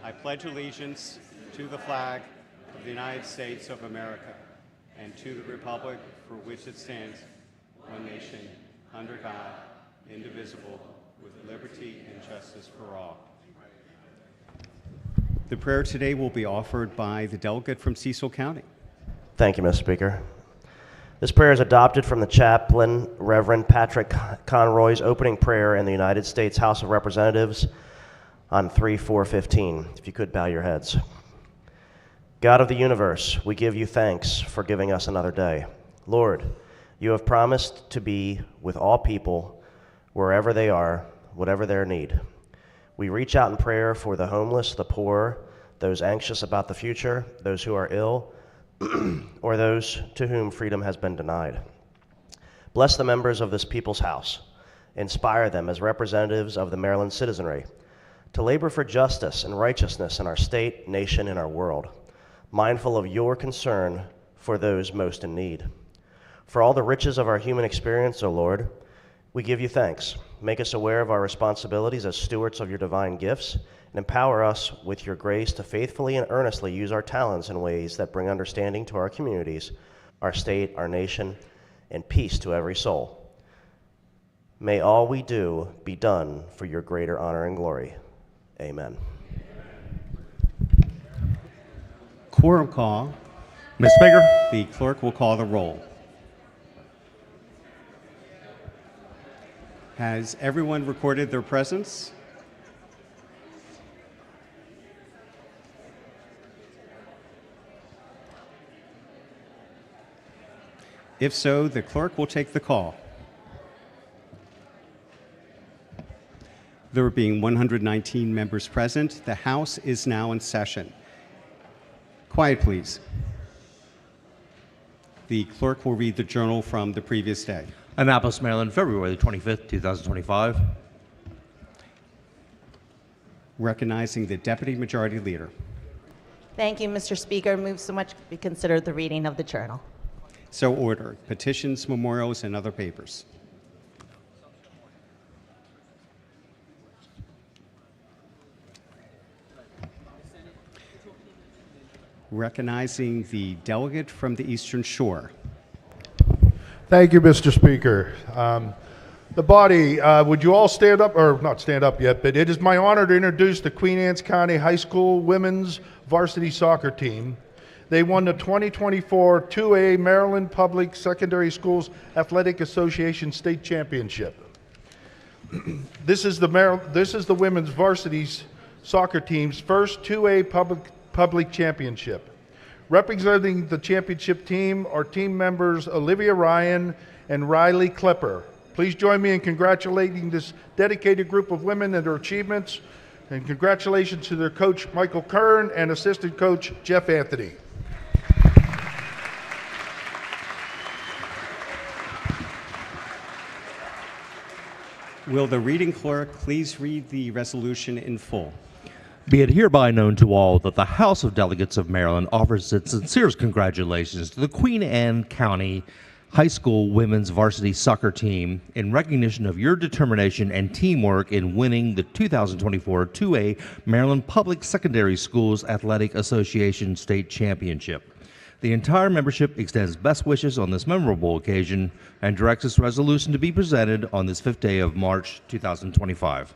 I pledge allegiance to the flag of the United States of America and to the republic for which it stands, one nation, under God, indivisible, with liberty and justice for all. The prayer today will be offered by the delegate from Cecil County. Thank you, Mr. Speaker. This prayer is adopted from the chaplain, Reverend Patrick Conroy's opening prayer in the United States House of Representatives on 3/4/15. If you could bow your heads. God of the universe, we give you thanks for giving us another day. Lord, you have promised to be with all people wherever they are, whatever their need. We reach out in prayer for the homeless, the poor, those anxious about the future, those who are ill, or those to whom freedom has been denied. Bless the members of this people's house. Inspire them as representatives of the Maryland citizenry to labor for justice and righteousness in our state, nation, and our world, mindful of your concern for those most in need. For all the riches of our human experience, O Lord, we give you thanks. Make us aware of our responsibilities as stewards of your divine gifts, and empower us with your grace to faithfully and earnestly use our talents in ways that bring understanding to our communities, our state, our nation, and peace to every soul. May all we do be done for your greater honor and glory. Amen. Quorum call. Mr. Speaker. The clerk will call the roll. Has everyone recorded their presence? If so, the clerk will take the call. There being 119 members present, the House is now in session. Quiet, please. The clerk will read the journal from the previous day. Annapolis, Maryland, February 25th, 2025. Recognizing the Deputy Majority Leader. Thank you, Mr. Speaker. Move so much be considered the reading of the journal. So ordered. Petitions, memorials, and other papers. Recognizing the delegate from the Eastern Shore. Thank you, Mr. Speaker. The body, would you all stand up, or not stand up yet, but it is my honor to introduce the Queen Anne's County High School women's varsity soccer team. They won the 2024 2A Maryland Public Secondary Schools Athletic Association State Championship. This is the women's varsity soccer team's first 2A public championship. Representing the championship team are team members Olivia Ryan and Riley Klepper. Please join me in congratulating this dedicated group of women and their achievements, and congratulations to their coach Michael Kern and assistant coach Jeff Anthony. Will the reading clerk please read the resolution in full? Be it hereby known to all that the House of Delegates of Maryland offers its sincerest congratulations to the Queen Anne County High School women's varsity soccer team in recognition of your determination and teamwork in winning the 2024 2A Maryland Public Secondary Schools Athletic Association State Championship. The entire membership extends best wishes on this memorable occasion and directs this resolution to be presented on this 5th day of March 2025.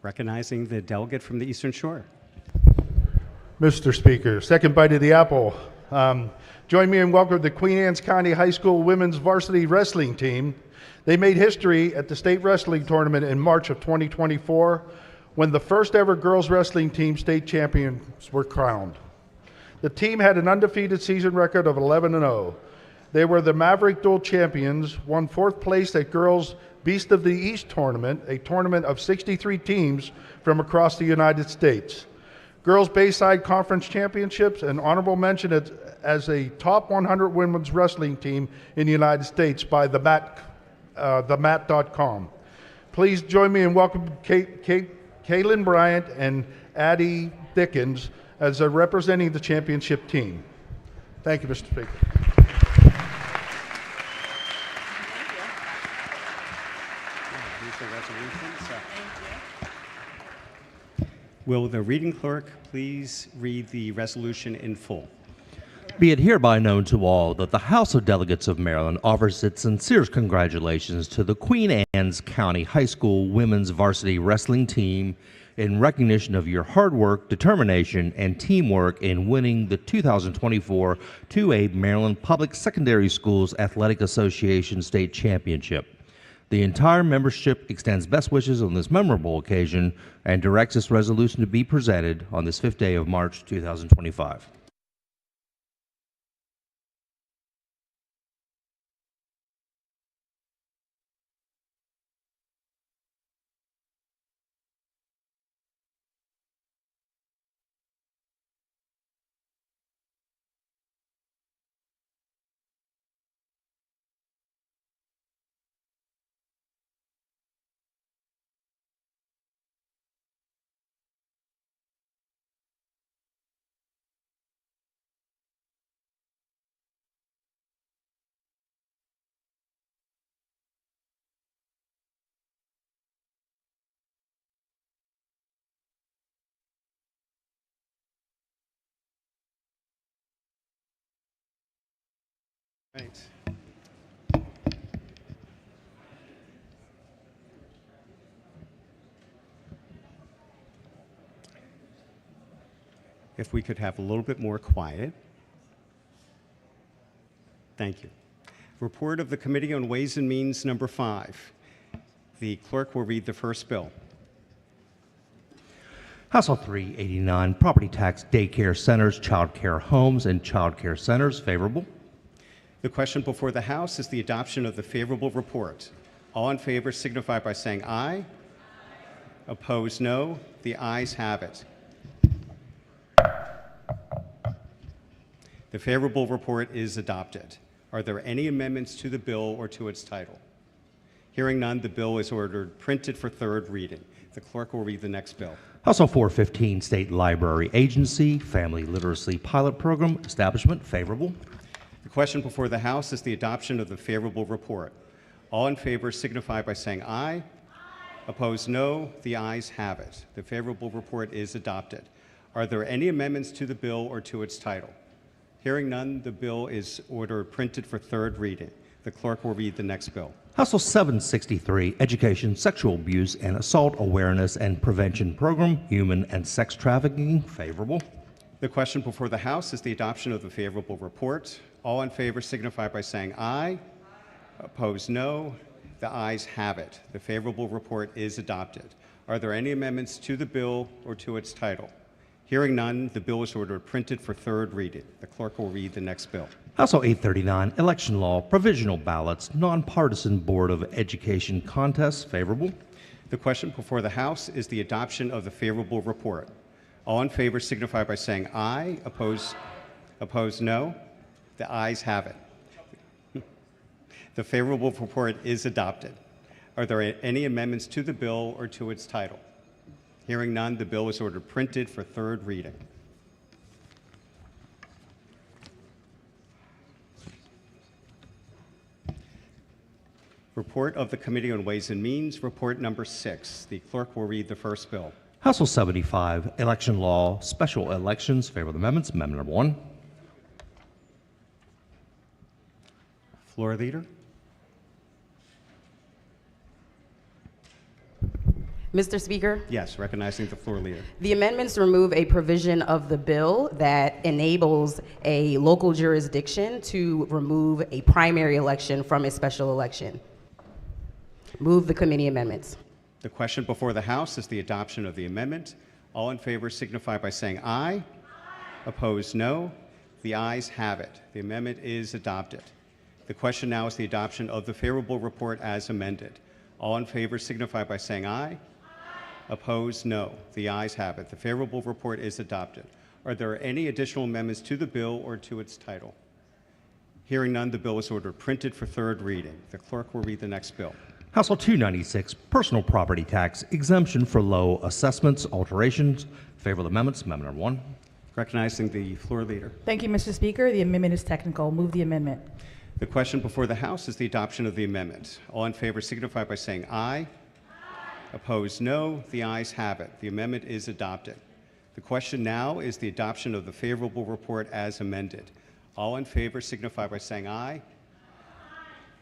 Recognizing the delegate from the Eastern Shore. Mr. Speaker, second bite of the apple. Join me in welcoming the Queen Anne's County High School women's varsity wrestling team. They made history at the state wrestling tournament in March of 2024 when the first ever girls wrestling team state champions were crowned. The team had an undefeated season record of 11-0. They were the Maverick Duel champions, won fourth place at Girls Beast of the East tournament, a tournament of 63 teams from across the United States. Girls Bayside Conference Championships, and honorable mention as a top 100 women's wrestling team in the United States by themat.com. Please join me in welcoming Kaylin Bryant and Addie Dickens as representing the championship team. Thank you, Mr. Speaker. Will the reading clerk please read the resolution in full? Be it hereby known to all that the House of Delegates of Maryland offers its sincerest congratulations to the Queen Anne's County High School women's varsity wrestling team in recognition of your hard work, determination, and teamwork in winning the 2024 2A Maryland Public Secondary Schools Athletic Association State Championship. The entire membership extends best wishes on this memorable occasion and directs this resolution to be presented on this 5th day of March 2025. Right. If we could have a little bit more quiet. Thank you. Report of the Committee on Ways and Means number 5. The clerk will read the first bill. House Bill 389, Property Tax Daycare Centers, Child Care Homes, and Child Care Centers. Favorable. The question before the House is the adoption of the favorable report. All in favor signify by saying aye. Opposed, no. The ayes have it. The favorable report is adopted. Are there any amendments to the bill or to its title? Hearing none, the bill is ordered printed for third reading. The clerk will read the next bill. House Bill 415, State Library Agency, Family Literacy Pilot Program, Establishment. Favorable. The question before the House is the adoption of the favorable report. All in favor signify by saying aye. Opposed, no. The ayes have it. The favorable report is adopted. Are there any amendments to the bill or to its title? Hearing none, the bill is ordered printed for third reading. The clerk will read the next bill. House Bill 763, Education, Sexual Abuse, and Assault Awareness and Prevention Program, Human and Sex Trafficking. Favorable. The question before the House is the adoption of the favorable report. All in favor signify by saying aye. Opposed, no. The ayes have it. The favorable report is adopted. Are there any amendments to the bill or to its title? Hearing none, the bill is ordered printed for third reading. The clerk will read the next bill. House Bill 839, Election Law, Provisional Ballots, Nonpartisan Board of Education Contests. Favorable. The question before the House is the adoption of the favorable report. All in favor signify by saying aye. Opposed, no. The ayes have it. The favorable report is adopted. Are there any amendments to the bill or to its title? Hearing none, the bill is ordered printed for third reading. Report of the Committee on Ways and Means, report number 6. The clerk will read the first bill. House Bill 75, Election Law, Special Elections. Favorable amendments. Amendment number 1. Floor leader. Mr. Speaker, Yes, recognizing the floor leader. the amendments remove a provision of the bill that enables a local jurisdiction to remove a primary election from a special election. Move the committee amendments. The question before the House is the adoption of the amendment. All in favor signify by saying aye. Opposed, no. The ayes have it. The amendment is adopted. The question now is the adoption of the favorable report as amended. All in favor signify by saying aye. Opposed, no. The ayes have it. The favorable report is adopted. Are there any additional amendments to the bill or to its title? Hearing none, the bill is ordered printed for third reading. The clerk will read the next bill. House Bill 296, personal property tax exemption for low assessments, alterations. Favorable amendments. Amendment number 1. Recognizing the floor leader. Thank you, Mr. Speaker. The amendment is technical. Move the amendment. The question before the House is the adoption of the amendment. All in favor signify by saying aye. Opposed, no. The ayes have it. The amendment is adopted. The question now is the adoption of the favorable report as amended. All in favor signify by saying aye.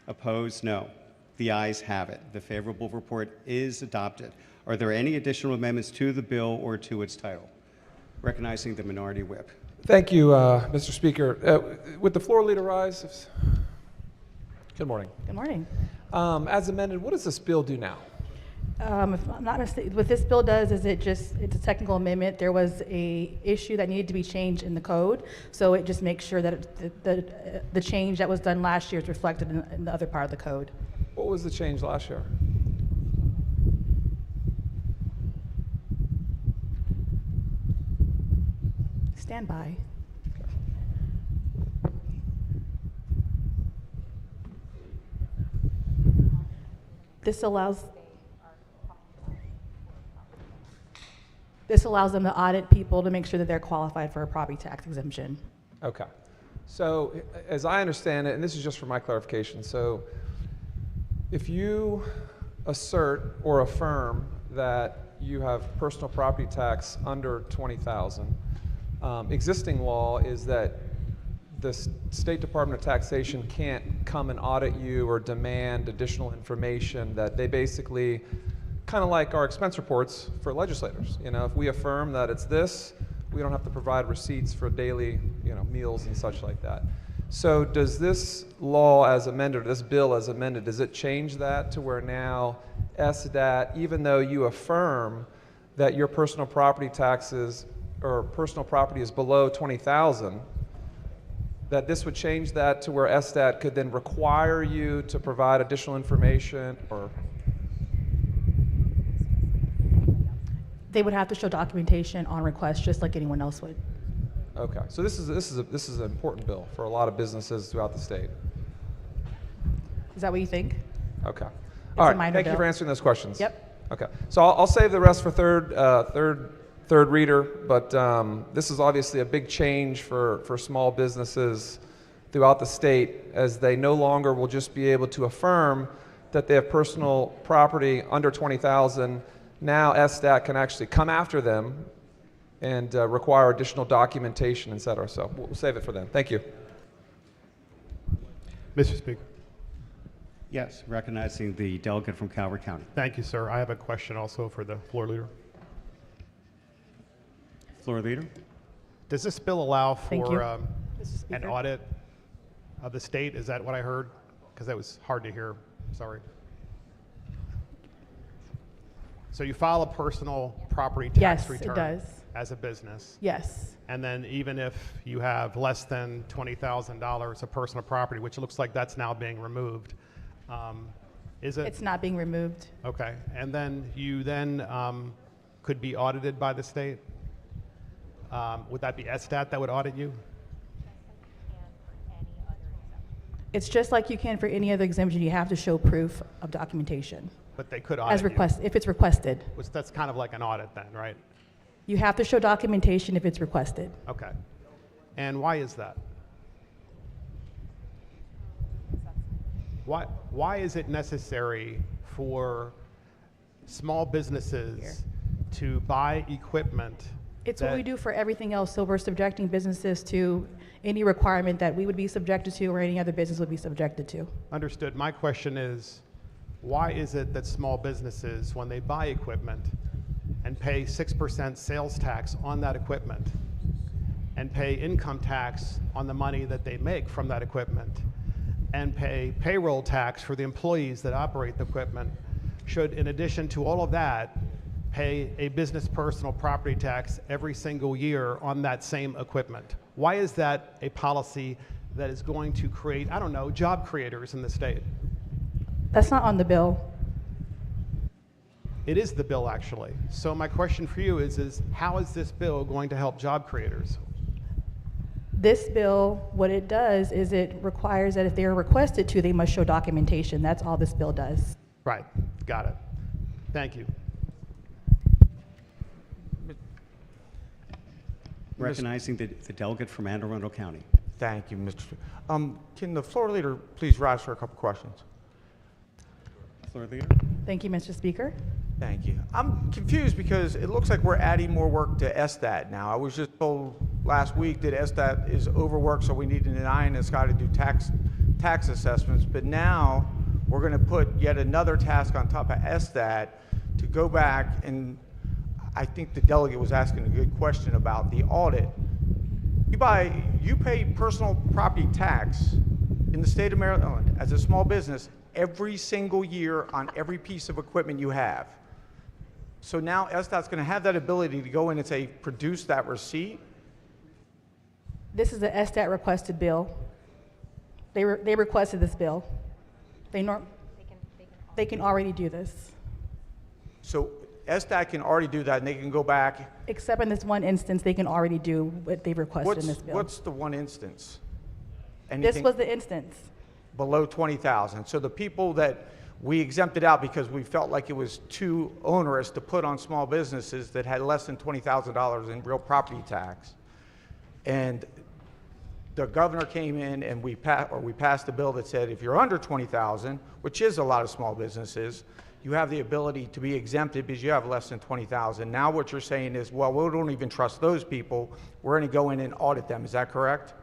Opposed, no. The ayes have it. The favorable report is adopted. Are there any additional amendments to the bill or to its title? Recognizing the minority whip. Thank you, Mr. Speaker. Would the floor leader rise? Good morning. Good morning. As amended, what does this bill do now? If I'm not mistaken, what this bill does is it's a technical amendment. There was a issue that needed to be changed in the code, so it just makes sure that the change that was done last year is reflected in the other part of the code. What was the change last year? Stand by. This allows them to audit people to make sure that they're qualified for a property tax exemption. Okay. So, as I understand it, and this is just for my clarification, so if you assert or affirm that you have personal property tax under $20,000, existing law is that the State Department of Taxation can't come and audit you or demand additional information, that they basically, kind of like our expense reports for legislators. You know, if we affirm that it's this, we don't have to provide receipts for daily, meals and such like that. So does this law as amended, or this bill as amended, does it change that to where now SDAT, even though you affirm that your personal property taxes or personal property is below $20,000, that this would change that to where SDAT could then require you to provide additional information? Or They would have to show documentation on request, just like anyone else would. okay, so this is an important bill for a lot of businesses throughout the state. Is that what you think? Okay, a all right. minor Thank you bill. for answering those questions. Yep. Okay, so I'll save the rest for third reader, but this is obviously a big change for small businesses throughout the state, as they no longer will just be able to affirm that they have personal property under $20,000. Now SDAT can actually come after them and require additional documentation, et cetera. So we'll save it for them. Thank you. Mr. Speaker. Yes, recognizing the delegate from Calvert County. Thank you, sir. I have a question also for the floor leader. Floor leader. Does this bill allow Thank for you. an Speaker. audit of the state? Is that what I heard? Because that was hard to hear. Sorry. So you file a personal property tax Yes, return it does. as a business. Yes. And then even if you have less than $20,000 of personal property, which looks like that's now being removed, is it? It's not being removed. Okay. And then you could be audited by the state? Would that be SDAT that would audit you? It's just like you can for any other exemption. You have to show proof of documentation But they could audit as if it's requested. Which that's kind of like an audit then, right? You have to show documentation if it's requested. Okay. And why is that? Why is it necessary for small businesses to buy equipment? It's what we do for everything else, so we're subjecting businesses to any requirement that we would be subjected to or any other business would be subjected to. Understood. My question is, why is it that small businesses, when they buy equipment and pay 6% sales tax on that equipment and pay income tax on the money that they make from that equipment and pay payroll tax for the employees that operate the equipment, should, in addition to all of that, pay a business personal property tax every single year on that same equipment? Why is that a policy that is going to create, I don't know, job creators in the state? That's not on the bill. It is the bill, actually. So my question for you is how is this bill going to help job creators? This bill, what it does is it requires that if they are requested to, they must show documentation. That's all this bill does. Right, got it. Thank you. Recognizing the delegate from Anne Arundel County. Thank you, Mr. Speaker. Can the floor leader please rise for a couple questions? Floor leader. Thank you, Mr. Speaker. Thank you. I'm confused because it looks like we're adding more work to SSTAT now. I was just told last week that SSTAT is overworked, so we need an eye in the sky to do tax assessments. But now we're going to put yet another task on top of SSTAT to go back, and I think the delegate was asking a good question about the audit. You pay personal property tax in the state of Maryland as a small business every single year on every piece of equipment you have. So now SDOT's going to have that ability to go in and say, produce that receipt. This is the SSTAT requested bill. They requested this bill. They can already do this. So SDOT can already do that, and they can go back. Except in this one instance, they can already do what they requested in this bill. What's the one instance? This was the instance. Below 20,000. So the people that we exempted out because we felt like it was too onerous to put on small businesses that had less than $20,000 in real property tax. And the governor came in and we passed a bill that said if you're under 20,000, which is a lot of small businesses, you have the ability to be exempted because you have less than 20,000. Now what you're saying is, well, we don't even trust those people. We're going to go in and audit them. Is that correct?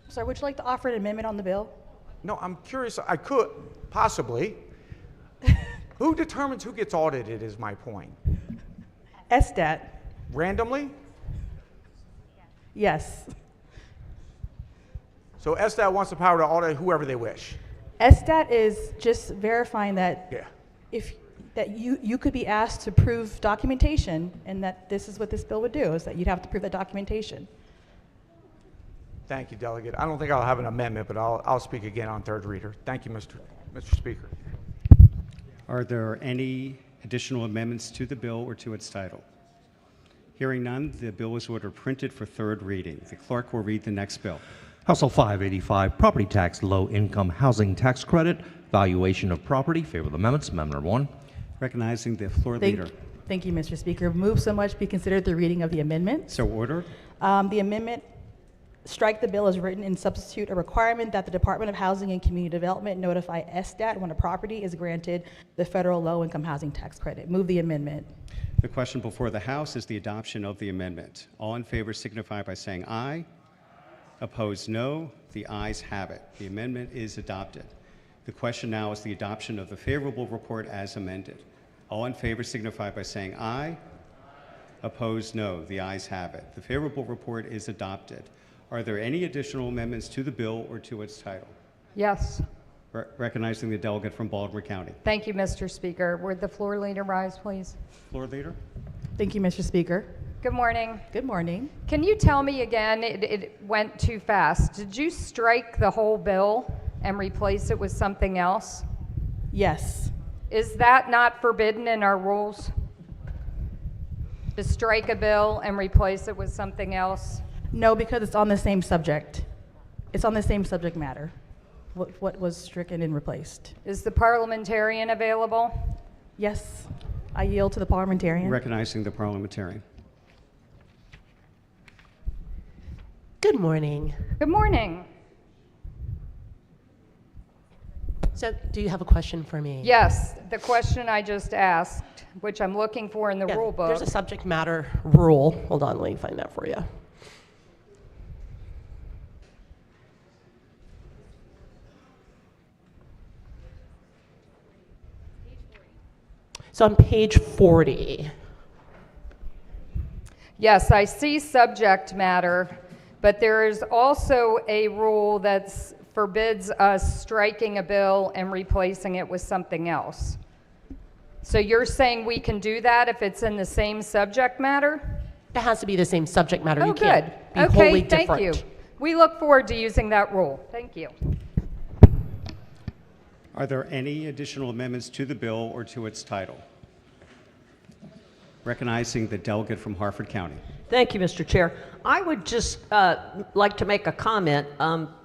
Sir, would you like to offer an amendment on the bill? No, I'm curious. I could, possibly. Who determines who gets audited is my point. SSTAT. Randomly? Yes. So SSTAT wants the power to audit whoever they wish. SSTAT is just verifying that Yeah. you could be asked to prove documentation, and that this is what this bill would do, is that you'd have to prove that documentation. Thank you, Delegate. I don't think I'll have an amendment, but I'll speak again on third reader. Thank you, Mr. Speaker. Are there any additional amendments to the bill or to its title? Hearing none, the bill is ordered printed for third reading. The clerk will read the next bill. House Bill 585, Property Tax Low Income Housing Tax Credit, Valuation of Property. Favorable amendments. Amendment number 1. Recognizing the floor leader. Thank you, Mr. Speaker. Move so much be considered the reading of the amendment. So ordered. The amendment, strike the bill as written and substitute a requirement that the Department of Housing and Community Development notify SSTAT when a property is granted the federal low-income housing tax credit. Move the amendment. The question before the House is the adoption of the amendment. All in favor signify by saying aye. Opposed, no. The ayes have it. The amendment is adopted. The question now is the adoption of the favorable report as amended. All in favor signify by saying aye. Opposed, no. The ayes have it. The favorable report is adopted. Are there any additional amendments to the bill or to its title? Yes. Recognizing the delegate from Baldwin County. Thank you, Mr. Speaker. Would the floor leader rise, please? Floor leader. Thank you, Mr. Speaker. Good morning. Good morning. Can you tell me again, it went too fast. Did you strike the whole bill and replace it with something else? Yes. Is that not forbidden in our rules? To strike a bill and replace it with something else? No, because it's on the same subject. It's on the same subject matter, what was stricken and replaced. Is the parliamentarian available? Yes. I yield to the parliamentarian. Recognizing the parliamentarian. Good morning. Good morning. So, do you have a question for me? Yes, the question I just asked, which I'm looking for in the rule book. There's a subject matter rule. Hold on, let me find that for you. It's on page 40. Yes, I see subject matter, but there is also a rule that forbids us striking a bill and replacing it with something else. So you're saying we can do that if it's in the same subject matter? It has to be the same subject matter. Oh, You good. can't be Okay, wholly thank different. you. We look forward to using that rule. Thank you. Are there any additional amendments to the bill or to its title? Recognizing the delegate from Harford County. Thank you, Mr. Chair. I would just like to make a comment.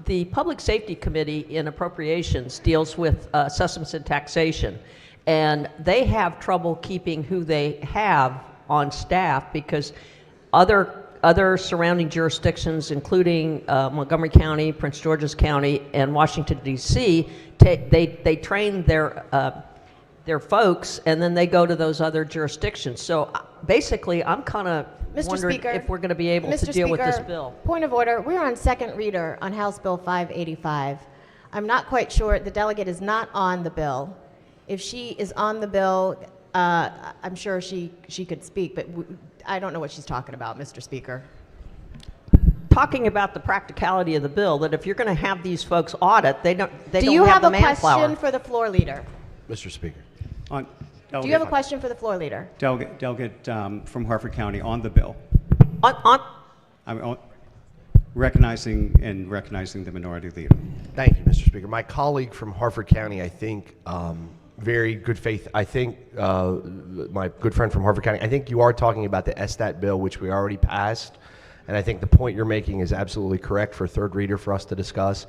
The Public Safety Committee in Appropriations deals with assessments and taxation, and they have trouble keeping who they have on staff because other surrounding jurisdictions, including Montgomery County, Prince George's County, and Washington, D.C., they train their folks, and then they go to those other jurisdictions. So basically, I'm kind of wondering Speaker, if we're going to be able to deal with this bill. Point of order. We're on second reader on House Bill 585. I'm not quite sure. The delegate is not on the bill. If she is on the bill, I'm sure she could speak, but I don't know what she's talking about, Mr. Speaker. Talking about the practicality of the bill, that if you're going to have these folks audit, they don't have the manpower. Do you have a question for the floor leader? Mr. Speaker. Do you have a question for the floor leader? Delegate from Harford County on the bill. Recognizing the minority leader. Thank you, Mr. Speaker. My colleague from Harford County, I think, very good faith. I think my good friend from Harford County, I think you are talking about the SSTAT bill, which we already passed. And I think the point you're making is absolutely correct for third reader for us to discuss.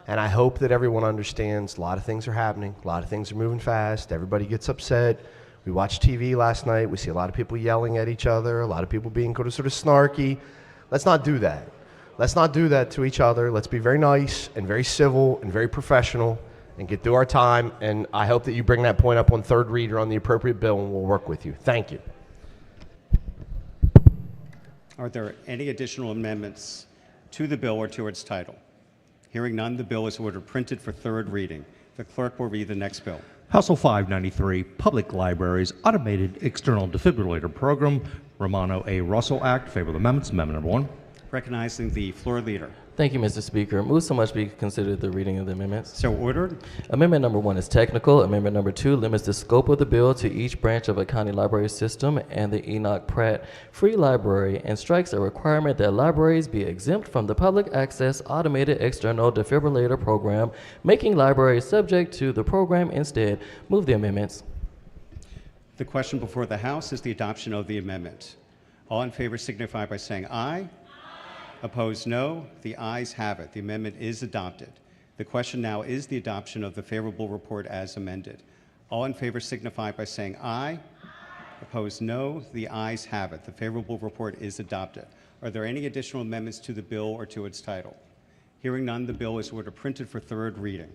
And I hope that everyone understands a lot of things are happening. A lot of things are moving fast. Everybody gets upset. We watched TV last night. We see a lot of people yelling at each other, a lot of people being sort of snarky. Let's not do that. Let's not do that to each other. Let's be very nice and very civil and very professional and get through our time. And I hope that you bring that point up on third reader on the appropriate bill, and we'll work with you. Thank you. Are there any additional amendments to the bill or to its title? Hearing none, the bill is ordered printed for third reading. The clerk will read the next bill. House Bill 593, Public Libraries Automated External Defibrillator Program, Romano A. Russell Act. Favor of amendments. Amendment number 1. Recognizing the floor leader. Thank you, Mr. Speaker. Move so much be considered the reading of the amendments. So ordered. Amendment number 1 is technical. Amendment number 2 limits the scope of the bill to each branch of a county library system and the Enoch Pratt Free Library, and strikes a requirement that libraries be exempt from the public access automated external defibrillator program, making libraries subject to the program instead. Move the amendments. The question before the House is the adoption of the amendment. All in favor signify by saying aye. Opposed, no. The ayes have it. The amendment is adopted. The question now is the adoption of the favorable report as amended. All in favor signify by saying aye. Opposed, no. The ayes have it. The favorable report is adopted. Are there any additional amendments to the bill or to its title? Hearing none, the bill is ordered printed for third reading.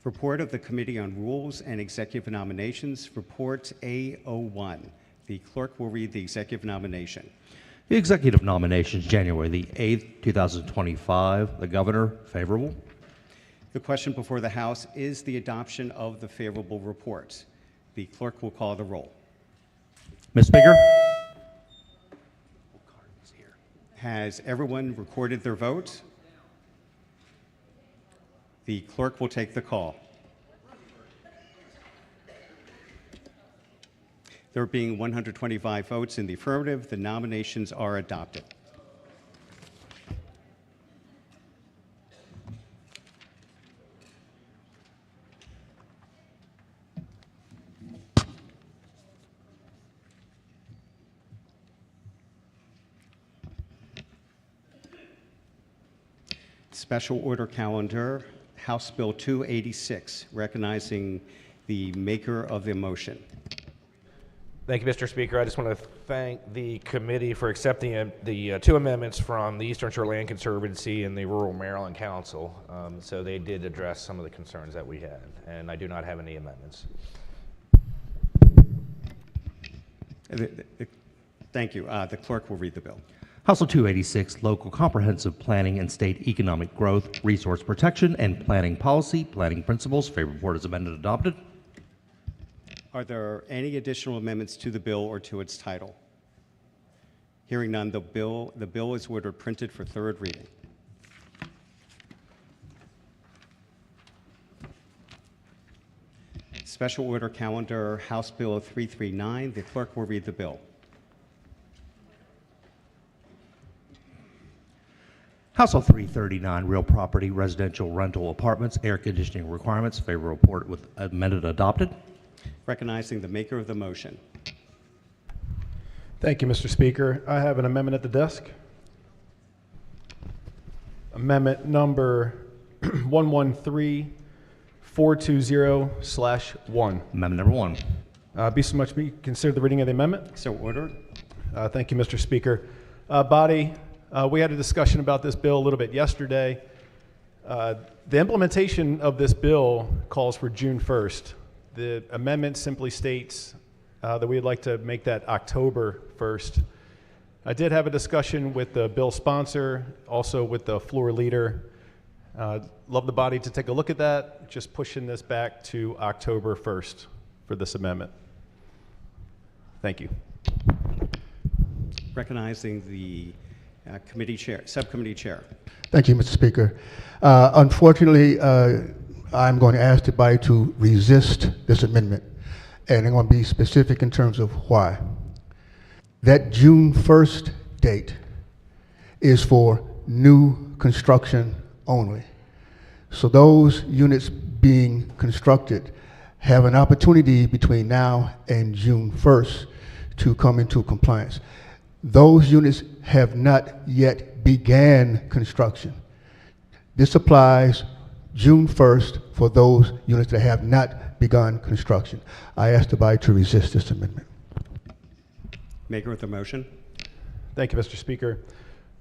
Report of the Committee on Rules and Executive Nominations, Report A01. The clerk will read the executive nomination. The executive nominations, January the 8th, 2025. The governor, favorable. The question before the House is the adoption of the favorable report. The clerk will call the roll. Ms. Speaker. Has everyone recorded their vote? The clerk will take the call. There being 125 votes in the affirmative, the nominations are adopted. Special order calendar, House Bill 286, recognizing the maker of the motion. Thank you, Mr. Speaker. I just want to thank the committee for accepting the two amendments from the Eastern Shore Land Conservancy and the Rural Maryland Council. So they did address some of the concerns that we had, and I do not have any amendments. Thank you. The clerk will read the bill. House Bill 286, Local Comprehensive Planning and State Economic Growth, Resource Protection, and Planning Policy, Planning Principles. Favorite report is amended and adopted. Are there any additional amendments to the bill or to its title? Hearing none, the bill is ordered printed for third reading. Special Order Calendar, House Bill 339. The clerk will read the bill. House Bill 339, Real Property Residential Rental Apartments, Air Conditioning Requirements. Favorite report with amended adopted. Recognizing the maker of the motion. Thank you, Mr. Speaker. I have an amendment at the desk. Amendment number 113420/1. Amendment number 1. Be so much be consider the reading of the amendment. So ordered. Thank you, Mr. Speaker. Body, we had a discussion about this bill a little bit yesterday. The implementation of this bill calls for June 1st. The amendment simply states that we'd like to make that October 1st. I did have a discussion with the bill sponsor, also with the floor leader. Love the body to take a look at that, just pushing this back to October 1st for this amendment. Thank you. Recognizing the subcommittee chair. Thank you, Mr. Speaker. Unfortunately, I'm going to ask the body to resist this amendment, and I'm going to be specific in terms of why. That June 1st date is for new construction only. So those units being constructed have an opportunity between now and June 1st to come into compliance. Those units have not yet began construction. This applies June 1st for those units that have not begun construction. I ask the body to resist this amendment. Maker of the motion. Thank you, Mr. Speaker.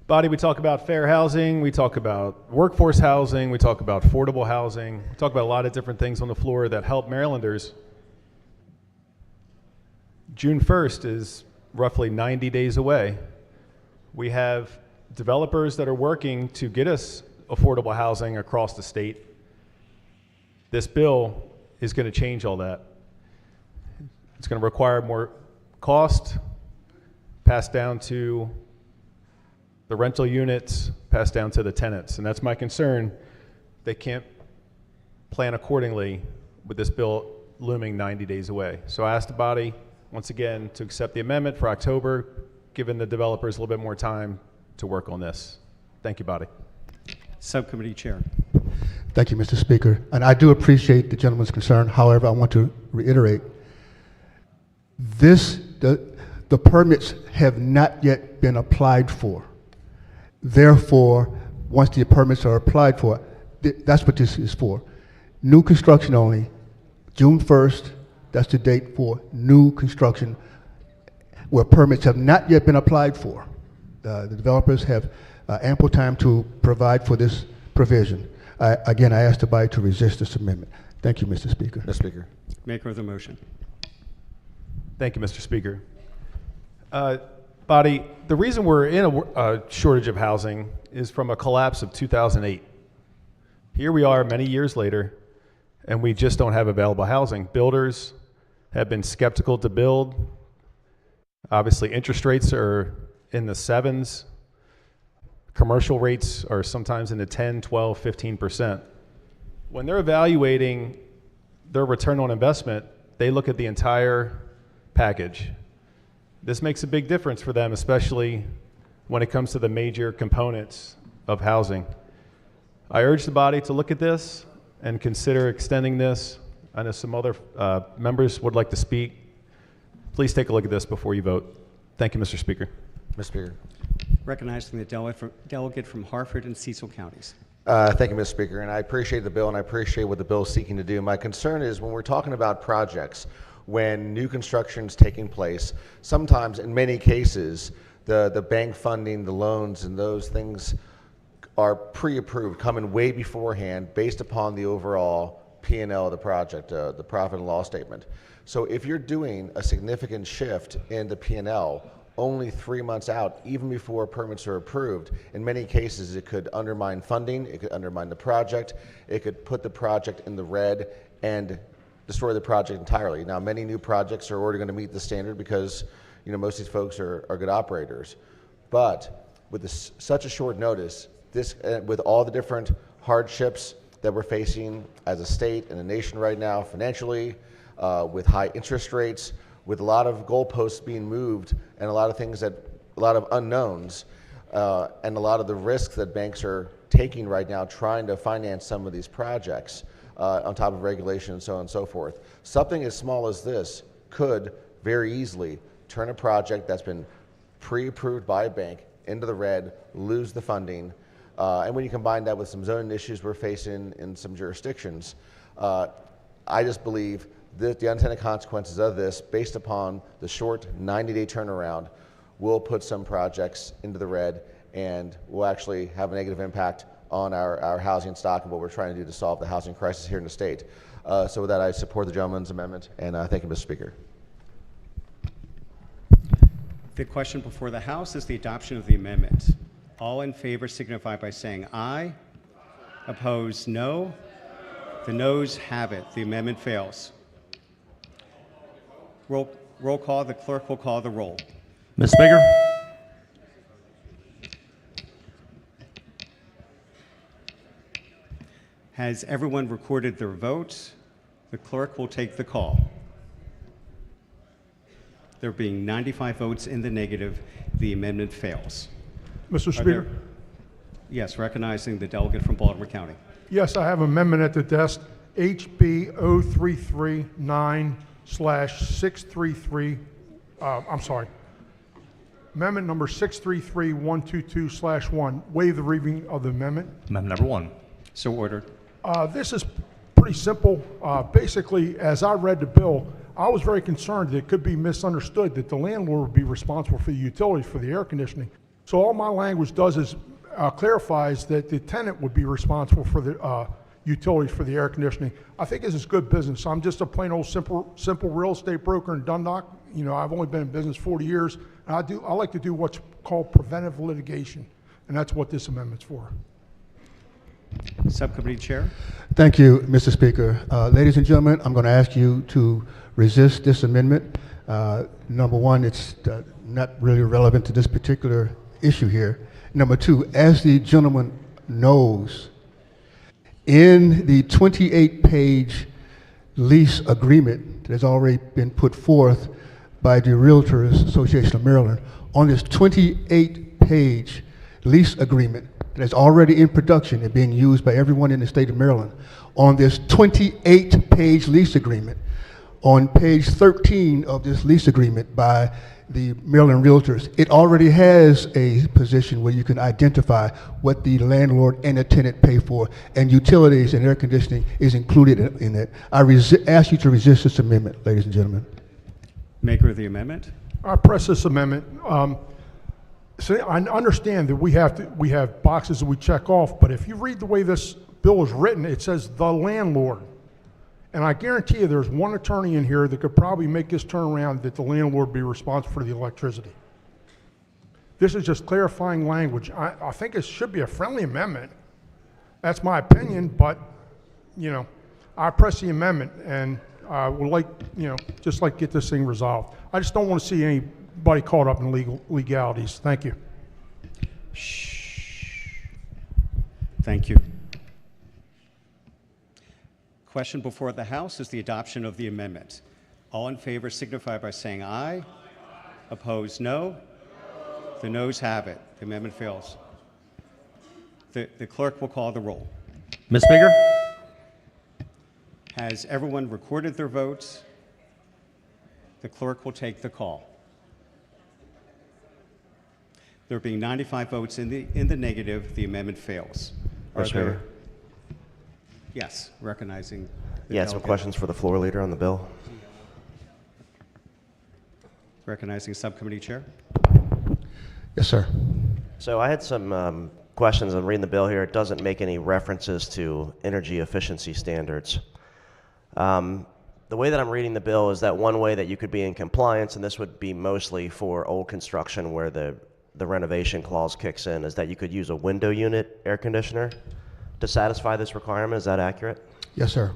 Body, we talk about fair housing, we talk about workforce housing, we talk about affordable housing, we talk about a lot of different things on the floor that help Marylanders. June 1st is roughly 90 days away. We have developers that are working to get us affordable housing across the state. This bill is going to change all that. It's going to require more cost passed down to the rental units, passed down to the tenants. And that's my concern. They can't plan accordingly with this bill looming 90 days away. So I ask the body, once again, to accept the amendment for October, giving the developers a little bit more time to work on this. Thank you, body. Subcommittee chair. Thank you, Mr. Speaker. And I do appreciate the gentleman's concern. However, I want to reiterate, the permits have not yet been applied for. Therefore, once the permits are applied for, that's what this is for. New construction only. June 1st, that's the date for new construction where permits have not yet been applied for. The developers have ample time to provide for this provision. Again, I ask the body to resist this amendment. Thank you, Mr. Speaker. Mr. Speaker. Maker of the motion. Thank you, Mr. Speaker. Body, the reason we're in a shortage of housing is from a collapse of 2008. Here we are many years later, and we just don't have available housing. Builders have been skeptical to build. Obviously, interest rates are in the 7s. Commercial rates are sometimes in the 10, 12, 15%. When they're evaluating their return on investment, they look at the entire package. This makes a big difference for them, especially when it comes to the major components of housing. I urge the body to look at this and consider extending this. I know some other members would like to speak. Please take a look at this before you vote. Thank you, Mr. Speaker. Mr. Speaker. Recognizing the delegate from Harford and Cecil counties. Thank you, Mr. Speaker, and I appreciate the bill and I appreciate what the bill is seeking to do. My concern is when we're talking about projects, when new construction is taking place, sometimes in many cases, the bank funding, the loans and those things are pre-approved, coming way beforehand based upon the overall P&L of the project, the profit and loss statement. So if you're doing a significant shift in the P&L only 3 months out, even before permits are approved. In many cases, it could undermine funding, it could undermine the project, it could put the project in the red and destroy the project entirely. Now, many new projects are already going to meet the standard because most of these folks are good operators. But with such a short notice, with all the different hardships that we're facing as a state and a nation right now financially, with high interest rates, with a lot of goalposts being moved and a lot of unknowns, and a lot of the risks that banks are taking right now trying to finance some of these projects, on top of regulation and so on and so forth. Something as small as this could very easily turn a project that's been pre-approved by a bank into the red, lose the funding, and when you combine that with some zoning issues we're facing in some jurisdictions, I just believe that the unintended consequences of this, based upon the short 90-day turnaround, will put some projects into the red and will actually have a negative impact on our housing stock and what we're trying to do to solve the housing crisis here in the state. So with that, I support the gentleman's amendment, and thank you, Mr. Speaker. The question before the House is the adoption of the amendment. All in favor signify by saying aye. Opposed, no. The noes have it. The amendment fails. Roll call. The clerk will call the roll. Ms. Speaker? Has everyone recorded their votes? The clerk will take the call. There being 95 votes in the negative, the amendment fails. Mr. Speaker? Yes, recognizing the delegate from Baltimore County. Yes, I have an amendment at the desk, HB 0339/633. I'm sorry. Amendment number 633122/1. Waive the reading of the amendment. Amendment number 1. So ordered. This is pretty simple. Basically, as I read the bill, I was very concerned that it could be misunderstood that the landlord would be responsible for the utilities for the air conditioning. So all my language does is clarifies that the tenant would be responsible for the utilities for the air conditioning. I think this is good business. I'm just a plain old simple real estate broker in Dundalk. I've only been in business 40 years, and I like to do what's called preventive litigation, and that's what this amendment's for. Subcommittee Chair. Thank you, Mr. Speaker. Ladies and gentlemen, I'm going to ask you to resist this amendment. Number one, it's not really relevant to this particular issue here. Number two, as the gentleman knows, in the 28-page lease agreement that has already been put forth by the Realtors Association of Maryland, on this 28-page lease agreement that is already in production and being used by everyone in the state of Maryland, on this 28-page lease agreement, on page 13 of this lease agreement by the Maryland Realtors, it already has a position where you can identify what the landlord and the tenant pay for, and utilities and air conditioning is included in it. I ask you to resist this amendment, ladies and gentlemen. Maker of the amendment. I press this amendment. So I understand that we have boxes that we check off, but if you read the way this bill is written, it says the landlord. And I guarantee you there's one attorney in here that could probably make this turnaround that the landlord be responsible for the electricity. This is just clarifying language. I think it should be a friendly amendment. That's my opinion, but, I press the amendment and I would like, just like get this thing resolved. I just don't want to see anybody caught up in legalities. Thank you. Shh. Thank you. Question before the House is the adoption of the amendment. All in favor signify by saying aye. Opposed, no. The noes have it. The amendment fails. The clerk will call the roll. Ms. Speaker? Has everyone recorded their votes? The clerk will take the call. There being 95 votes in the negative, the amendment fails. Mr. Speaker? Yes, recognizing. Some questions for the floor leader on the bill. Recognizing Subcommittee Chair. Yes, sir. So I had some questions on reading the bill here. It doesn't make any references to energy efficiency standards. the way that I'm reading the bill is that one way that you could be in compliance, and this would be mostly for old construction where the renovation clause kicks in, is that you could use a window unit air conditioner to satisfy this requirement. Is that accurate? Yes, sir.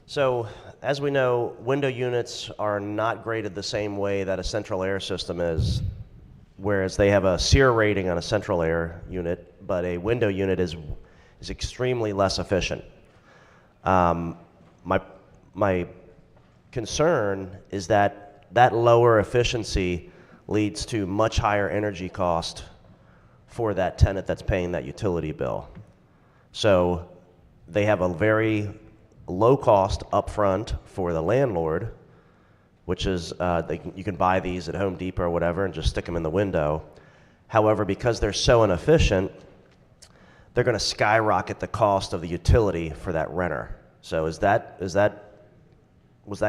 So, as we know, window units are not graded the same way that a central air system is, whereas they have a SEER rating on a central air unit, but a window unit is extremely less efficient. My concern is that that lower efficiency leads to much higher energy cost for that tenant that's paying that utility bill. So they have a very low cost upfront for the landlord, which is you can buy these at Home Depot or whatever and just stick them in the window. However, because they're so inefficient, they're going to skyrocket the cost of the utility for that renter. So was that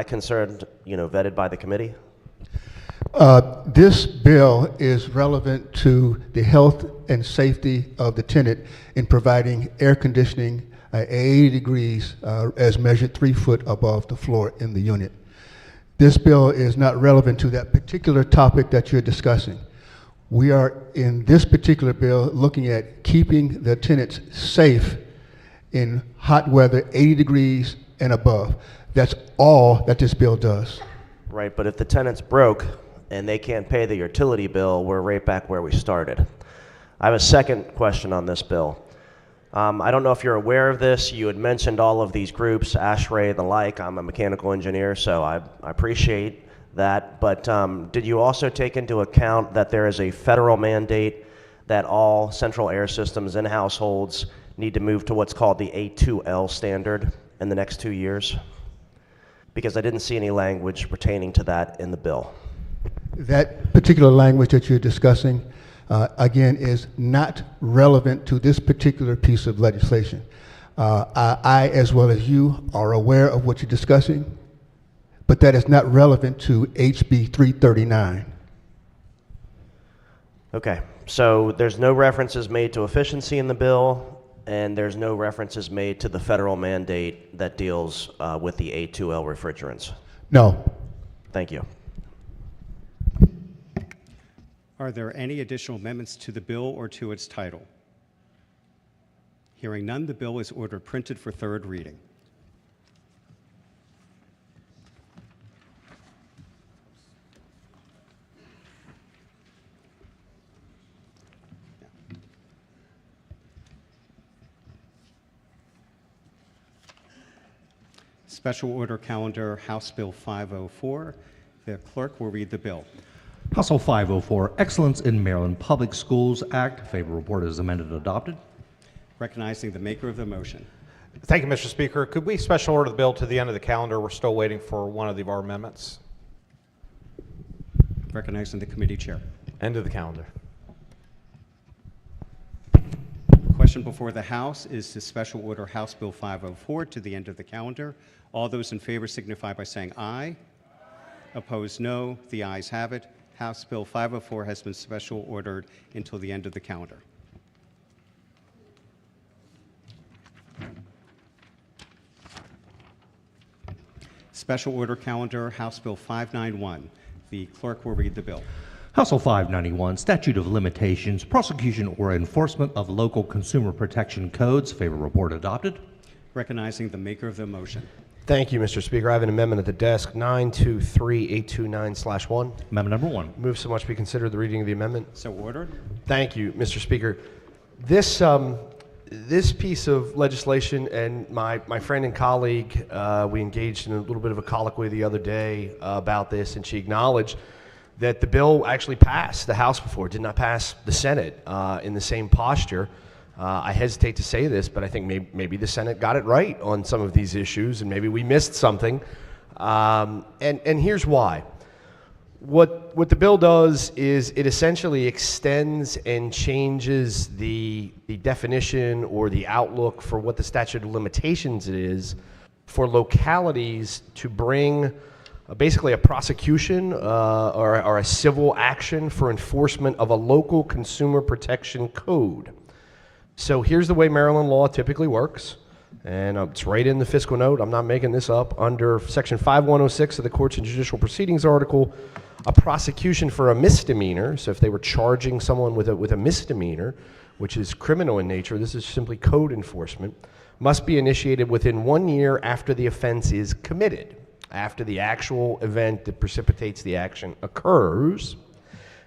concern, vetted by the committee? This bill is relevant to the health and safety of the tenant in providing air conditioning at 80 degrees as measured 3 foot above the floor in the unit. This bill is not relevant to that particular topic that you're discussing. We are, in this particular bill, looking at keeping the tenants safe in hot weather, 80 degrees and above. That's all that this bill does. Right, but if the tenant's broke and they can't pay the utility bill, we're right back where we started. I have a second question on this bill. I don't know if you're aware of this. You had mentioned all of these groups, ASHRAE and the like. I'm a mechanical engineer, so I appreciate that. But did you also take into account that there is a federal mandate that all central air systems in households need to move to what's called the A2L standard in the next 2 years? Because I didn't see any language pertaining to that in the bill. That particular language that you're discussing, again, is not relevant to this particular piece of legislation. I, as well as you, are aware of what you're discussing, but that is not relevant to HB 339. Okay, so there's no references made to efficiency in the bill, and there's no references made to the federal mandate that deals with the A2L refrigerants? No. Thank you. Are there any additional amendments to the bill or to its title? Hearing none, the bill is ordered printed for third reading. Special Order Calendar, House Bill 504. The clerk will read the bill. House Bill 504, Excellence in Maryland Public Schools Act. Favorable report is amended and adopted. Recognizing the maker of the motion. Thank you, Mr. Speaker. Could we special order the bill to the end of the calendar? We're still waiting for one of our amendments. Recognizing the committee chair. End of the calendar. Question before the House is to special order House Bill 504 to the end of the calendar. All those in favor signify by saying aye. Opposed, no. The ayes have it. House Bill 504 has been special ordered until the end of the calendar. Special Order Calendar, House Bill 591. The clerk will read the bill. House Bill 591, Statute of Limitations, Prosecution or Enforcement of Local Consumer Protection Codes. Favorable report adopted. Recognizing the maker of the motion. Thank you, Mr. Speaker. I have an amendment at the desk, 923829/1. Amendment number 1. Move so much be considered the reading of the amendment. So ordered. Thank you, Mr. Speaker. This piece of legislation, and my friend and colleague, we engaged in a little bit of a colloquy the other day about this, and she acknowledged that the bill actually passed the House before. It did not pass the Senate in the same posture. I hesitate to say this, but I think maybe the Senate got it right on some of these issues, and maybe we missed something. And here's why. What the bill does is it essentially extends and changes the definition or the outlook for what the statute of limitations is for localities to bring basically a prosecution or a civil action for enforcement of a local consumer protection code. So here's the way Maryland law typically works. And it's right in the fiscal note. I'm not making this up. Under Section 5106 of the Courts and Judicial Proceedings article, a prosecution for a misdemeanor, so if they were charging someone with a misdemeanor, which is criminal in nature, this is simply code enforcement, must be initiated within 1 year after the offense is committed, after the actual event that precipitates the action occurs.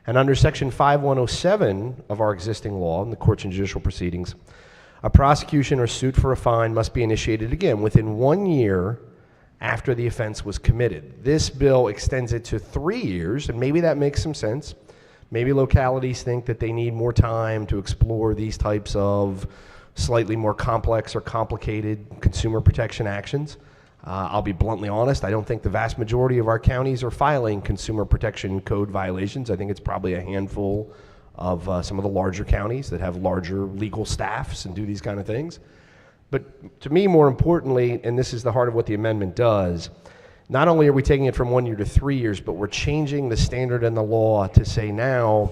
And under Section 5107 of our existing law in the Courts and Judicial Proceedings, a prosecution or suit for a fine must be initiated again within 1 year after the offense was committed. This bill extends it to 3 years, and maybe that makes some sense. Maybe localities think that they need more time to explore these types of slightly more complex or complicated consumer protection actions. I'll be bluntly honest, I don't think the vast majority of our counties are filing consumer protection code violations. I think it's probably a handful of some of the larger counties that have larger legal staffs and do these kind of things. But to me, more importantly, and this is the heart of what the amendment does, not only are we taking it from 1 year to 3 years, but we're changing the standard in the law to say now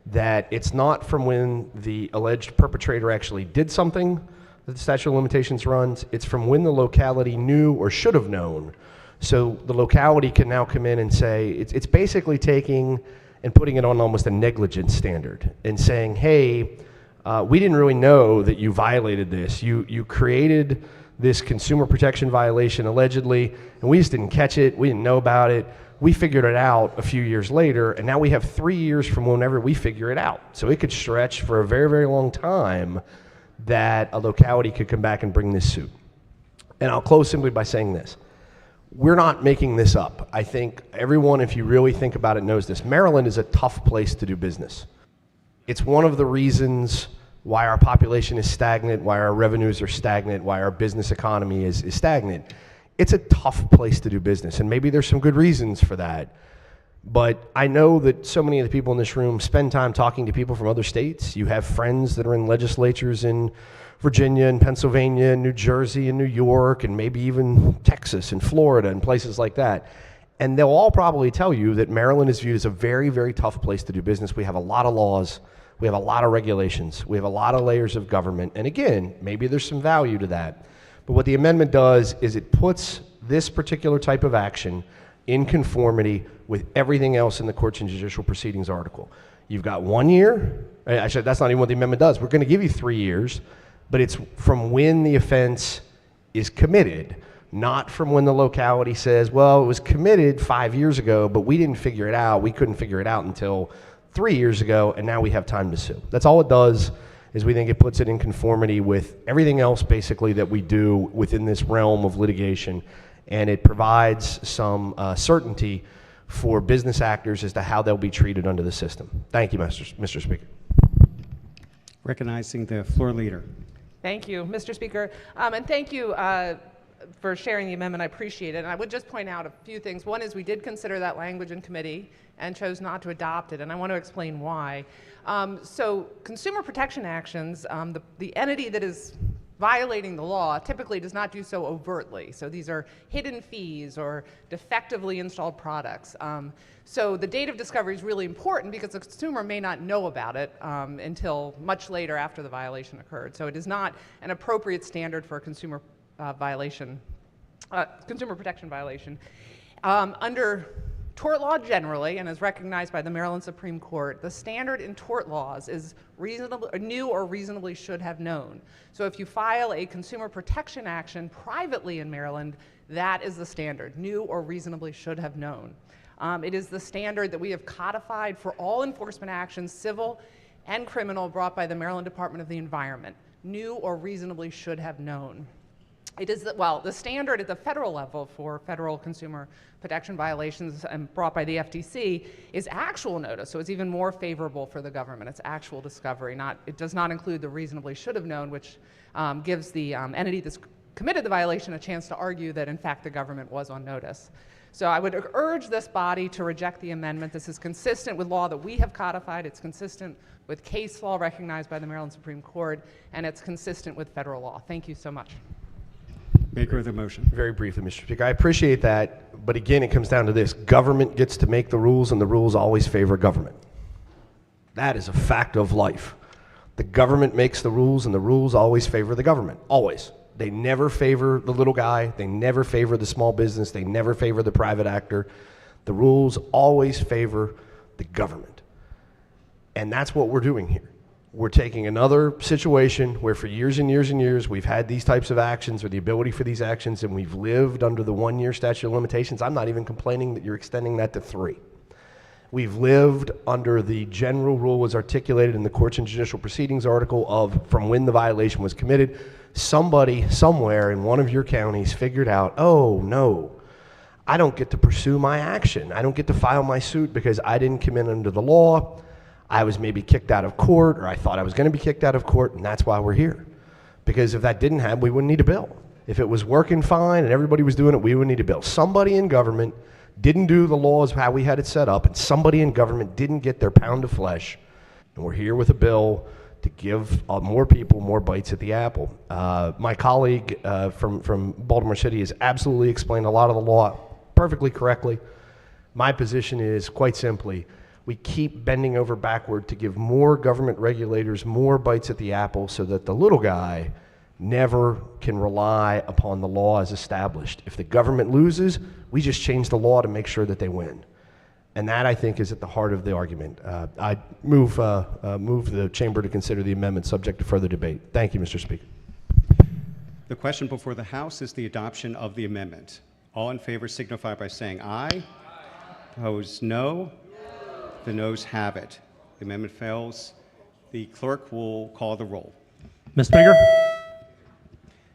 that it's not from when the alleged perpetrator actually did something that the statute of limitations runs, it's from when the locality knew or should have known. So the locality can now come in and say, it's basically taking and putting it on almost a negligence standard and saying, hey, we didn't really know that you violated this. You created this consumer protection violation allegedly, and we just didn't catch it. We didn't know about it. We figured it out a few years later, and now we have 3 years from whenever we figure it out. So it could stretch for a very, very long time that a locality could come back and bring this suit. And I'll close simply by saying this. We're not making this up. I think everyone, if you really think about it, knows this. Maryland is a tough place to do business. It's one of the reasons why our population is stagnant, why our revenues are stagnant, why our business economy is stagnant. It's a tough place to do business, and maybe there's some good reasons for that. But I know that so many of the people in this room spend time talking to people from other states. You have friends that are in legislatures in Virginia and Pennsylvania and New Jersey and New York and maybe even Texas and Florida and places like that. And they'll all probably tell you that Maryland is viewed as a very, very tough place to do business. We have a lot of laws. We have a lot of regulations. We have a lot of layers of government. And again, maybe there's some value to that. But what the amendment does is it puts this particular type of action in conformity with everything else in the Courts and Judicial Proceedings article. You've got 1 year. Actually, that's not even what the amendment does. We're going to give you 3 years, but it's from when the offense is committed, not from when the locality says, well, it was committed 5 years ago, but we didn't figure it out. We couldn't figure it out until 3 years ago, and now we have time to sue. That's all it does, is we think it puts it in conformity with everything else basically that we do within this realm of litigation, and it provides some certainty for business actors as to how they'll be treated under the system. Thank you, Mr. Speaker. Recognizing the floor leader. Thank you, Mr. Speaker. And thank you for sharing the amendment. I appreciate it. And I would just point out a few things. One is we did consider that language in committee and chose not to adopt it, and I want to explain why. So consumer protection actions, the entity that is violating the law typically does not do so overtly. So these are hidden fees or defectively installed products. So the date of discovery is really important because the consumer may not know about it until much later after the violation occurred. So it is not an appropriate standard for a consumer protection violation. Under tort law generally, and as recognized by the Maryland Supreme Court, the standard in tort laws is knew or reasonably should have known. So if you file a consumer protection action privately in Maryland, that is the standard, knew or reasonably should have known. It is the standard that we have codified for all enforcement actions, civil and criminal, brought by the Maryland Department of the Environment, knew or reasonably should have known. It is the standard at the federal level for federal consumer protection violations brought by the FTC is actual notice, so it's even more favorable for the government. It's actual discovery. It does not include the reasonably should have known, which gives the entity that's committed the violation a chance to argue that in fact the government was on notice. So I would urge this body to reject the amendment. This is consistent with law that we have codified. It's consistent with case law recognized by the Maryland Supreme Court, and it's consistent with federal law. Thank you so much. Maker of the motion. Very briefly, Mr. Speaker, I appreciate that, but again, it comes down to this. Government gets to make the rules, and the rules always favor government. That is a fact of life. The government makes the rules, and the rules always favor the government, always. They never favor the little guy. They never favor the small business. They never favor the private actor. The rules always favor the government. And that's what we're doing here. We're taking another situation where for years and years and years we've had these types of actions or the ability for these actions, and we've lived under the 1-year statute of limitations. I'm not even complaining that you're extending that to 3. We've lived under the general rule as articulated in the Courts and Judicial Proceedings article of from when the violation was committed. Somebody somewhere in one of your counties figured out, oh no, I don't get to pursue my action. I don't get to file my suit because I didn't commit under the law. I was maybe kicked out of court, or I thought I was going to be kicked out of court, and that's why we're here. Because if that didn't happen, we wouldn't need a bill. If it was working fine and everybody was doing it, we wouldn't need a bill. Somebody in government didn't do the laws how we had it set up, and somebody in government didn't get their pound of flesh, and we're here with a bill to give more people more bites at the apple. My colleague from Baltimore City has absolutely explained a lot of the law perfectly correctly. My position is, quite simply, we keep bending over backward to give more government regulators more bites at the apple so that the little guy never can rely upon the law as established. If the government loses, we just change the law to make sure that they win. And that, I think, is at the heart of the argument. I move the chamber to consider the amendment subject to further debate. Thank you, Mr. Speaker. The question before the House is the adoption of the amendment. All in favor signify by saying aye. Opposed, no. The noes have it. The amendment fails. The clerk will call the roll. Mr. Speaker?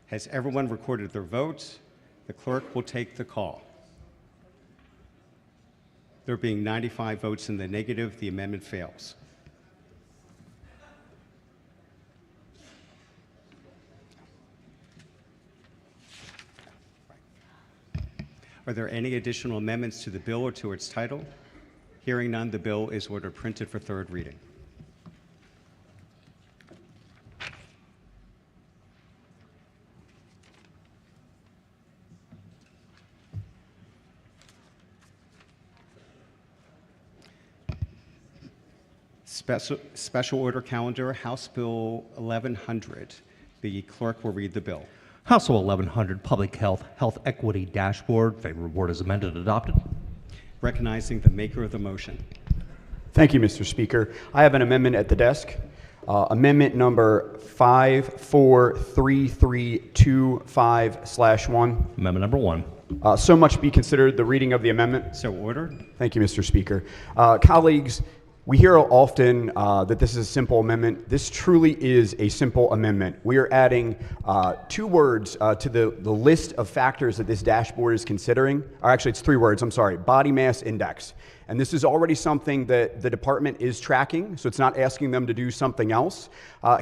Has everyone recorded their votes? The clerk will take the call. There being 95 votes in the negative, the amendment fails. Are there any additional amendments to the bill or to its title? Hearing none, the bill is ordered printed for third reading. Special order calendar, House Bill 1100. The clerk will read the bill. House Bill 1100, Public Health Equity Dashboard. Favorable board is amended and adopted. Recognizing the maker of the motion. Thank you, Mr. Speaker. I have an amendment at the desk. Amendment number 543325/1. Amendment number 1. So much be considered the reading of the amendment. So ordered. Thank you, Mr. Speaker. Colleagues, we hear often that this is a simple amendment. This truly is a simple amendment. We are adding 2 words to the list of factors that this dashboard is considering. Or actually, it's 3 words, I'm sorry. Body mass index. And this is already something that the department is tracking, so it's not asking them to do something else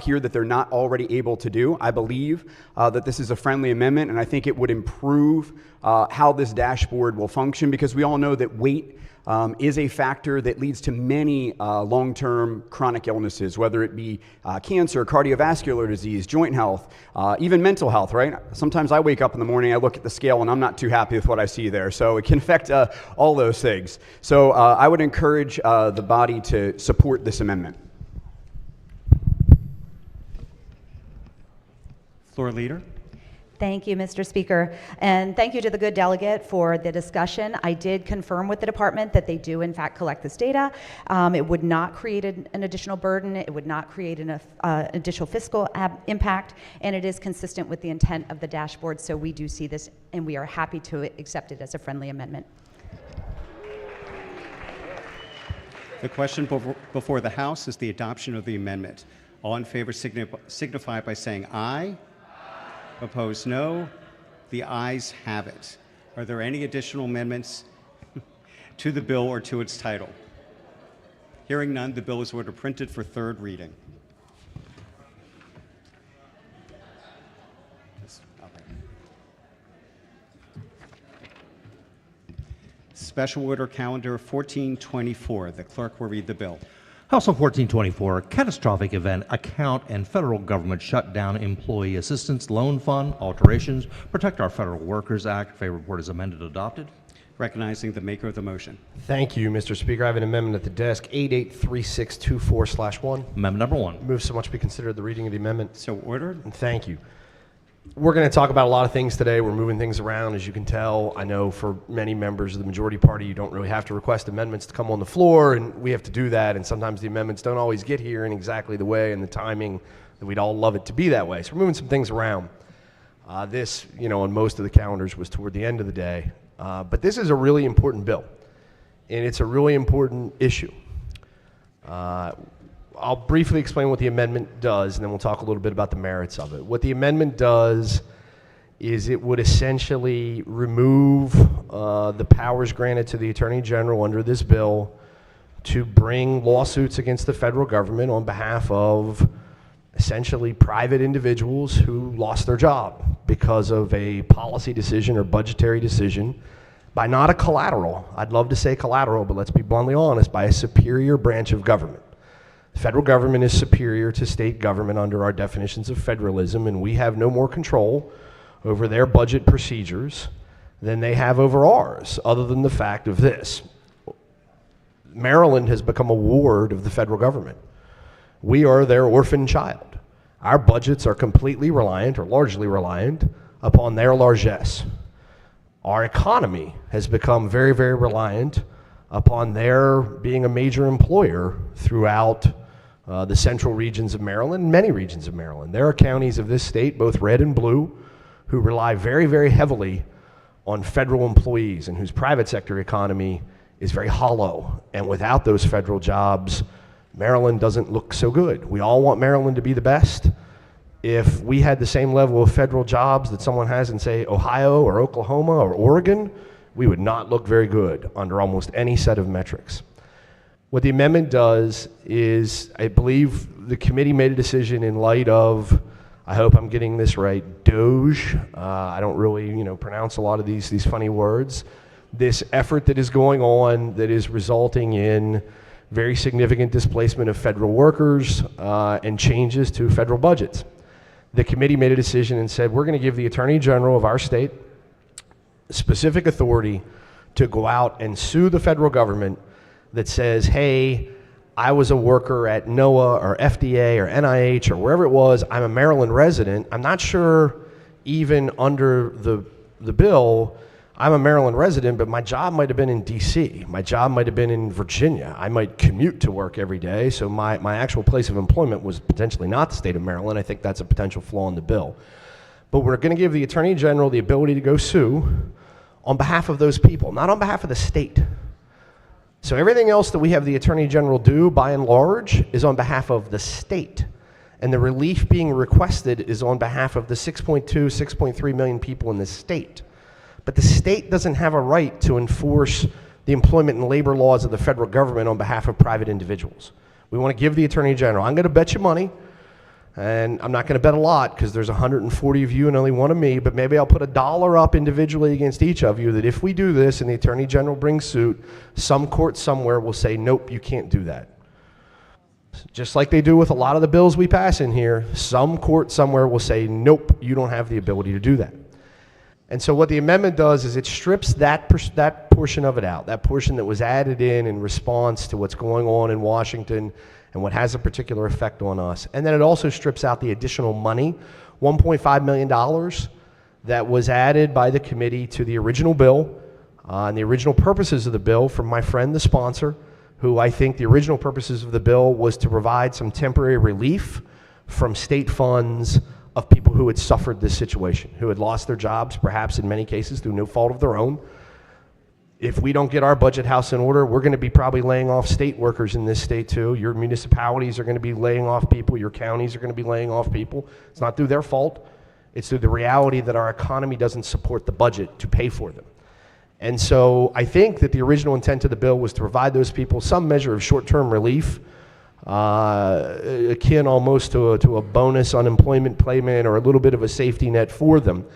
here that they're not already able to do. I believe that this is a friendly amendment, and I think it would improve how this dashboard will function, because we all know that weight is a factor that leads to many long-term chronic illnesses, whether it be cancer, cardiovascular disease, joint health, even mental health, right? Sometimes I wake up in the morning, I look at the scale, and I'm not too happy with what I see there. So it can affect all those things. So I would encourage the body to support this amendment. Floor leader. Thank you, Mr. Speaker, and thank you to the good delegate for the discussion. I did confirm with the department that they do in fact collect this data. It would not create an additional burden. It would not create an additional fiscal impact, and it is consistent with the intent of the dashboard. So we do see this, and we are happy to accept it as a friendly amendment. The question before the House is the adoption of the amendment. All in favor signify by saying aye. Opposed, no. The ayes have it. Are there any additional amendments to the bill or to its title? Hearing none, the bill is ordered printed for third reading. Special order calendar 1424. The clerk will read the bill. House Bill 1424, Catastrophic Event Account and Federal Government Shutdown Employee Assistance Loan Fund, alterations, Protect Our Federal Workers Act. Favorable report is amended and adopted. Recognizing the maker of the motion. Thank you, Mr. Speaker. I have an amendment at the desk, 883624/1. Amendment number 1. Move so much be considered the reading of the amendment. So ordered. And thank you. We're going to talk about a lot of things today. We're moving things around, as you can tell. I know for many members of the majority party, you don't really have to request amendments to come on the floor, and we have to do that, and sometimes the amendments don't always get here in exactly the way and the timing that we'd all love it to be that way. So we're moving some things around. This, on most of the calendars was toward the end of the day. But this is a really important bill, and it's a really important issue. I'll briefly explain what the amendment does, and then we'll talk a little bit about the merits of it. What the amendment does is it would essentially remove the powers granted to the Attorney General under this bill to bring lawsuits against the federal government on behalf of essentially private individuals who lost their job because of a policy decision or budgetary decision by not a collateral. I'd love to say collateral, but let's be bluntly honest, by a superior branch of government. The federal government is superior to state government under our definitions of federalism, and we have no more control over their budget procedures than they have over ours, other than the fact of this. Maryland has become a ward of the federal government. We are their orphan child. Our budgets are completely reliant, or largely reliant, upon their largesse. Our economy has become very, very reliant upon their being a major employer throughout the central regions of Maryland, many regions of Maryland. There are counties of this state, both red and blue, who rely very, very heavily on federal employees and whose private sector economy is very hollow. And without those federal jobs, Maryland doesn't look so good. We all want Maryland to be the best. If we had the same level of federal jobs that someone has in, say, Ohio or Oklahoma or Oregon, we would not look very good under almost any set of metrics. What the amendment does is, I believe the committee made a decision in light of, I hope I'm getting this right, DOGE. I don't really, pronounce a lot of these funny words. This effort that is going on that is resulting in very significant displacement of federal workers and changes to federal budgets. The committee made a decision and said, we're going to give the Attorney General of our state specific authority to go out and sue the federal government that says, hey, I was a worker at NOAA or FDA or NIH or wherever it was, I'm a Maryland resident. I'm not sure even under the bill, I'm a Maryland resident, but my job might have been in DC. My job might have been in Virginia. I might commute to work every day, so my actual place of employment was potentially not the state of Maryland. I think that's a potential flaw in the bill. But we're going to give the Attorney General the ability to go sue on behalf of those people, not on behalf of the state. So everything else that we have the Attorney General do, by and large, is on behalf of the state. And the relief being requested is on behalf of the 6.2, 6.3 million people in the state. But the state doesn't have a right to enforce the employment and labor laws of the federal government on behalf of private individuals. We want to give the Attorney General, I'm going to bet you money, and I'm not going to bet a lot because there's 140 of you and only one of me, but maybe I'll put $1 up individually against each of you that if we do this and the Attorney General brings suit, some court somewhere will say, nope, you can't do that. Just like they do with a lot of the bills we pass in here, some court somewhere will say, nope, you don't have the ability to do that. And so what the amendment does is it strips that portion of it out, that portion that was added in response to what's going on in Washington and what has a particular effect on us. And then it also strips out the additional money, $1.5 million, that was added by the committee to the original bill and the original purposes of the bill from my friend, the sponsor, who I think the original purposes of the bill was to provide some temporary relief from state funds of people who had suffered this situation, who had lost their jobs, perhaps in many cases through no fault of their own. If we don't get our budget house in order, we're going to be probably laying off state workers in this state too. Your municipalities are going to be laying off people. Your counties are going to be laying off people. It's not through their fault. It's through the reality that our economy doesn't support the budget to pay for them. And so I think that the original intent of the bill was to provide those people some measure of short-term relief, akin almost to a bonus unemployment payment or a little bit of a safety net for them.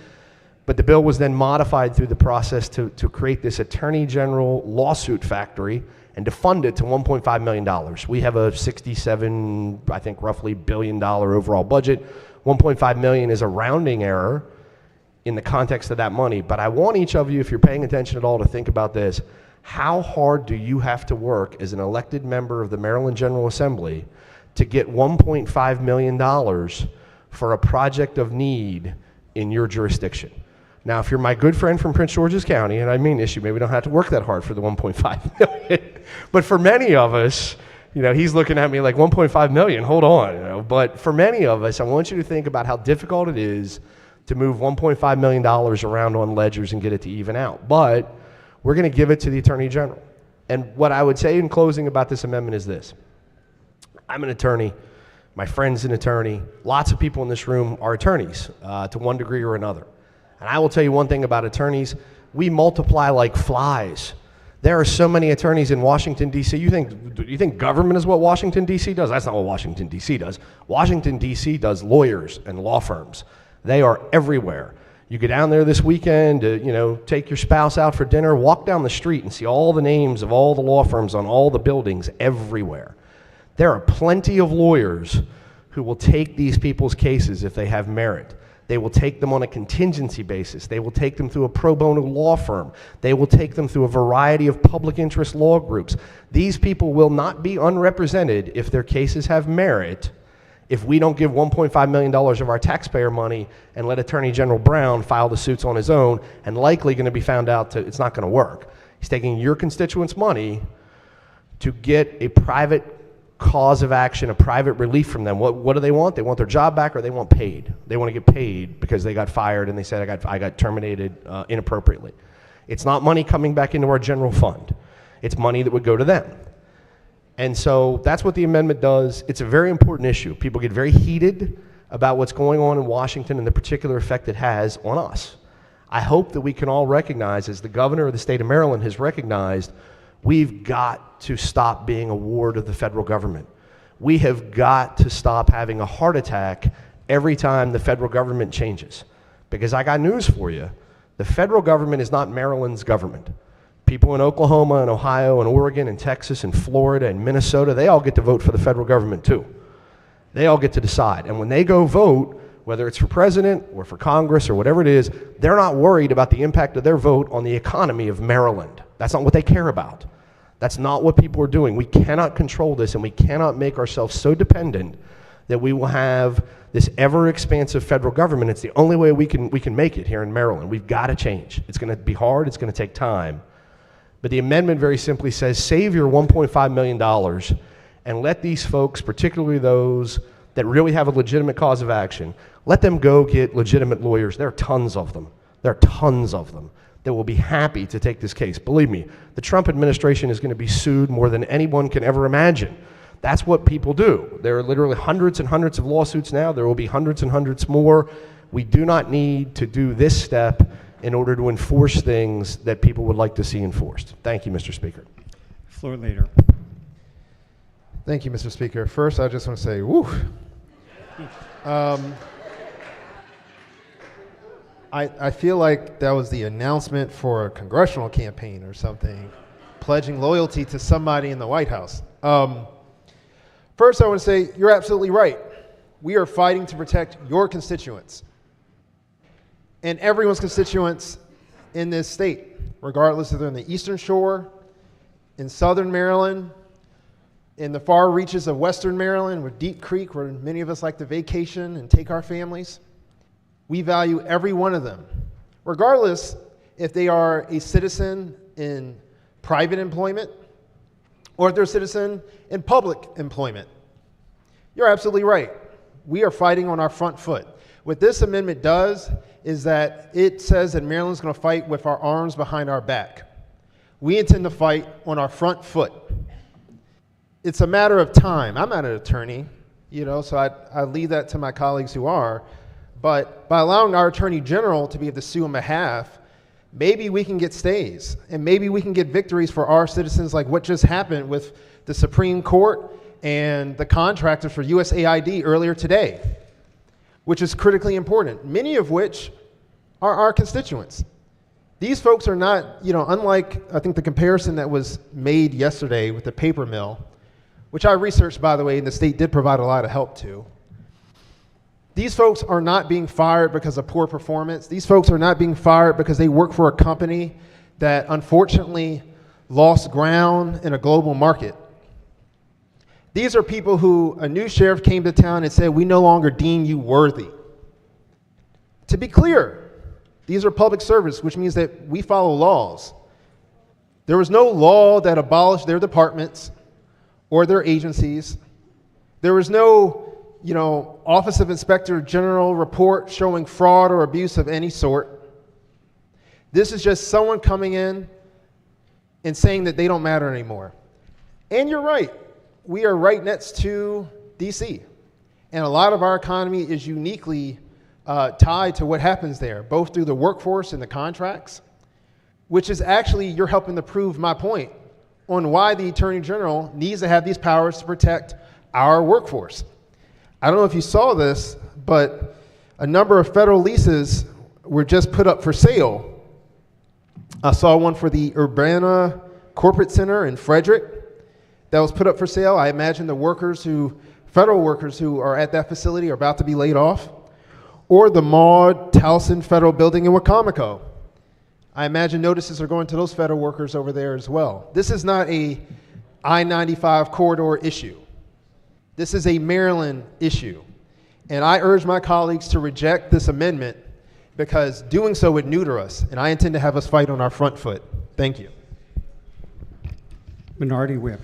But the bill was then modified through the process to create this Attorney General lawsuit factory and to fund it to $1.5 million. We have a $67, I think, roughly $1 billion overall budget. $1.5 million is a rounding error in the context of that money. But I want each of you, if you're paying attention at all, to think about this. How hard do you have to work as an elected member of the Maryland General Assembly to get $1.5 million for a project of need in your jurisdiction. Now, if you're my good friend from Prince George's County, and I mean this, you maybe don't have to work that hard for the 1.5 million. But for many of us, he's looking at me like 1.5 million, hold on. But for many of us, I want you to think about how difficult it is to move $1.5 million around on ledgers and get it to even out. But we're going to give it to the Attorney General. And what I would say in closing about this amendment is this. I'm an attorney. My friend's an attorney. Lots of people in this room are attorneys to one degree or another. And I will tell you one thing about attorneys. We multiply like flies. There are so many attorneys in Washington, D.C. You think government is what Washington, D.C. does? That's not what Washington, D.C. does. Washington, D.C. does lawyers and law firms. They are everywhere. You go down there this weekend to, take your spouse out for dinner, walk down the street and see all the names of all the law firms on all the buildings everywhere. There are plenty of lawyers who will take these people's cases if they have merit. They will take them on a contingency basis. They will take them through a pro bono law firm. They will take them through a variety of public interest law groups. These people will not be unrepresented if their cases have merit if we don't give $1.5 million of our taxpayer money and let Attorney General Brown file the suits on his own and likely going to be found out it's not going to work. He's taking your constituents' money to get a private cause of action, a private relief from them. What do they want? They want their job back, or they want paid. They want to get paid because they got fired and they said I got terminated inappropriately. It's not money coming back into our general fund. It's money that would go to them. And so that's what the amendment does. It's a very important issue. People get very heated about what's going on in Washington and the particular effect it has on us. I hope that we can all recognize, as the governor of the state of Maryland has recognized, we've got to stop being a ward of the federal government. We have got to stop having a heart attack every time the federal government changes. Because I got news for you. The federal government is not Maryland's government. People in Oklahoma and Ohio and Oregon and Texas and Florida and Minnesota, they all get to vote for the federal government too. They all get to decide. And when they go vote, whether it's for president or for Congress or whatever it is, they're not worried about the impact of their vote on the economy of Maryland. That's not what they care about. That's not what people are doing. We cannot control this, and we cannot make ourselves so dependent that we will have this ever-expansive federal government. It's the only way we can make it here in Maryland. We've got to change. It's going to be hard. It's going to take time. But the amendment very simply says, save your $1.5 million and let these folks, particularly those that really have a legitimate cause of action, let them go get legitimate lawyers. There are tons of them. There are tons of them that will be happy to take this case. Believe me, the Trump administration is going to be sued more than anyone can ever imagine. That's what people do. There are literally hundreds and hundreds of lawsuits now. There will be hundreds and hundreds more. We do not need to do this step in order to enforce things that people would like to see enforced. Thank you, Mr. Speaker. Floor leader. Thank you, Mr. Speaker. First, I just want to say, woo. I feel like that was the announcement for a congressional campaign or something, pledging loyalty to somebody in the White House. First, I want to say you're absolutely right. We are fighting to protect your constituents and everyone's constituents in this state, regardless if they're in the Eastern Shore, in Southern Maryland, in the far reaches of Western Maryland, with Deep Creek, where many of us like to vacation and take our families. We value every one of them, regardless if they are a citizen in private employment or if they're a citizen in public employment. You're absolutely right. We are fighting on our front foot. What this amendment does is that it says that Maryland's going to fight with our arms behind our back. We intend to fight on our front foot. It's a matter of time. I'm not an attorney, so I leave that to my colleagues who are. But by allowing our Attorney General to be able to sue on behalf, maybe we can get stays, and maybe we can get victories for our citizens, like what just happened with the Supreme Court and the contractors for USAID earlier today, which is critically important, many of which are our constituents. These folks are not, unlike, I think, the comparison that was made yesterday with the paper mill, which I researched, by the way, and the state did provide a lot of help to. These folks are not being fired because of poor performance. These folks are not being fired because they work for a company that unfortunately lost ground in a global market. These are people who a new sheriff came to town and said, we no longer deem you worthy To be clear, these are public servants, which means that we follow laws. There was no law that abolished their departments or their agencies. There was no, Office of Inspector General report showing fraud or abuse of any sort. This is just someone coming in and saying that they don't matter anymore. And you're right, we are right next to DC. And a lot of our economy is uniquely tied to what happens there, both through the workforce and the contracts, which is actually, you're helping to prove my point on why the Attorney General needs to have these powers to protect our workforce. I don't know if you saw this, but a number of federal leases were just put up for sale. I saw one for the Urbana Corporate Center in Frederick that was put up for sale. I imagine the federal workers who are at that facility are about to be laid off. Or the Maud Towson Federal Building in Wacomico. I imagine notices are going to those federal workers over there as well. This is not a I-95 corridor issue. This is a Maryland issue. And I urge my colleagues to reject this amendment because doing so would neuter us, and I intend to have us fight on our front foot. Thank you. Minority Whip.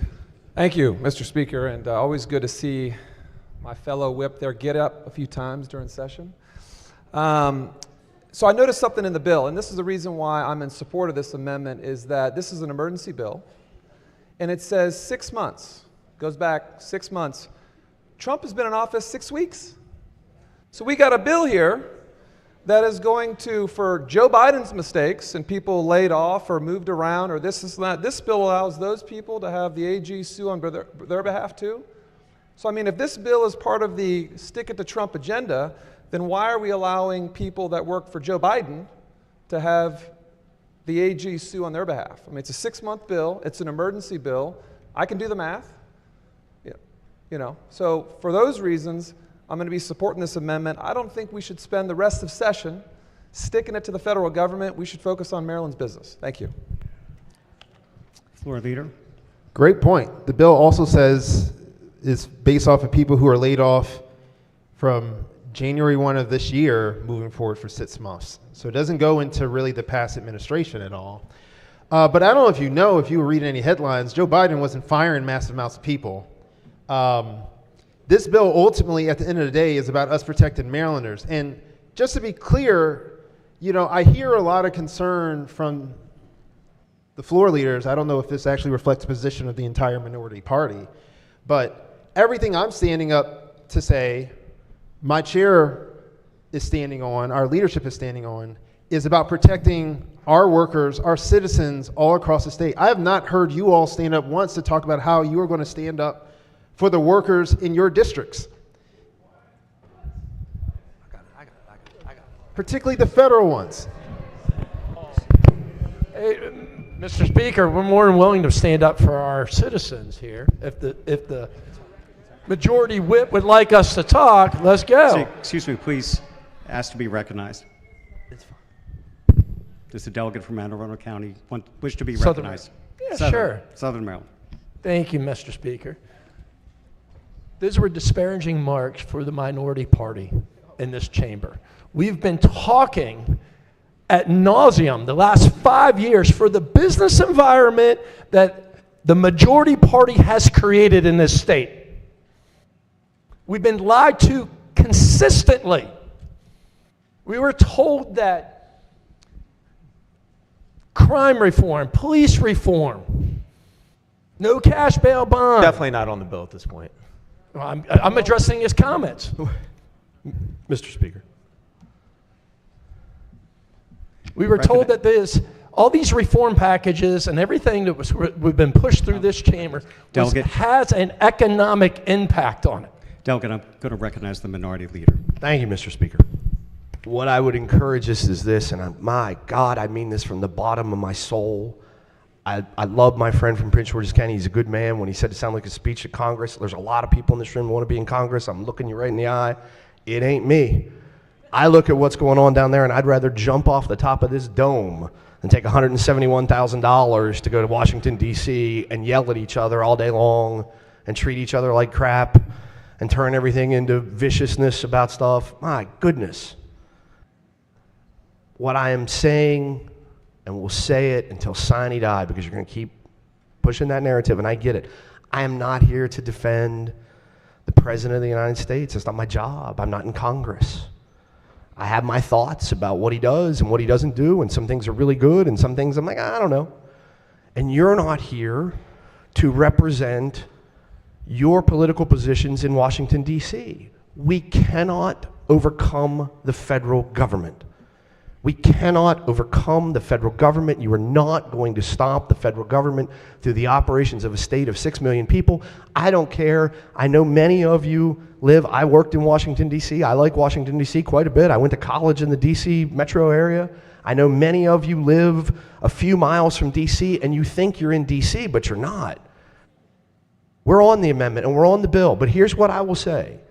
Thank you, Mr. Speaker, and always good to see my fellow whip there get up a few times during session. So I noticed something in the bill, and this is the reason why I'm in support of this amendment, is that this is an emergency bill, and it says 6 months, goes back 6 months. Trump has been in office 6 weeks. So we got a bill here that is going to, for Joe Biden's mistakes and people laid off or moved around or this is that, this bill allows those people to have the AG sue on their behalf too. So I mean, if this bill is part of the stick it to Trump agenda, then why are we allowing people that work for Joe Biden to have the AG sue on their behalf? I mean, it's a 6-month bill. It's an emergency bill. I can do the math. So for those reasons, I'm going to be supporting this amendment. I don't think we should spend the rest of session sticking it to the federal government. We should focus on Maryland's business. Thank you. Floor Leader. Great point. The bill also says it's based off of people who are laid off from January 1 of this year moving forward for 6 months. So it doesn't go into really the past administration at all. But I don't know if you were reading any headlines, Joe Biden wasn't firing massive amounts of people. This bill ultimately, at the end of the day, is about us protecting Marylanders. And just to be clear, I hear a lot of concern from the floor leaders. I don't know if this actually reflects the position of the entire minority party, but everything I'm standing up to say, my chair is standing on, our leadership is standing on, is about protecting our workers, our citizens all across the state. I have not heard you all stand up once to talk about how you are going to stand up for the workers in your districts. I got it. Particularly the federal ones. Hey, Mr. Speaker, we're more than willing to stand up for our citizens here. If the majority whip would like us to talk, let's go. Excuse me, please ask to be recognized. It's fine. Does the delegate from Anne Arundel County wish to be recognized? Yeah, sure. Southern Maryland. Thank you, Mr. Speaker. Those were disparaging marks for the minority party in this chamber. We've been talking ad nauseum the last 5 years for the business environment that the majority party has created in this state. We've been lied to consistently. We were told that crime reform, police reform, no cash bail bond. Definitely not on the bill at this point. Well, I'm addressing his comments. Mr. Speaker. We were told that there's all these reform packages and everything that we've been pushed through this chamber has an economic impact on it. Delegate, I'm going to recognize the minority leader. Thank you, Mr. Speaker. What I would encourage us is this, and my God, I mean this from the bottom of my soul. I love my friend from Prince George's County. He's a good man. When he said it sounded like a speech at Congress, there's a lot of people in this room who want to be in Congress. I'm looking you right in the eye. It ain't me. I look at what's going on down there, and I'd rather jump off the top of this dome than take $171,000 to go to Washington, D.C. and yell at each other all day long and treat each other like crap and turn everything into viciousness about stuff. My goodness. what I am saying, and will say it until sine die, because you're going to keep pushing that narrative, and I get it. I am not here to defend the President of the United States. It's not my job. I'm not in Congress. I have my thoughts about what he does and what he doesn't do, and some things are really good, and some things I'm like, I don't know. And you're not here to represent your political positions in Washington, D.C. We cannot overcome the federal government. We cannot overcome the federal government. You are not going to stop the federal government through the operations of a state of 6 million people. I don't care. I know many of you I worked in Washington, D.C. I like Washington, D.C. quite a bit. I went to college in the D.C. metro area. I know many of you live a few miles from D.C. and you think you're in D.C., but you're not. We're on the amendment and we're on the bill, but here's what I will say.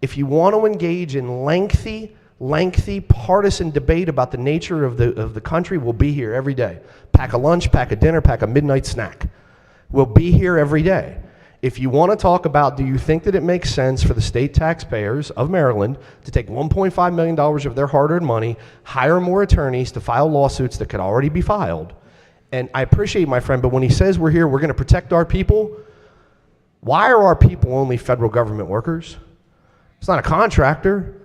If you want to engage in lengthy partisan debate about the nature of the country, we'll be here every day. Pack a lunch, pack a dinner, pack a midnight snack. We'll be here every day. If you want to talk about, do you think that it makes sense for the state taxpayers of Maryland to take $1.5 million of their hard-earned money, hire more attorneys to file lawsuits that could already be filed? And I appreciate my friend, but when he says we're here, we're going to protect our people, why are our people only federal government workers? It's not a contractor.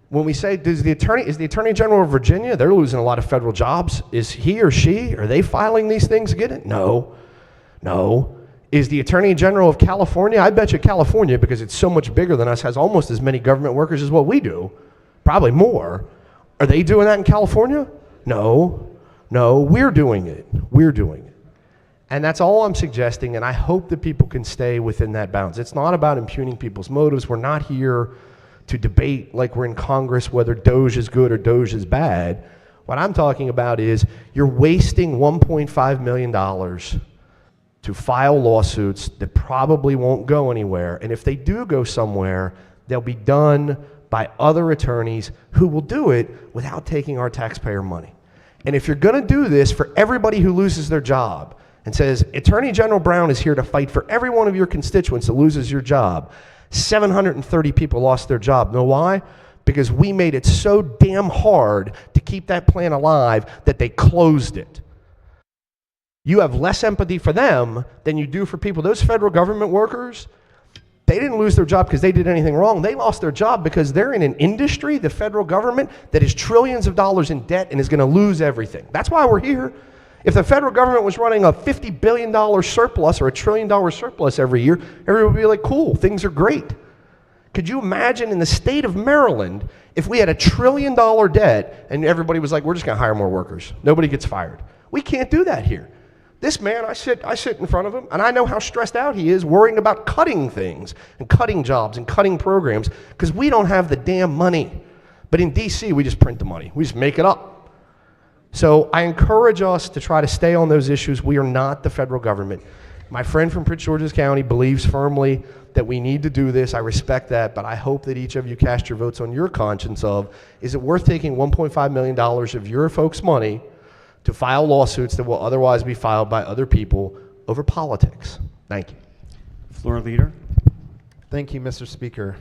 When we say, is the Attorney General of Virginia, they're losing a lot of federal jobs. Is he or she, are they filing these things again? No. Is the Attorney General of California, I bet you California, because it's so much bigger than us, has almost as many government workers as what we do, probably more. Are they doing that in California? No, we're doing it. And that's all I'm suggesting, and I hope that people can stay within that bounds. It's not about impugning people's motives. We're not here to debate like we're in Congress whether Doge is good or Doge is bad. What I'm talking about is you're wasting $1.5 million to file lawsuits that probably won't go anywhere. And if they do go somewhere, they'll be done by other attorneys who will do it without taking our taxpayer money. And if you're going to do this for everybody who loses their job and says, Attorney General Brown is here to fight for every one of your constituents that loses your job, 730 people lost their job. Know why? Because we made it so damn hard to keep that plan alive that they closed it. You have less empathy for them than you do for people. Those federal government workers, they didn't lose their job because they did anything wrong. They lost their job because they're in an industry, the federal government, that is trillions of dollars in debt and is going to lose everything. That's why we're here. If the federal government was running a $50 billion surplus or $1 trillion surplus every year, everybody would be like, cool, things are great. Could you imagine in the state of Maryland if we had $1 trillion debt and everybody was like, we're just going to hire more workers. Nobody gets fired. We can't do that here. This man, I sit in front of him, and I know how stressed out he is worrying about cutting things and cutting jobs and cutting programs because we don't have the damn money. But in D.C., we just print the money. We just make it up. So I encourage us to try to stay on those issues. We are not the federal government. My friend from Prince George's County believes firmly that we need to do this. I respect that, but I hope that each of you cast your votes on your conscience of, is it worth taking $1.5 million of your folks' money to file lawsuits that will otherwise be filed by other people over politics? Thank you. Floor leader. Thank you, Mr. Speaker.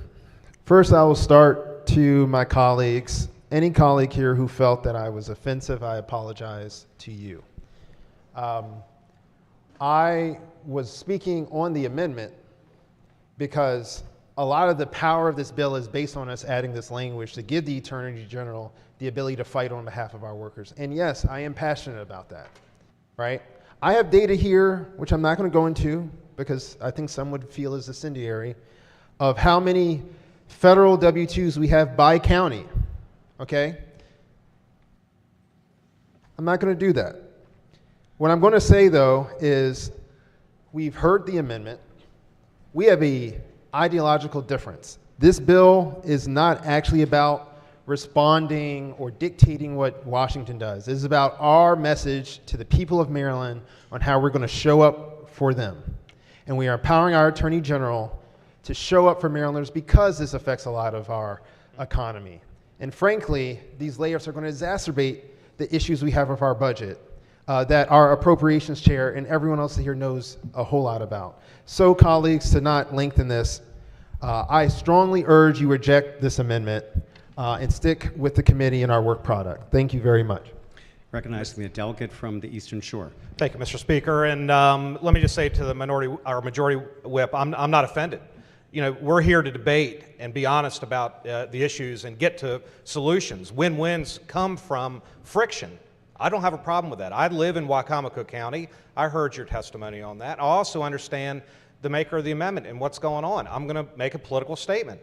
First, I will start to my colleagues. Any colleague here who felt that I was offensive, I apologize to you. I was speaking on the amendment because a lot of the power of this bill is based on us adding this language to give the Attorney General the ability to fight on behalf of our workers. And yes, I am passionate about that, right? I have data here, which I'm not going to go into because I think some would feel is incendiary, of how many federal W-2s we have by county, okay? I'm not going to do that. What I'm going to say, though, is we've heard the amendment. We have a ideological difference. This bill is not actually about responding or dictating what Washington does. This is about our message to the people of Maryland on how we're going to show up for them. And we are empowering our Attorney General to show up for Marylanders because this affects a lot of our economy. And frankly, these layoffs are going to exacerbate the issues we have with our budget that our appropriations chair and everyone else here knows a whole lot about. So colleagues, to not lengthen this, I strongly urge you reject this amendment. and stick with the committee and our work product. Thank you very much. Recognizing the delegate from the Eastern Shore. Thank you, Mr. Speaker. And let me just say to the majority whip, I'm not offended. You know, we're here to debate and be honest about the issues and get to solutions. Win-wins come from friction. I don't have a problem with that. I live in Wicomico County. I heard your testimony on that. I also understand the maker of the amendment and what's going on. I'm going to make a political statement.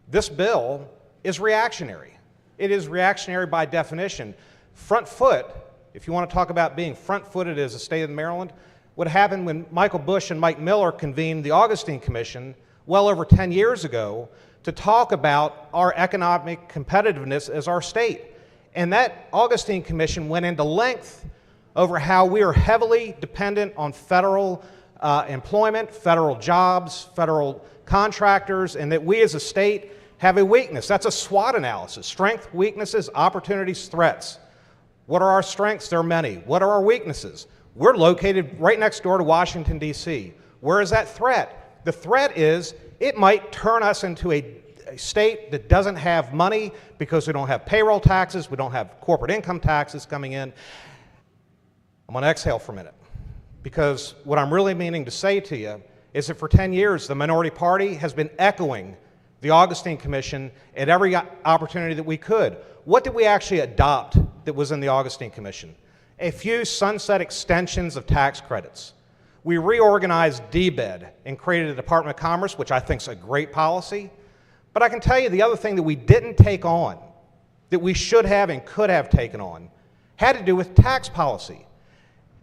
This bill is reactionary. It is reactionary by definition. Front foot, if you want to talk about being front-footed as a state of Maryland, what happened when Michael Bush and Mike Miller convened the Augustine Commission well over 10 years ago to talk about our economic competitiveness as our state. And that Augustine Commission went into length over how we are heavily dependent on federal employment, federal jobs, federal contractors, and that we as a state have a weakness. That's a SWOT analysis: strengths, weaknesses, opportunities, threats. What are our strengths? There are many. What are our weaknesses? We're located right next door to Washington, D.C. Where is that threat? The threat is it might turn us into a state that doesn't have money because we don't have payroll taxes, we don't have corporate income taxes coming in. I'm going to exhale for a minute, because what I'm really meaning to say to you is that for 10 years, the minority party has been echoing the Augustine Commission at every opportunity that we could. What did we actually adopt that was in the Augustine Commission? A few sunset extensions of tax credits. We reorganized DBED and created a Department of Commerce, which I think is a great policy. But I can tell you the other thing that we didn't take on, that we should have and could have taken on, had to do with tax policy.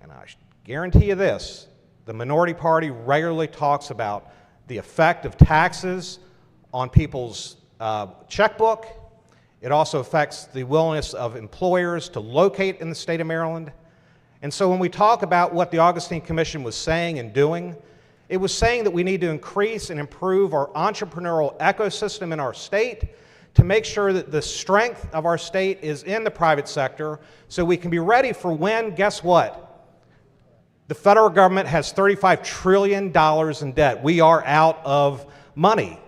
And I guarantee you this, the minority party regularly talks about the effect of taxes on people's checkbook. It also affects the willingness of employers to locate in the state of Maryland. And so when we talk about what the Augustine Commission was saying and doing, it was saying that we need to increase and improve our entrepreneurial ecosystem in our state to make sure that the strength of our state is in the private sector so we can be ready for when, guess what? The federal government has $35 trillion in debt. We are out of money.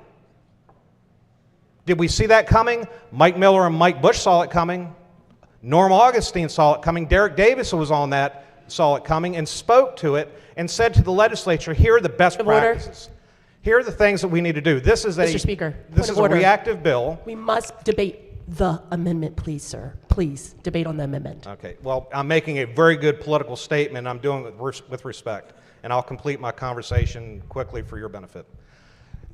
Did we see that coming? Mike Miller and Mike Bush saw it coming. Norm Augustine saw it coming. Derek Davis was on that, saw it coming, and spoke to it and said to the legislature, here are the best practices. Here are the things that we need to do. This is Mr. Speaker, this is a reactive bill. We must debate the amendment, please, sir. Please, debate on the amendment. Okay, well, I'm making a very good political statement. I'm doing it with respect, and I'll complete my conversation quickly for your benefit.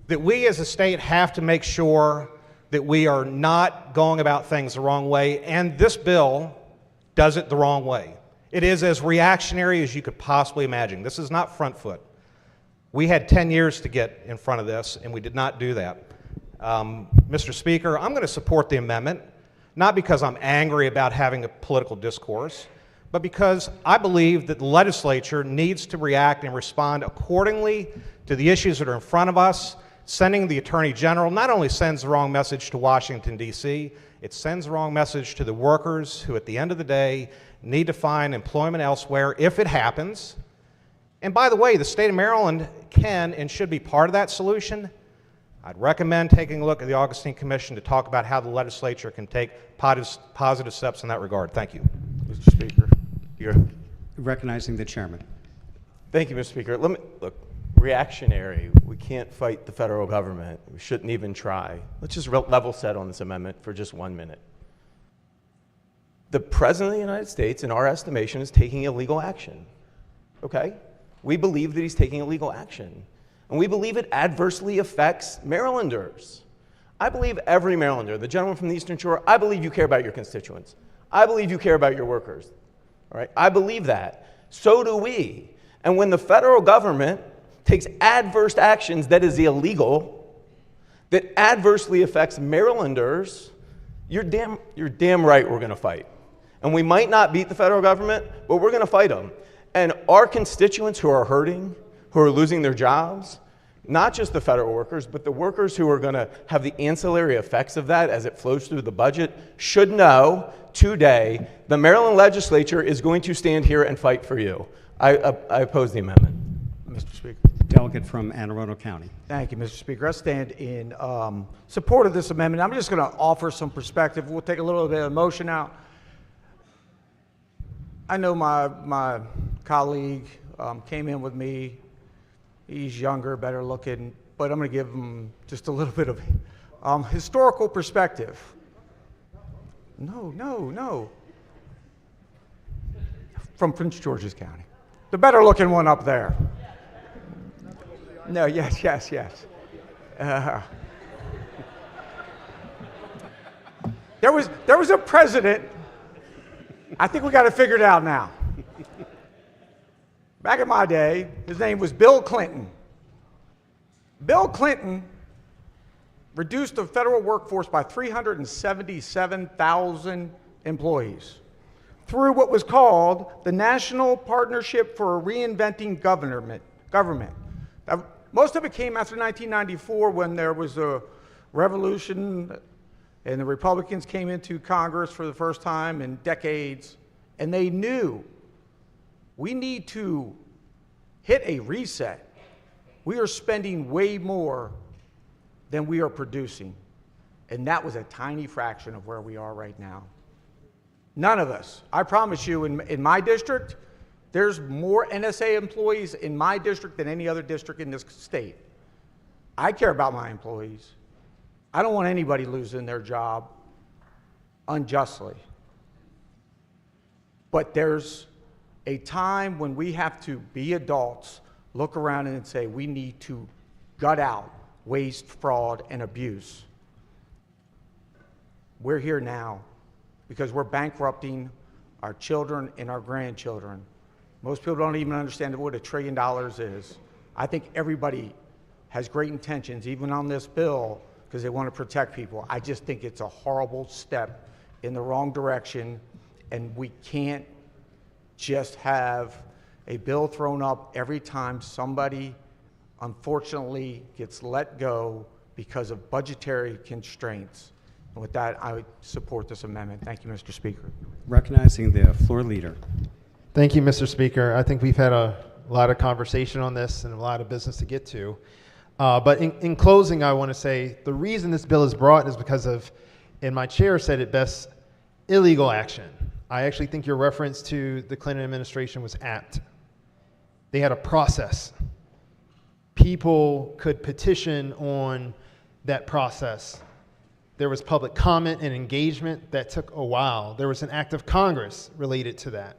That we as a state have to make sure that we are not going about things the wrong way, and this bill does it the wrong way. It is as reactionary as you could possibly imagine. This is not front foot. We had 10 years to get in front of this, and we did not do that. Mr. Speaker, I'm going to support the amendment, not because I'm angry about having a political discourse, but because I believe that the legislature needs to react and respond accordingly to the issues that are in front of us. Sending the Attorney General not only sends the wrong message to Washington, D.C., it sends the wrong message to the workers who, at the end of the day, need to find employment elsewhere if it happens. And by the way, the state of Maryland can and should be part of that solution. I'd recommend taking a look at the Augustine Commission to talk about how the legislature can take positive steps in that regard. Thank you. Mr. Speaker. Here. Recognizing the chairman. Thank you, Mr. Speaker. Let me look. Reactionary. We can't fight the federal government. We shouldn't even try. Let's just level set on this amendment for just 1 minute. The President of the United States, in our estimation, is taking illegal action. Okay? We believe that he's taking illegal action. And we believe it adversely affects Marylanders. I believe every Marylander, the gentleman from the Eastern Shore, I believe you care about your constituents. I believe you care about your workers. All right? I believe that. So do we. And when the federal government takes adverse actions that is illegal, that adversely affects Marylanders, you're damn right we're going to fight. And we might not beat the federal government, but we're going to fight them. And our constituents who are hurting, who are losing their jobs, not just the federal workers, but the workers who are going to have the ancillary effects of that as it flows through the budget, should know today the Maryland legislature is going to stand here and fight for you. I oppose the amendment. Mr. Speaker. Delegate from Anne Arundel County. Thank you, Mr. Speaker. I stand in support of this amendment. I'm just going to offer some perspective. We'll take a little bit of emotion out. I know my colleague came in with me. He's younger, better looking, but I'm going to give him just a little bit of historical perspective. No. From Prince George's County. The better looking one up there. No, yes. There was a president, I think we got it figured out now. Back in my day, his name was Bill Clinton. Bill Clinton reduced the federal workforce by 377,000 employees through what was called the National Partnership for Reinventing Government. Most of it came after 1994 when there was a revolution and the Republicans came into Congress for the first time in decades, and they knew we need to hit a reset. We are spending way more than we are producing, and that was a tiny fraction of where we are right now. None of us, I promise you, in my district, there's more NSA employees in my district than any other district in this state. I care about my employees. I don't want anybody losing their job unjustly. But there's a time when we have to be adults, look around and say we need to gut out waste, fraud, and abuse. We're here now because we're bankrupting our children and our grandchildren. Most people don't even understand what $1 trillion is. I think everybody has great intentions, even on this bill, because they want to protect people. I just think it's a horrible step in the wrong direction, and we can't just have a bill thrown up every time somebody, unfortunately, gets let go because of budgetary constraints. And with that, I would support this amendment. Thank you, Mr. Speaker. Recognizing the floor leader. Thank you, Mr. Speaker. I think we've had a lot of conversation on this and a lot of business to get to. But in closing, I want to say the reason this bill is brought is because of, and my chair said it best, illegal action. I actually think your reference to the Clinton administration was apt. They had a process. People could petition on that process. There was public comment and engagement that took a while. There was an act of Congress related to that.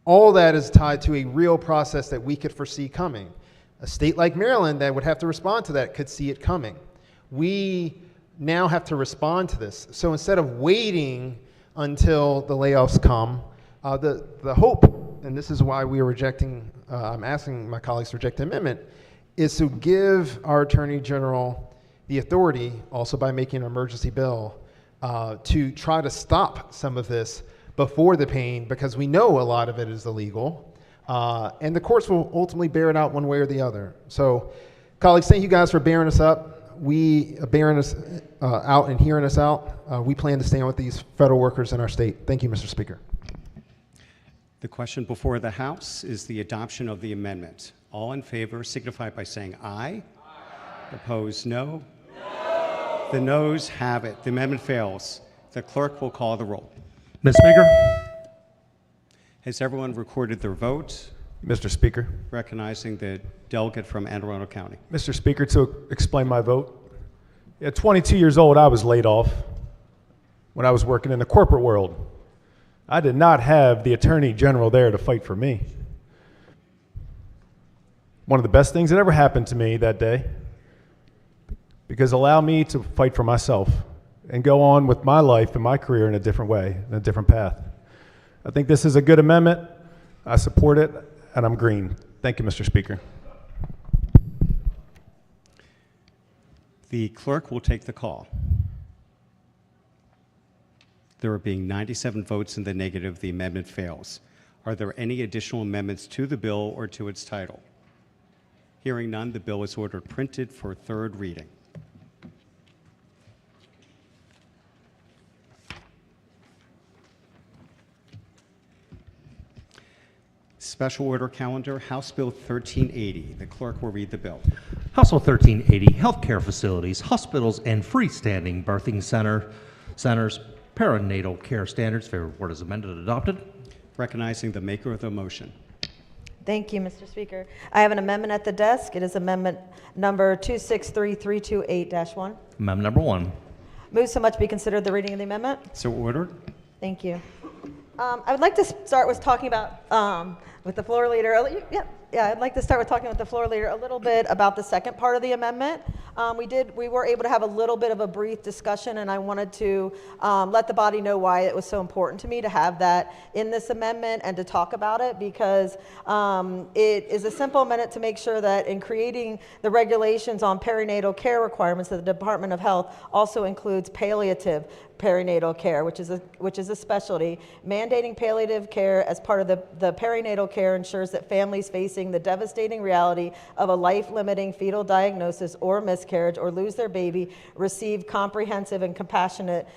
All that is tied to a real process that we could foresee coming. A state like Maryland that would have to respond to that could see it coming. We now have to respond to this. So instead of waiting until the layoffs come, the hope, and this is why we are rejecting, I'm asking my colleagues to reject the amendment, is to give our Attorney General the authority, also by making an emergency bill, to try to stop some of this before the pain, because we know a lot of it is illegal, and the courts will ultimately bear it out one way or the other. So, colleagues, thank you guys for bearing us up. Bearing us out and hearing us out. We plan to stand with these federal workers in our state. Thank you, Mr. Speaker. The question before the House is the adoption of the amendment. All in favor signify by saying aye. Opposed, no. The noes have it. The amendment fails. The clerk will call the roll. Ms. Speaker? Has everyone recorded their vote? Mr. Speaker. Recognizing the delegate from Anne Arundel County. Mr. Speaker, to explain my vote. At 22 years old, I was laid off when I was working in the corporate world. I did not have the Attorney General there to fight for me. One of the best things that ever happened to me that day, because it allowed me to fight for myself and go on with my life and my career in a different way, in a different path. I think this is a good amendment. I support it, and I'm green. Thank you, Mr. Speaker. The clerk will take the call. There are being 97 votes in the negative, the amendment fails. Are there any additional amendments to the bill or to its title? Hearing none, the bill is ordered printed for third reading. Special Order Calendar, House Bill 1380. The clerk will read the bill. House Bill 1380, healthcare facilities, hospitals, and freestanding birthing centers, perinatal care standards. Favorite word is amended and adopted. Recognizing the maker of the motion. Thank you, Mr. Speaker. I have an amendment at the desk. It is amendment number 263328-1. Amendment number 1. Move so much be considered the reading of the amendment. So ordered. Thank you. I would like to start with talking about, with the floor leader, I'd like to start with talking with the floor leader a little bit about the second part of the amendment. We were able to have a little bit of a brief discussion, and I wanted to let the body know why it was so important to me to have that in this amendment and to talk about it, because it is a simple amendment to make sure that in creating the regulations on perinatal care requirements, that the Department of Health also includes palliative perinatal care, which is a specialty. Mandating palliative care as part of the perinatal care ensures that families facing the devastating reality of a life-limiting fetal diagnosis or miscarriage or lose their baby receive comprehensive and compassionate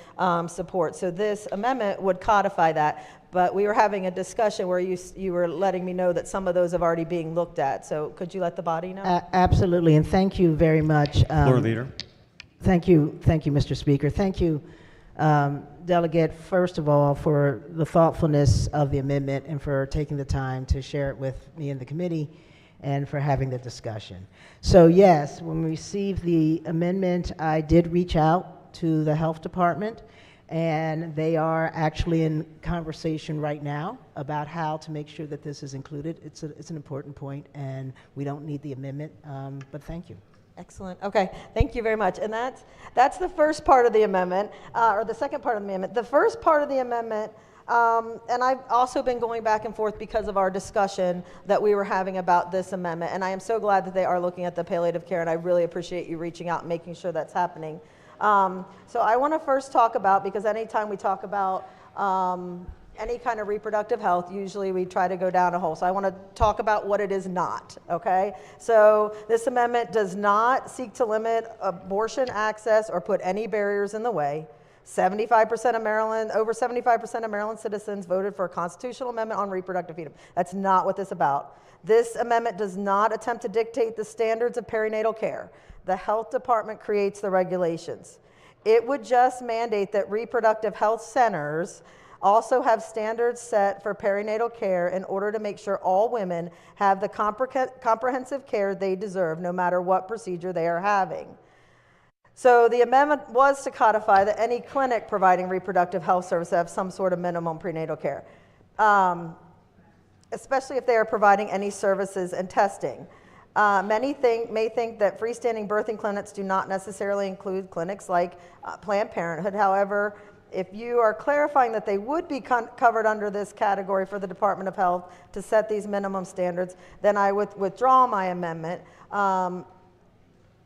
support. So this amendment would codify that. But we were having a discussion where you were letting me know that some of those have already being looked at. So could you let the body know? Absolutely, and thank you very much. Floor leader. Thank you, Mr. Speaker. Thank you, Delegate, first of all, for the thoughtfulness of the amendment and for taking the time to share it with me and the committee and for having the discussion. So yes, when we received the amendment, I did reach out to the health department, and they are actually in conversation right now about how to make sure that this is included. It's an important point, and we don't need the amendment, but thank you. Excellent. Okay, thank you very much. And that's the first part of the amendment, or the second part of the amendment. The first part of the amendment, and I've also been going back and forth because of our discussion that we were having about this amendment, and I am so glad that they are looking at the palliative care, and I really appreciate you reaching out and making sure that's happening. So I want to first talk about, because anytime we talk about any kind of reproductive health, usually we try to go down a hole. So I want to talk about what it is not, okay? So this amendment does not seek to limit abortion access or put any barriers in the way. 75% of Maryland, over 75% of Maryland citizens voted for a constitutional amendment on reproductive freedom. That's not what this is about. This amendment does not attempt to dictate the standards of perinatal care. The health department creates the regulations. It would just mandate that reproductive health centers also have standards set for perinatal care in order to make sure all women have the comprehensive care they deserve, no matter what procedure they are having. So the amendment was to codify that any clinic providing reproductive health services have some sort of minimum prenatal care, especially if they are providing any services and testing. Many may think that freestanding birthing clinics do not necessarily include clinics like Planned Parenthood. However, if you are clarifying that they would be covered under this category for the Department of Health to set these minimum standards, then I would withdraw my amendment.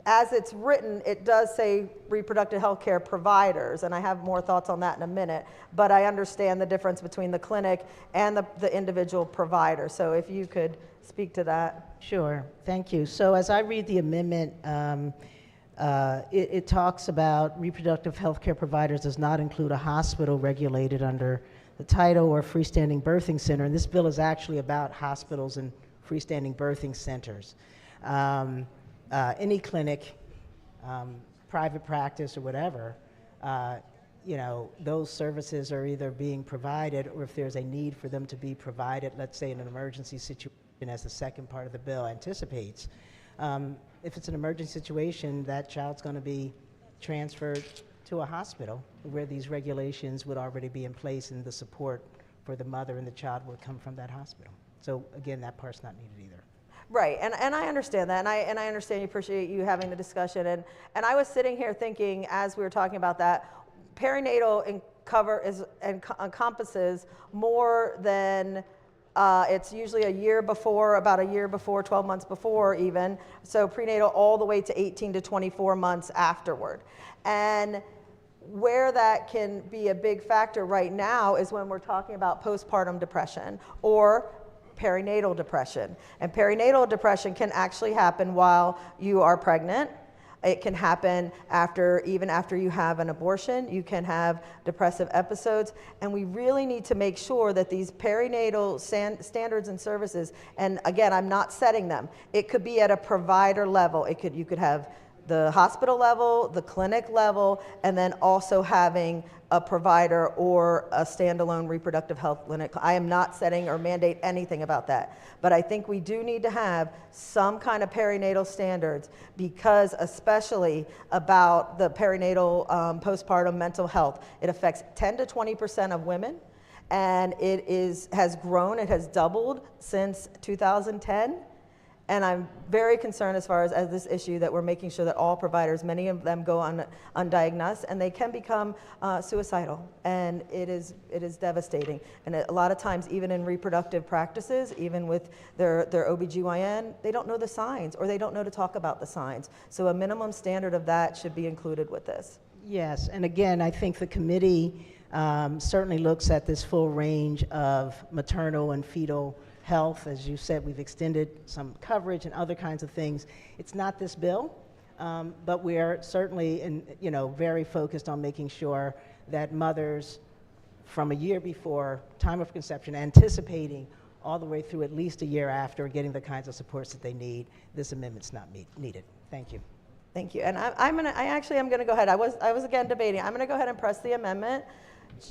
As it's written, it does say reproductive health care providers, and I have more thoughts on that in a minute, but I understand the difference between the clinic and the individual provider. So if you could speak to that. Sure, thank you. So as I read the amendment, it talks about reproductive health care providers does not include a hospital regulated under the title or freestanding birthing center. And this bill is actually about hospitals and freestanding birthing centers. Any clinic, private practice or whatever, those services are either being provided or if there's a need for them to be provided, let's say in an emergency situation, as the second part of the bill anticipates. If it's an emergency situation, that child's going to be transferred to a hospital where these regulations would already be in place and the support for the mother and the child would come from that hospital. So again, that part's not needed either. Right, and I understand that, and I understand you appreciate you having the discussion, and I was sitting here thinking as we were talking about that, perinatal encompasses more than it's usually a year before, about a year before, 12 months before even, so prenatal all the way to 18 to 24 months afterward. And where that can be a big factor right now is when we're talking about postpartum depression or perinatal depression. And perinatal depression can actually happen while you are pregnant. It can happen even after you have an abortion. You can have depressive episodes, and we really need to make sure that these perinatal standards and services, and again, I'm not setting them. It could be at a provider level. You could have the hospital level, the clinic level, and then also having a provider or a standalone reproductive health clinic. I am not setting or mandate anything about that. But I think we do need to have some kind of perinatal standards, because especially about the perinatal postpartum mental health, it affects 10 to 20% of women, and it has grown, it has doubled since 2010. And I'm very concerned as far as this issue that we're making sure that all providers, many of them go undiagnosed, and they can become suicidal, and it is devastating. And a lot of times, even in reproductive practices, even with their OBGYN, they don't know the signs, or they don't know to talk about the signs. So a minimum standard of that should be included with this. Yes, and again, I think the committee certainly looks at this full range of maternal and fetal health. As you said, we've extended some coverage and other kinds of things. It's not this bill, but we are certainly very focused on making sure that mothers from a year before time of conception, anticipating all the way through at least a year after, getting the kinds of supports that they need, this amendment's not needed. Thank you. Thank you. And I actually am going to go ahead. I was again debating. I'm going to go ahead and press the amendment.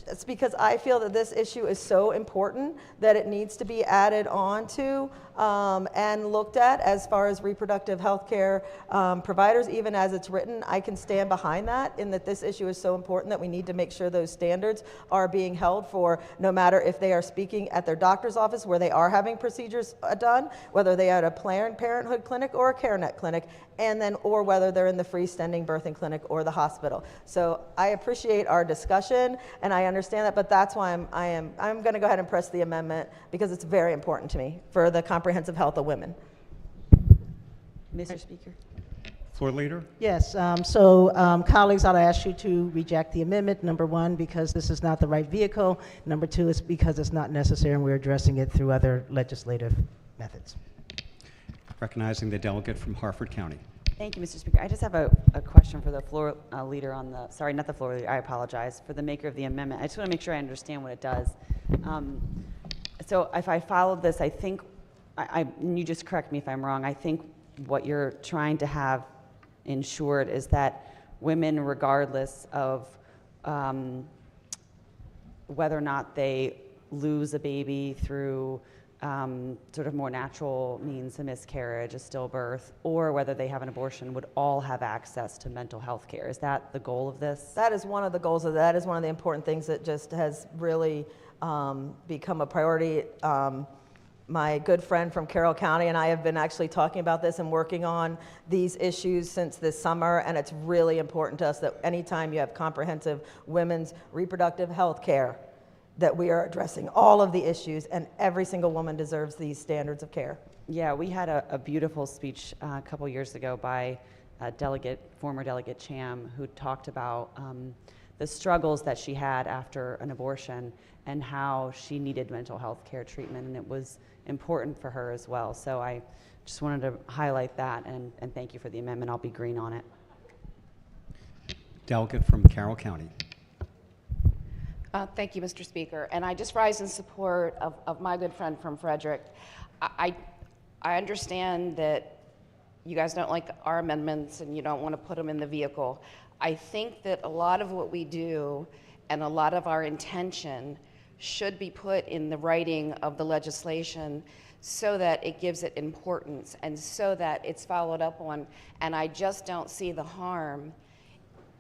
It's because I feel that this issue is so important that it needs to be added on to and looked at as far as reproductive health care providers. Even as it's written, I can stand behind that, in that this issue is so important that we need to make sure those standards are being held for, no matter if they are speaking at their doctor's office where they are having procedures done, whether they are at a Planned Parenthood clinic or a CareNet clinic, or whether they're in the freestanding birthing clinic or the hospital. So I appreciate our discussion, and I understand that, but that's why I'm going to go ahead and press the amendment, because it's very important to me for the comprehensive health of women. Mr. Speaker. Floor leader? Yes, colleagues, I'll ask you to reject the amendment, number one, because this is not the right vehicle. Number two, it's because it's not necessary and we're addressing it through other legislative methods. Recognizing the delegate from Harford County. Thank you, Mr. Speaker. I just have a question for the floor leader on the, sorry, not the floor leader, I apologize, for the maker of the amendment. I just want to make sure I understand what it does. So if I followed this, I think, and you just correct me if I'm wrong, I think what you're trying to have ensured is that women, regardless of whether or not they lose a baby through sort of more natural means, a miscarriage, a stillbirth, or whether they have an abortion, would all have access to mental health care. Is that the goal of this? That is one of the goals of that. That is one of the important things that just has really become a priority. My good friend from Carroll County and I have been actually talking about this and working on these issues since this summer, and it's really important to us that anytime you have comprehensive women's reproductive health care, that we are addressing all of the issues, and every single woman deserves these standards of care. Yeah, we had a beautiful speech a couple years ago by former Delegate Cham, who talked about the struggles that she had after an abortion and how she needed mental health care treatment, and it was important for her as well. So I just wanted to highlight that, and thank you for the amendment. I'll be green on it. Delegate from Carroll County. Thank you, Mr. Speaker. And I just rise in support of my good friend from Frederick. I understand that you guys don't like our amendments and you don't want to put them in the vehicle. I think that a lot of what we do and a lot of our intention should be put in the writing of the legislation so that it gives it importance and so that it's followed up on. And I just don't see the harm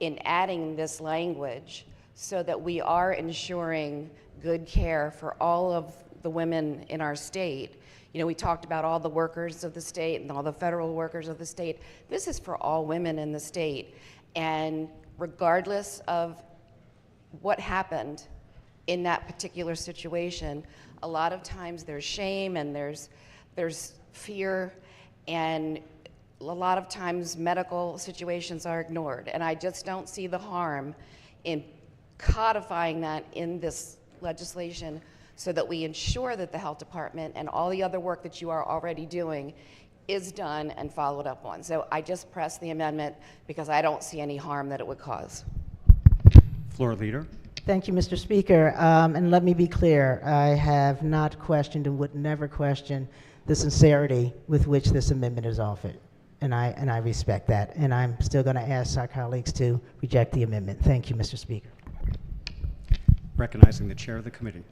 in adding this language so that we are ensuring good care for all of the women in our state. You know, we talked about all the workers of the state and all the federal workers of the state. This is for all women in the state. And regardless of what happened in that particular situation, a lot of times there's shame and there's fear, and a lot of times medical situations are ignored. And I just don't see the harm in codifying that in this legislation so that we ensure that the health department and all the other work that you are already doing is done and followed up on. So I just pressed the amendment because I don't see any harm that it would cause. Floor leader. Thank you, Mr. Speaker. And let me be clear, I have not questioned and would never question the sincerity with which this amendment is offered. And I respect that. And I'm still going to ask our colleagues to reject the amendment. Thank you, Mr. Speaker. Recognizing the chair of the committee.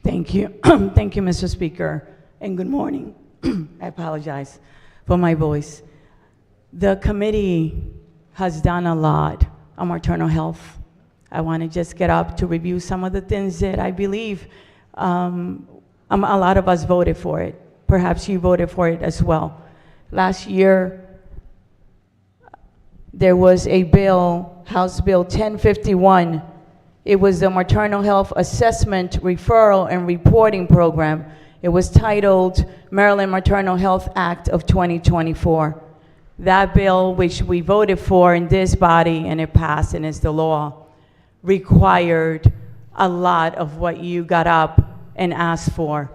Thank you. Thank you, Mr. Speaker, and good morning. I apologize for my voice. The committee has done a lot on maternal health. I want to just get up to review some of the things that I believe a lot of us voted for it. Perhaps you voted for it as well. Last year, there was a bill, House Bill 1051. It was the Maternal Health Assessment, Referral, and Reporting Program. It was titled Maryland Maternal Health Act of 2024. That bill, which we voted for in this body and it passed and is the law, required a lot of what you got up and asked for.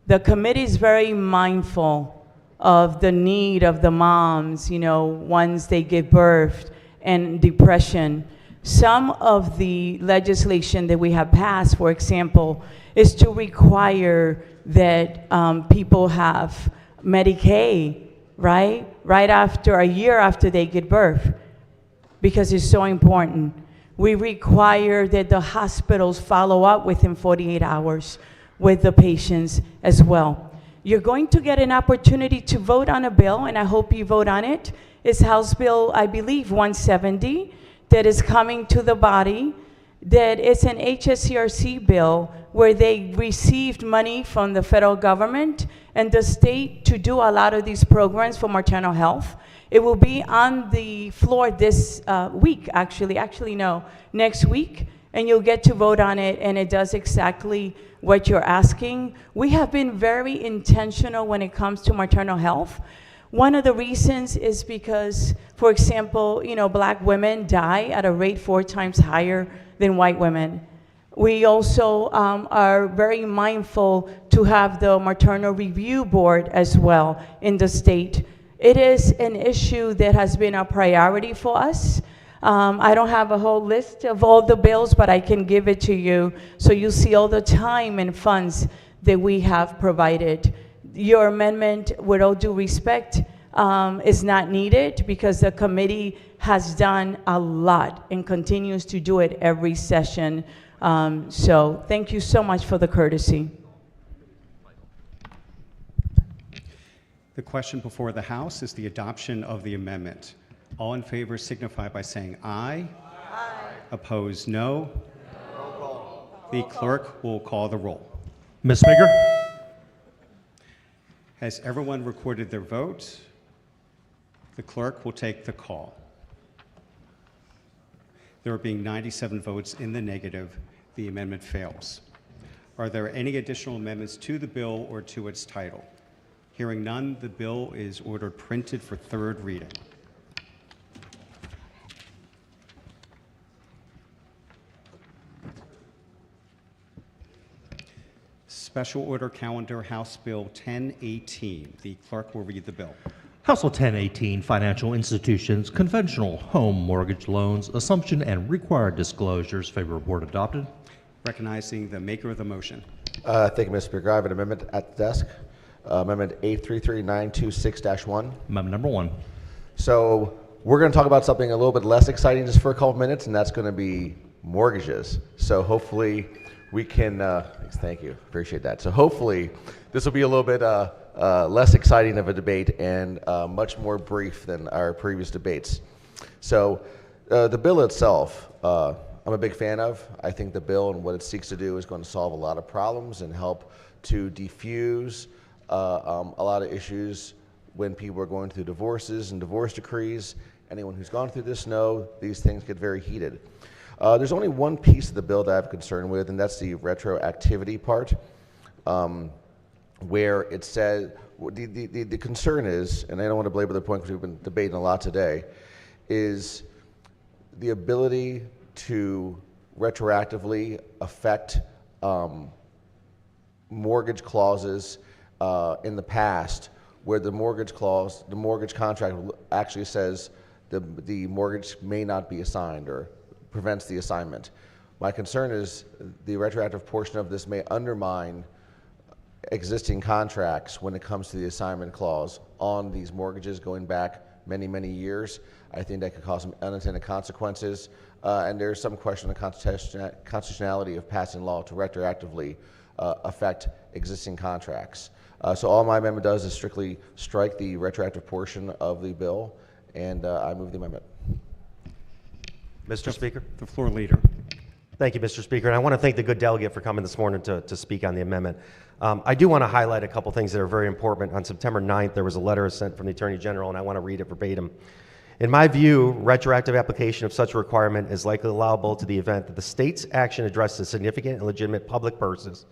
The committee is very mindful of the need of the moms, once they give birth, and depression. Some of the legislation that we have passed, for example, is to require that people have Medicaid, right after a year after they give birth, because it's so important. We require that the hospitals follow up within 48 hours with the patients as well. You're going to get an opportunity to vote on a bill, and I hope you vote on it. It's House Bill, I believe, 170, that is coming to the body, that is an HSCRC bill where they received money from the federal government and the state to do a lot of these programs for maternal health. It will be on the floor this week, next week, and you'll get to vote on it, and it does exactly what you're asking. We have been very intentional when it comes to maternal health. One of the reasons is because, for example, black women die at a rate 4 times higher than white women. We also are very mindful to have the maternal review board as well in the state. It is an issue that has been a priority for us. I don't have a whole list of all the bills, but I can give it to you so you see all the time and funds that we have provided. Your amendment, with all due respect, is not needed because the committee has done a lot and continues to do it every session. So thank you so much for the courtesy. The question before the House is the adoption of the amendment. All in favor signify by saying aye. Aye. Opposed, no. Roll call. The clerk will call the roll. Ms. Speaker? Has everyone recorded their vote? The clerk will take the call. There being 97 votes in the negative, the amendment fails. Are there any additional amendments to the bill or to its title? Hearing none, the bill is ordered printed for third reading. Special Order Calendar House Bill 1018. The clerk will read the bill. House Bill 1018, Financial Institutions, Conventional Home Mortgage Loans, Assumption and Required Disclosures. Favor report adopted. Recognizing the maker of the motion. Thank you, Mr. Speaker. I have an amendment at the desk. Amendment 833926-1. Amendment number 1. So we're going to talk about something a little bit less exciting just for a couple minutes, and that's going to be mortgages. So hopefully we can, thank you, appreciate that. So hopefully this will be a little bit less exciting of a debate and much more brief than our previous debates. So the bill itself, I'm a big fan of. I think the bill and what it seeks to do is going to solve a lot of problems and help to defuse a lot of issues when people are going through divorces and divorce decrees. Anyone who's gone through this knows these things get very heated. There's only one piece of the bill that I have concern with, and that's the retroactivity part, where it says, the concern is, and I don't want to belabor the point because we've been debating a lot today, is the ability to retroactively affect mortgage clauses in the past where the mortgage clause, the mortgage contract actually says the mortgage may not be assigned or prevents the assignment. My concern is the retroactive portion of this may undermine existing contracts when it comes to the assignment clause on these mortgages going back many, many years. I think that could cause some unintended consequences, and there's some question of the constitutionality of passing law to retroactively affect existing contracts. So all my amendment does is strictly strike the retroactive portion of the bill, and I move the amendment. Mr. Speaker? The floor leader. Thank you, Mr. Speaker. And I want to thank the good delegate for coming this morning to speak on the amendment. I do want to highlight a couple things that are very important. On September 9th, there was a letter sent from the Attorney General, and I want to read it verbatim. In my view, retroactive application of such a requirement is likely allowable to the event that the state's action addresses a significant and legitimate public purpose.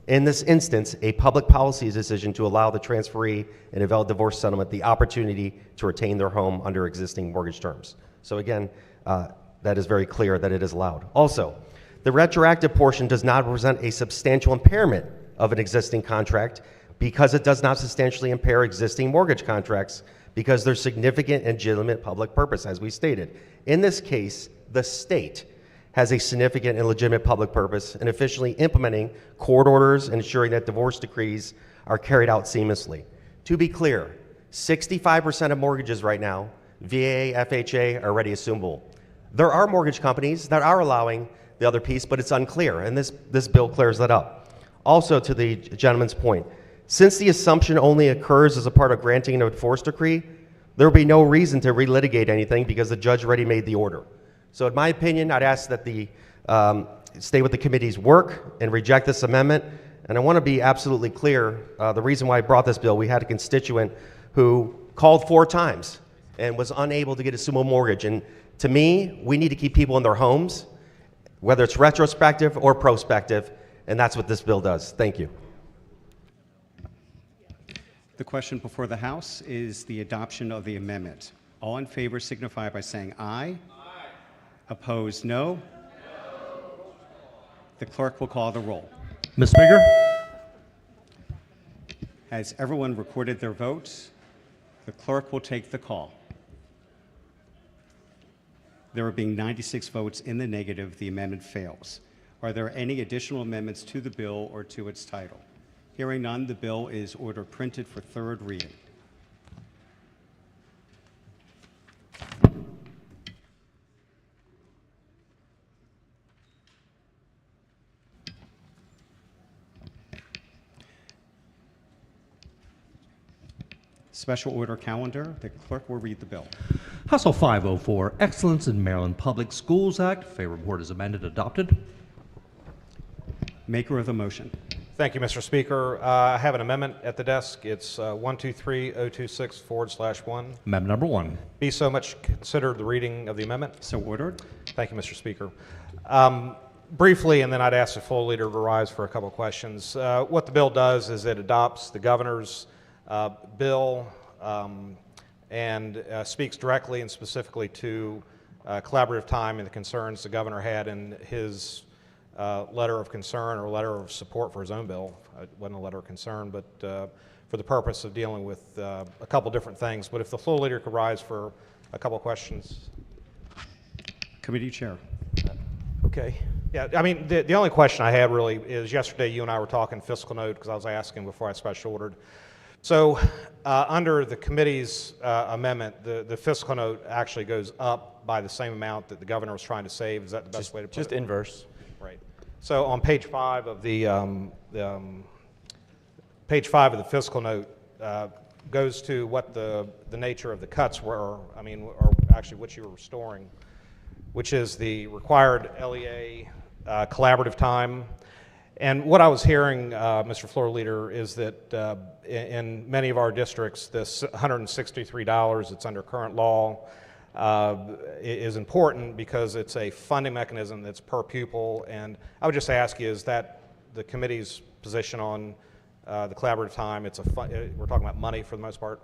In this instance, a public policy decision to allow the transferee in a valid divorce settlement the opportunity to retain their home under existing mortgage terms. So again, that is very clear that it is allowed. Also, the retroactive portion does not represent a substantial impairment of an existing contract because it does not substantially impair existing mortgage contracts because there's significant and legitimate public purpose, as we stated. In this case, the state has a significant and legitimate public purpose in officially implementing court orders and ensuring that divorce decrees are carried out seamlessly. To be clear, 65% of mortgages right now, VA, FHA, are already assumable. There are mortgage companies that are allowing the other piece, but it's unclear, and this bill clears that up. Also, to the gentleman's point, since the assumption only occurs as a part of granting a divorce decree, there will be no reason to relitigate anything because the judge already made the order. So in my opinion, I'd ask that the stay with the committee's work and reject this amendment. And I want to be absolutely clear, the reason why I brought this bill, we had a constituent who called 4 times and was unable to get a assumable mortgage. And to me, we need to keep people in their homes, whether it's retrospective or prospective, and that's what this bill does. Thank you. The question before the House is the adoption of the amendment. All in favor signify by saying aye. Aye. Opposed, no. The clerk will call the roll. Ms. Speaker? Has everyone recorded their votes? The clerk will take the call. There being 96 votes in the negative, the amendment fails. Are there any additional amendments to the bill or to its title? Hearing none, the bill is ordered printed for third reading. Special order calendar. The clerk will read the bill. House Bill 504, Excellence in Maryland Public Schools Act. Favor report is amended, adopted. Maker of the motion. Thank you, Mr. Speaker. I have an amendment at the desk. It's 123026/1. Amendment number 1. Be so much considered the reading of the amendment. So ordered. Thank you, Mr. Speaker. Briefly, and then I'd ask the full leader to rise for a couple of questions. What the bill does is it adopts the governor's bill and speaks directly and specifically to collaborative time and the concerns the governor had in his letter of concern or letter of support for his own bill. It wasn't a letter of concern, but for the purpose of dealing with a couple different things. But if the full leader could rise for a couple of questions. Committee chair. Okay. Yeah, I mean, the only question I had really is yesterday you and I were talking fiscal note because I was asking before I special ordered. So under the committee's amendment, the fiscal note actually goes up by the same amount that the governor was trying to save. Is that the best way to put it? Just inverse. Right. So on page 5 of the page 5 of the fiscal note goes to what the nature of the cuts were. I mean, or actually what you were restoring, which is the required LEA collaborative time. And what I was hearing, Mr. Floor Leader, is that in many of our districts, this $163 that's under current law is important because it's a funding mechanism that's per pupil. And I would just ask you, is that the committee's position on the collaborative time? We're talking about money for the most part?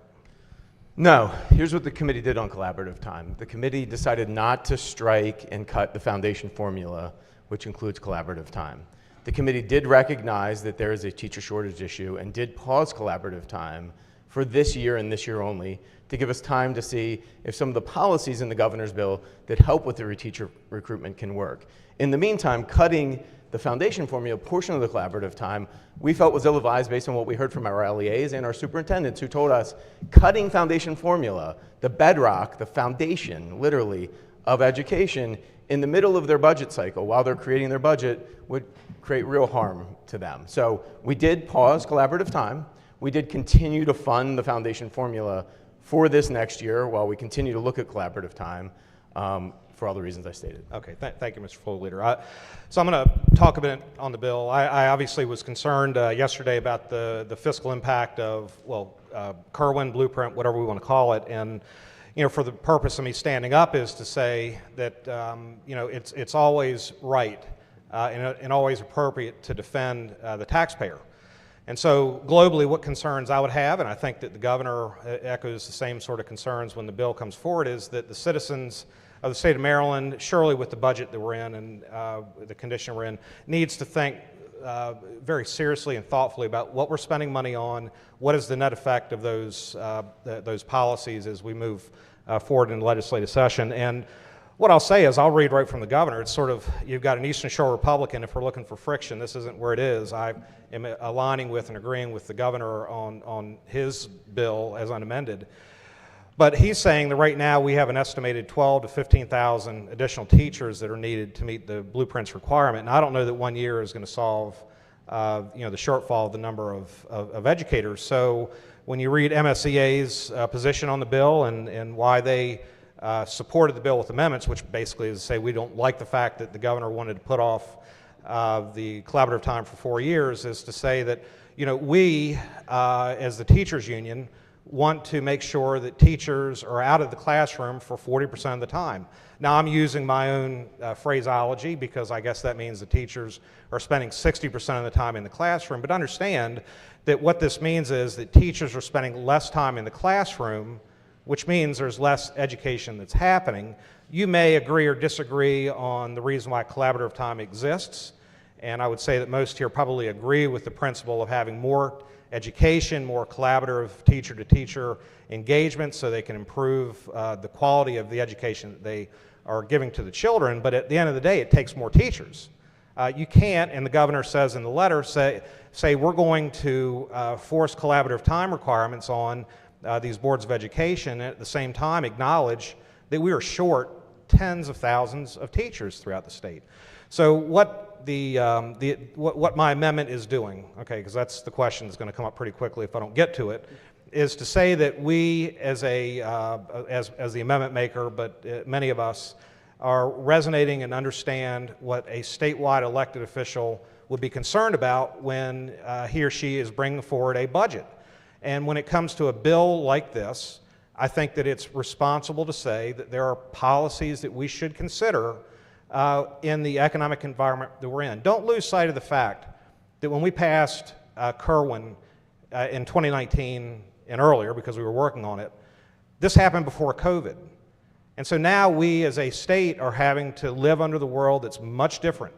No. Here's what the committee did on collaborative time. The committee decided not to strike and cut the foundation formula, which includes collaborative time. The committee did recognize that there is a teacher shortage issue and did pause collaborative time for this year and this year only to give us time to see if some of the policies in the governor's bill that help with the teacher recruitment can work. In the meantime, cutting the foundation formula portion of the collaborative time we felt was ill-advised based on what we heard from our LEAs and our superintendents, who told us cutting foundation formula, the bedrock, the foundation, literally, of education in the middle of their budget cycle while they're creating their budget would create real harm to them. So we did pause collaborative time. We did continue to fund the foundation formula for this next year while we continue to look at collaborative time for all the reasons I stated. Okay, thank you, Mr. Floor Leader. So I'm going to talk a bit on the bill. I obviously was concerned yesterday about the fiscal impact of, well, Kerwin, blueprint, whatever we want to call it, and for the purpose of me standing up is to say that it's always right and always appropriate to defend the taxpayer. And so globally, what concerns I would have, and I think that the governor echoes the same sort of concerns when the bill comes forward, is that the citizens of the state of Maryland, surely with the budget that we're in and the condition we're in, needs to think very seriously and thoughtfully about what we're spending money on, what is the net effect of those policies as we move forward in the legislative session. And what I'll say is, I'll read right from the governor. It's sort of, you've got an Eastern Shore Republican. If we're looking for friction, this isn't where it is. I am aligning with and agreeing with the governor on his bill as unamended. But he's saying that right now we have an estimated 12 to 15,000 additional teachers that are needed to meet the blueprint's requirement. And I don't know that 1 year is going to solve the shortfall of the number of educators. So when you read MSEA's position on the bill and why they supported the bill with amendments, which basically is to say we don't like the fact that the governor wanted to put off the collaborative time for 4 years, is to say that we as the teachers union want to make sure that teachers are out of the classroom for 40% of the time. Now I'm using my own phraseology because I guess that means the teachers are spending 60% of the time in the classroom, but understand that what this means is that teachers are spending less time in the classroom, which means there's less education that's happening. You may agree or disagree on the reason why collaborative time exists, and I would say that most here probably agree with the principle of having more education, more collaborative teacher-to-teacher engagement so they can improve the quality of the education that they are giving to the children. But at the end of the day, it takes more teachers. You can't, and the governor says in the letter, say we're going to force collaborative time requirements on these boards of education, and at the same time acknowledge that we are short tens of thousands of teachers throughout the state. So what what my amendment is doing, okay, because that's the question that's going to come up pretty quickly if I don't get to it, is to say that we as the amendment maker, but many of us, are resonating and understand what a statewide elected official would be concerned about when he or she is bringing forward a budget. And when it comes to a bill like this, I think that it's responsible to say that there are policies that we should consider in the economic environment that we're in. Don't lose sight of the fact that when we passed Kerwin in 2019 and earlier, because we were working on it, this happened before COVID. And so now we as a state are having to live under the world that's much different,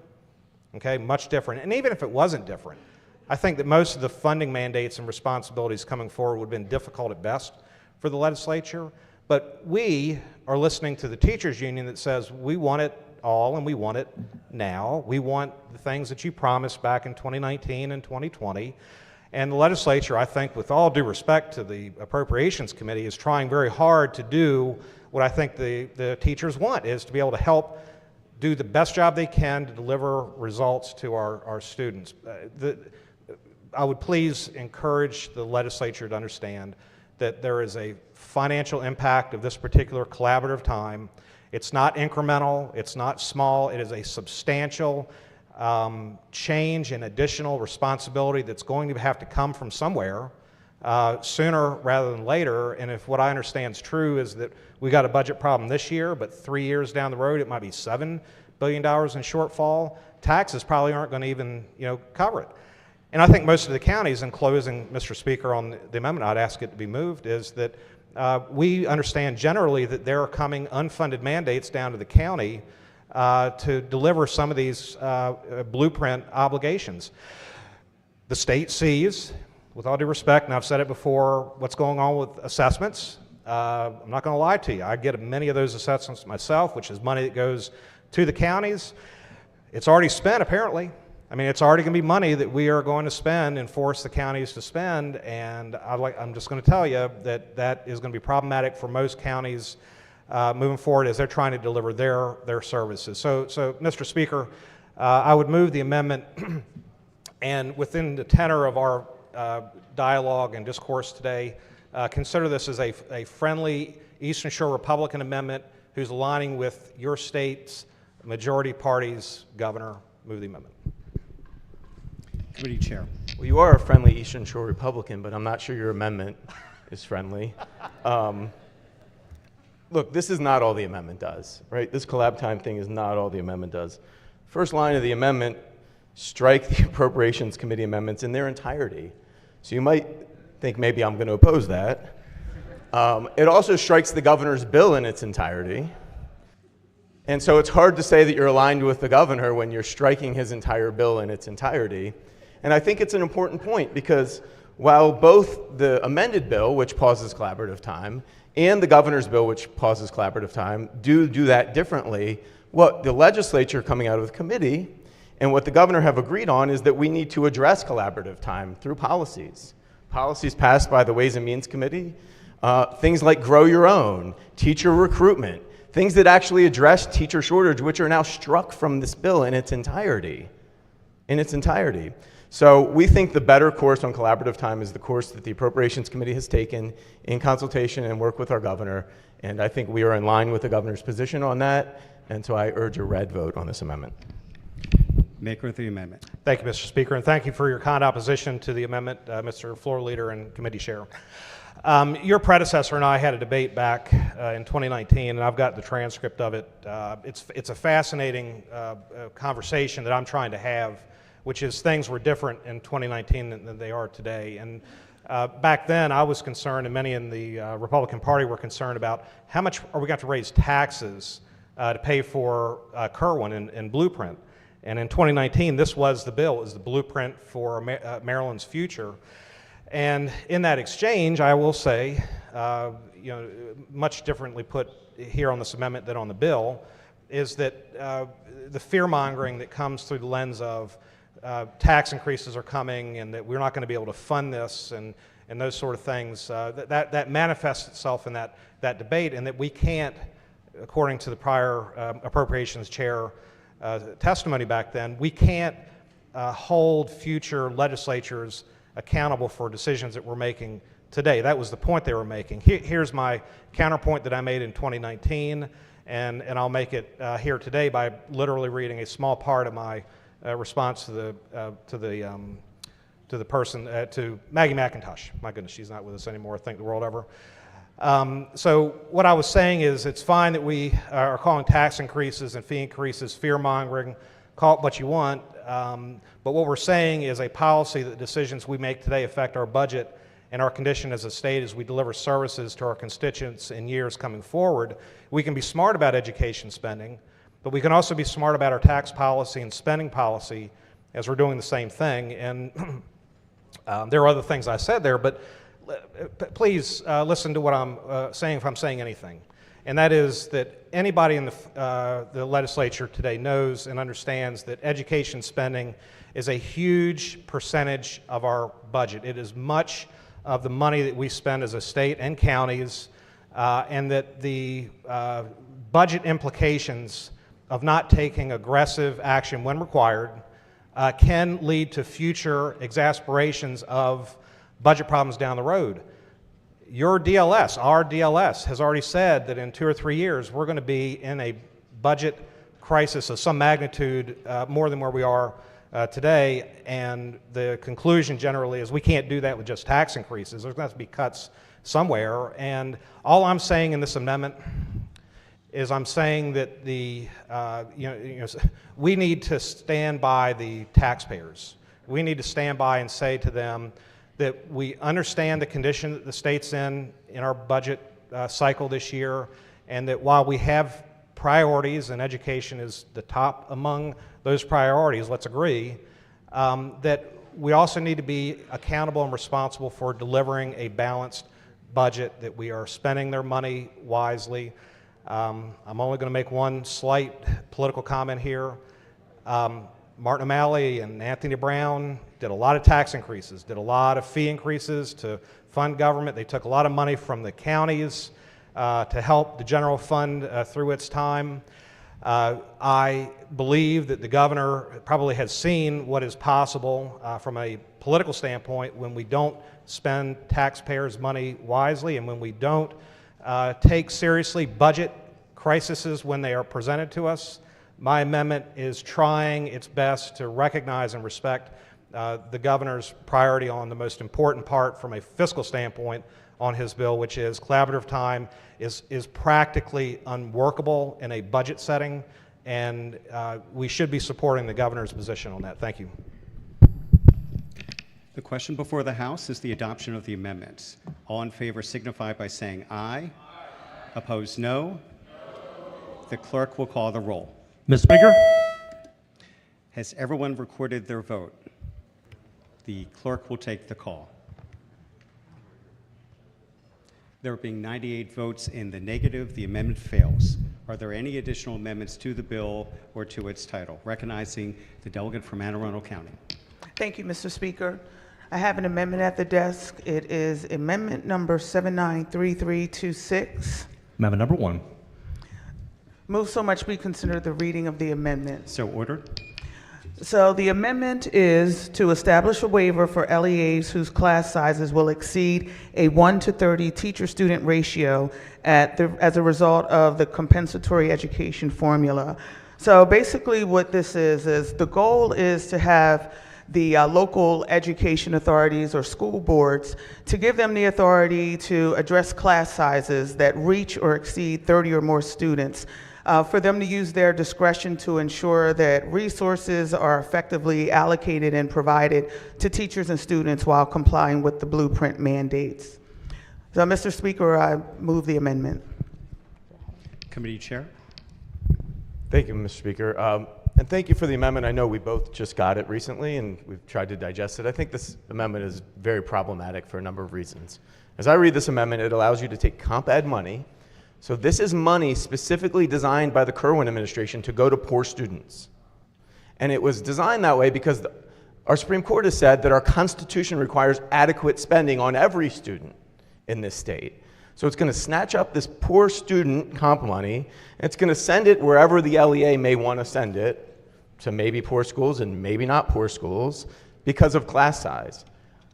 okay, much different. And even if it wasn't different, I think that most of the funding mandates and responsibilities coming forward would have been difficult at best for the legislature. But we are listening to the teachers union that says we want it all and we want it now. We want the things that you promised back in 2019 and 2020. And the legislature, I think, with all due respect to the Appropriations Committee, is trying very hard to do what I think the teachers want, is to be able to help do the best job they can to deliver results to our students. I would please encourage the legislature to understand that there is a financial impact of this particular collaborative time. It's not incremental, it's not small, it is a substantial change and additional responsibility that's going to have to come from somewhere sooner rather than later. And if what I understand is true is that we got a budget problem this year, but 3 years down the road it might be $7 billion in shortfall, taxes probably aren't going to even cover it. And I think most of the counties, in closing, Mr. Speaker, on the amendment, I'd ask it to be moved, is that we understand generally that there are coming unfunded mandates down to the county to deliver some of these blueprint obligations. The state sees, with all due respect, and I've said it before, what's going on with assessments. I'm not going to lie to you. I get many of those assessments myself, which is money that goes to the counties. It's already spent, apparently. I mean, it's already going to be money that we are going to spend and force the counties to spend, and I'm just going to tell you that that is going to be problematic for most counties moving forward as they're trying to deliver their services. So, Mr. Speaker, I would move the amendment, and within the tenor of our dialogue and discourse today, consider this as a friendly Eastern Shore Republican amendment who's aligning with your state's majority party's governor. Move the amendment. Committee Chair. Well, you are a friendly Eastern Shore Republican, but I'm not sure your amendment is friendly. Look, this is not all the amendment does, right? This collab time thing is not all the amendment does. First line of the amendment, strike the Appropriations Committee amendments in their entirety. So you might think maybe I'm going to oppose that. It also strikes the governor's bill in its entirety. And so it's hard to say that you're aligned with the governor when you're striking his entire bill in its entirety. And I think it's an important point because while both the amended bill, which pauses collaborative time, and the governor's bill, which pauses collaborative time, do that differently, what the legislature coming out of the committee and what the governor have agreed on is that we need to address collaborative time through policies. Policies passed by the Ways and Means Committee, things like Grow Your Own, teacher recruitment, things that actually address teacher shortage, which are now struck from this bill in its entirety. So we think the better course on collaborative time is the course that the Appropriations Committee has taken in consultation and work with our governor, and I think we are in line with the governor's position on that, and so I urge a red vote on this amendment. Maker of the amendment. Thank you, Mr. Speaker, and thank you for your kind opposition to the amendment, Mr. Floor Leader and Committee Chair. Your predecessor and I had a debate back in 2019, and I've got the transcript of it. It's a fascinating conversation that I'm trying to have, which is things were different in 2019 than they are today. And back then, I was concerned, and many in the Republican Party were concerned about how much are we got to raise taxes to pay for Quorum and Blueprint. And in 2019, this was the bill. It was the blueprint for Maryland's future. And in that exchange, I will say, much differently put here on this amendment than on the bill, is that the fear-mongering that comes through the lens of tax increases are coming and that we're not going to be able to fund this and those sort of things, that manifests itself in that debate, and that we can't, according to the prior appropriations chair testimony back then, we can't hold future legislatures accountable for decisions that we're making today. That was the point they were making. Here's my counterpoint that I made in 2019, and I'll make it here today by literally reading a small part of my response to the person, to Maggie McIntosh. My goodness, she's not with us anymore, thank the world ever. So what I was saying is it's fine that we are calling tax increases and fee increases fear-mongering, call it what you want, but what we're saying is a policy that decisions we make today affect our budget and our condition as a state as we deliver services to our constituents in years coming forward. We can be smart about education spending, but we can also be smart about our tax policy and spending policy as we're doing the same thing. And there are other things I said there, but please listen to what I'm saying if I'm saying anything. And that is that anybody in the legislature today knows and understands that education spending is a huge percentage of our budget. It is much of the money that we spend as a state and counties, and that the budget implications of not taking aggressive action when required can lead to future exacerbations of budget problems down the road. Your DLS, our DLS, has already said that in 2 or 3 years we're going to be in a budget crisis of some magnitude more than where we are today, and the conclusion generally is we can't do that with just tax increases. There's going to have to be cuts somewhere, and all I'm saying in this amendment is I'm saying that we need to stand by the taxpayers. We need to stand by and say to them that we understand the condition that the state's in our budget cycle this year, and that while we have priorities, and education is the top among those priorities, let's agree, that we also need to be accountable and responsible for delivering a balanced budget, that we are spending their money wisely. I'm only going to make one slight political comment here. Martin O'Malley and Anthony Brown did a lot of tax increases, did a lot of fee increases to fund government. They took a lot of money from the counties to help the general fund through its time. I believe that the governor probably has seen what is possible from a political standpoint when we don't spend taxpayers' money wisely and when we don't take seriously budget crises when they are presented to us. My amendment is trying its best to recognize and respect the governor's priority on the most important part from a fiscal standpoint on his bill, which is collaborative time is practically unworkable in a budget setting, and we should be supporting the governor's position on that. Thank you. The question before the House is the adoption of the amendments. All in favor signify by saying aye. Aye. Opposed, no. The clerk will call the roll. Ms. Speaker? Has everyone recorded their vote? The clerk will take the call. There being 98 votes in the negative, the amendment fails. Are there any additional amendments to the bill or to its title? Recognizing the delegate from Anne Arundel County. Thank you, Mr. Speaker. I have an amendment at the desk. It is amendment number 793326. Amendment number 1. Move so much be considered the reading of the amendment. So ordered. So the amendment is to establish a waiver for LEAs whose class sizes will exceed a 1:30 teacher-student ratio as a result of the compensatory education formula. So basically what this is the goal is to have the local education authorities or school boards to give them the authority to address class sizes that reach or exceed 30 or more students. For them to use their discretion to ensure that resources are effectively allocated and provided to teachers and students while complying with the blueprint mandates. So, Mr. Speaker, I move the amendment. Committee Chair. Thank you, Mr. Speaker. And thank you for the amendment. I know we both just got it recently and we've tried to digest it. I think this amendment is very problematic for a number of reasons. As I read this amendment, it allows you to take comp ed money. So this is money specifically designed by the Quorum administration to go to poor students. And it was designed that way because our Supreme Court has said that our Constitution requires adequate spending on every student in this state. So it's going to snatch up this poor student comp money, and it's going to send it wherever the LEA may want to send it, to maybe poor schools and maybe not poor schools, because of class size.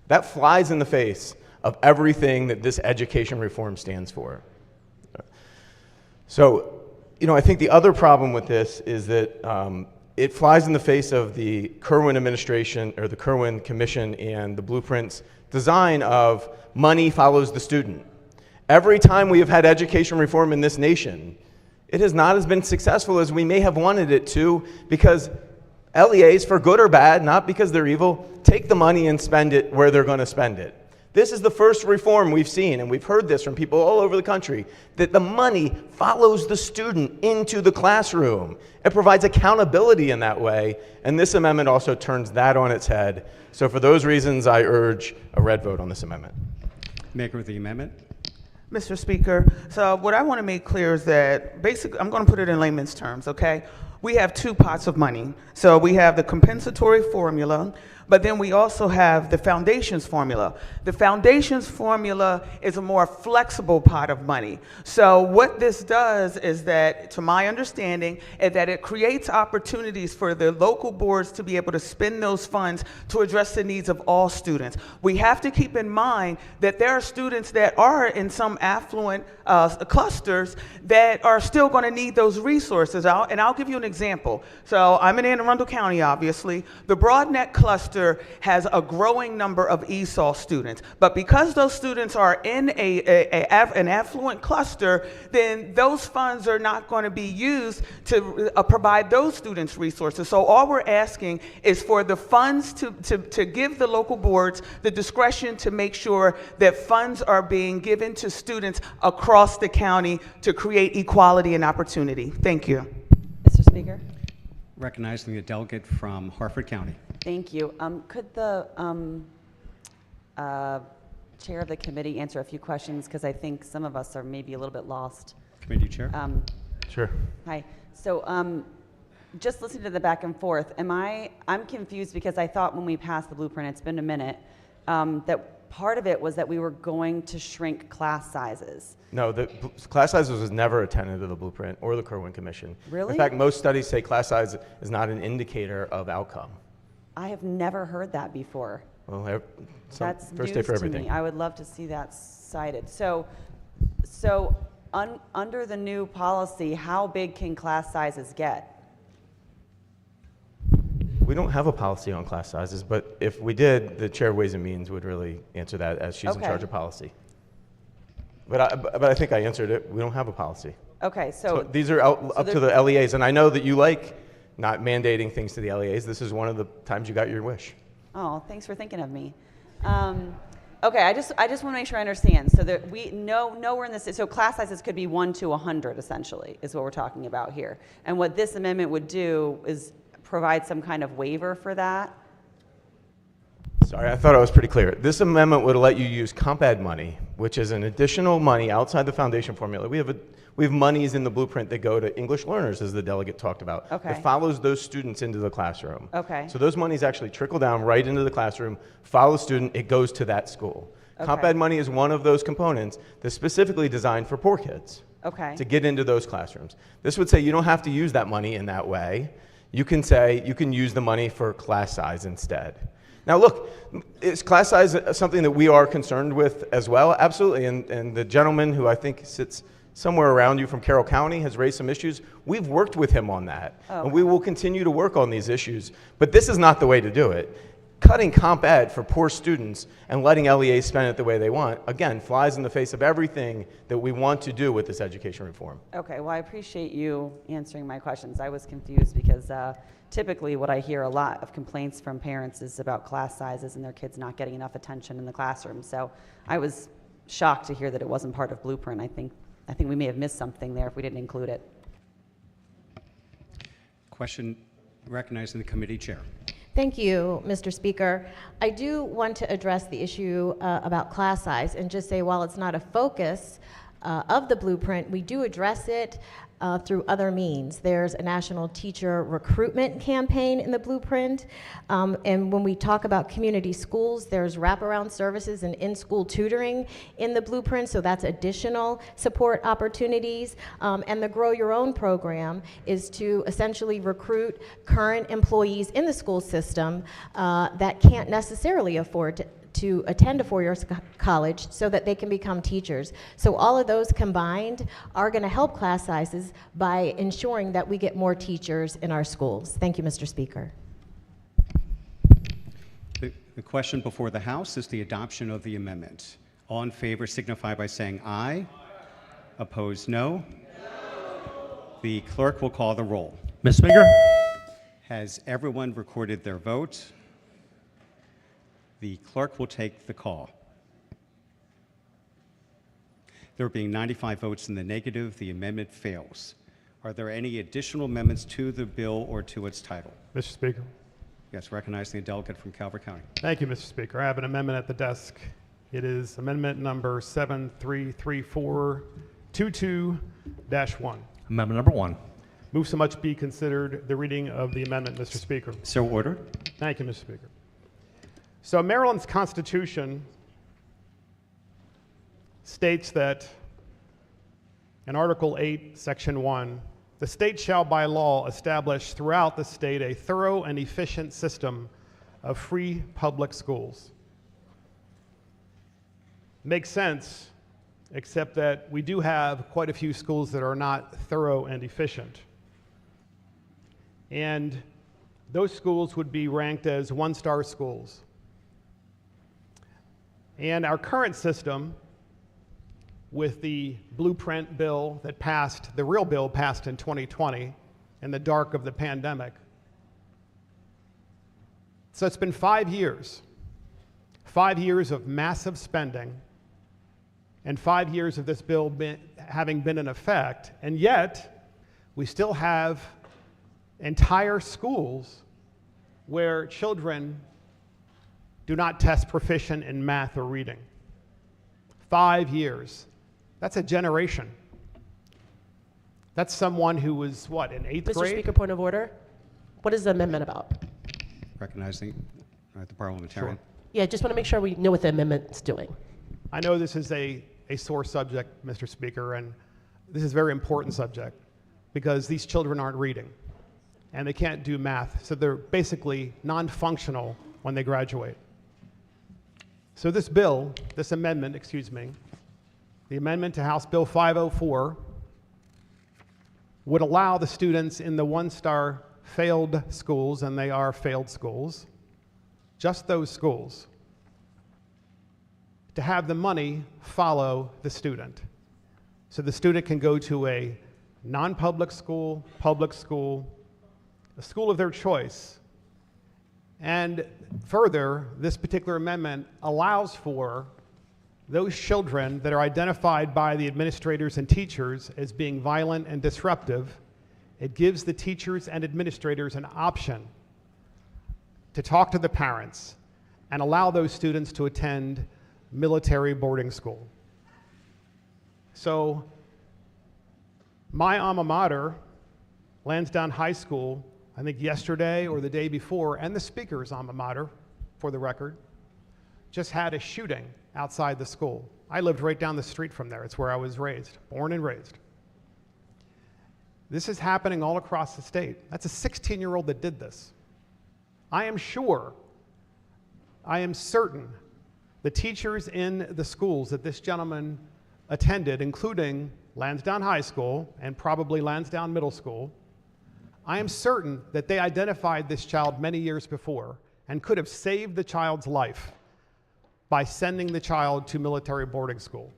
That flies in the face of everything that this education reform stands for. So, I think the other problem with this is that it flies in the face of the Quorum administration, or the Quorum Commission, and the Blueprint's design of money follows the student. Every time we have had education reform in this nation, it has not as been successful as we may have wanted it to, because LEAs, for good or bad, not because they're evil, take the money and spend it where they're going to spend it. This is the first reform we've seen, and we've heard this from people all over the country, that the money follows the student into the classroom. It provides accountability in that way, and this amendment also turns that on its head. So for those reasons, I urge a red vote on this amendment. Maker of the amendment. Mr. Speaker, so what I want to make clear is that basically, I'm going to put it in layman's terms, okay? We have two pots of money. So we have the compensatory formula, but then we also have the foundations formula. The foundations formula is a more flexible pot of money. So what this does is that, to my understanding, is that it creates opportunities for the local boards to be able to spend those funds to address the needs of all students. We have to keep in mind that there are students that are in some affluent clusters that are still going to need those resources. And I'll give you an example. So I'm in Anne Arundel County, obviously. The Broadneck cluster has a growing number of ESOL students, but because those students are in an affluent cluster, then those funds are not going to be used to provide those students resources. So all we're asking is for the funds to give the local boards the discretion to make sure that funds are being given to students across the county to create equality and opportunity. Thank you. Mr. Speaker? Recognizing the delegate from Harford County. Thank you. Could the chair of the committee answer a few questions? Because I think some of us are maybe a little bit lost. Committee chair. Sure. Hi. So just listening to the back and forth, I'm confused because I thought when we passed the blueprint, it's been a minute, that part of it was that we were going to shrink class sizes. No, the class size was never a tenet of the blueprint or the Quorum Commission. Really? In fact, most studies say class size is not an indicator of outcome. I have never heard that before. Well, That's first news day for to everything. me. I would love to see that cited. So under the new policy, how big can class sizes get? We don't have a policy on class sizes, but if we did, the chair of Ways and Means would really answer that as she's in charge of policy. But I think I answered it. We don't have a policy. Okay, so these are up to the LEAs, and I know that you like not mandating things to the LEAs. This is one of the times you got your wish. Oh, thanks for thinking of me. Okay, I just want to make sure I understand. So that we nowhere in this, so class sizes could be 1 to 100 essentially is what we're talking about here. And what this amendment would do is provide some kind of waiver for that. Sorry, I thought I was pretty clear. This amendment would let you use comp ed money, which is an additional money outside the foundation formula. We have monies in the blueprint that go to English learners, as the delegate talked about. Okay. That follows those students into the classroom. Okay. So those monies actually trickle down right into the classroom, follow the student, it goes to that school. Comp Okay. ed money is one of those components that's specifically designed for poor kids. Okay. To get into those classrooms. This would say you don't have to use that money in that way. You can say you can use the money for class size instead. Now look, is class size something that we are concerned with as well? Absolutely, and the gentleman who I think sits somewhere around you from Carroll County has raised some issues. We've worked with him on that, and we will continue to work on these issues, but this is not the way to do it. Cutting comp ed for poor students and letting LEAs spend it the way they want, again, flies in the face of everything that we want to do with this education reform. Okay, well, I appreciate you answering my questions. I was confused because typically what I hear a lot of complaints from parents is about class sizes and their kids not getting enough attention in the classroom. So I was shocked to hear that it wasn't part of Blueprint. I think we may have missed something there if we didn't include it. Question recognizing the committee chair. Thank you, Mr. Speaker. I do want to address the issue about class size and just say while it's not a focus of the blueprint, we do address it through other means. There's a national teacher recruitment campaign in the blueprint, and when we talk about community schools, there's wraparound services and in-school tutoring in the blueprint, so that's additional support opportunities. And the Grow Your Own program is to essentially recruit current employees in the school system that can't necessarily afford to attend a four-year college so that they can become teachers. So all of those combined are going to help class sizes by ensuring that we get more teachers in our schools. Thank you, Mr. Speaker. The question before the House is the adoption of the amendment. All in favor signify by saying aye. Opposed, no. The clerk will call the roll. Ms. Speaker? Has everyone recorded their vote? The clerk will take the call. There being 95 votes in the negative, the amendment fails. Are there any additional amendments to the bill or to its title? Mr. Speaker. Yes, recognizing the delegate from Calvert County. Thank you, Mr. Speaker. I have an amendment at the desk. It is amendment number 733422-1. Amendment number 1. Move so much be considered the reading of the amendment, Mr. Speaker. So ordered. Thank you, Mr. Speaker. So Maryland's Constitution states that in Article 8, Section 1, the state shall by law establish throughout the state a thorough and efficient system of free public schools. Makes sense, except that we do have quite a few schools that are not thorough and efficient. And those schools would be ranked as one-star schools. And our current system, with the blueprint bill that passed, the real bill passed in 2020 in the dark of the pandemic. So it's been 5 years. 5 years of massive spending and 5 years of this bill having been in effect, and yet we still have entire schools where children do not test proficient in math or reading. 5 years. That's a generation. That's someone who was, what, in eighth grade? Mr. Speaker, point of order. What is the amendment about? Recognizing the parliamentarian. Sure. Yeah, just want to make sure we know what the amendment's doing. I know this is a sore subject, Mr. Speaker, and this is a very important subject because these children aren't reading and they can't do math, so they're basically non-functional when they graduate. So this bill, this amendment, excuse me, the amendment to House Bill 504 would allow the students in the one-star failed schools, and they are failed schools, just those schools, to have the money follow the student. So the student can go to a non-public school, public school, a school of their choice. And further, this particular amendment allows for those children that are identified by the administrators and teachers as being violent and disruptive. It gives the teachers and administrators an option to talk to the parents and allow those students to attend military boarding school. So my alma mater, Lansdowne High School, I think yesterday or the day before, and the speaker's alma mater, for the record, just had a shooting outside the school. I lived right down the street from there. It's where I was raised, born and raised. This is happening all across the state. That's a 16-year-old that did this. I am sure, I am certain, the teachers in the schools that this gentleman attended, including Lansdowne High School and probably Lansdowne Middle School, I am certain that they identified this child many years before and could have saved the child's life by sending the child to military boarding school.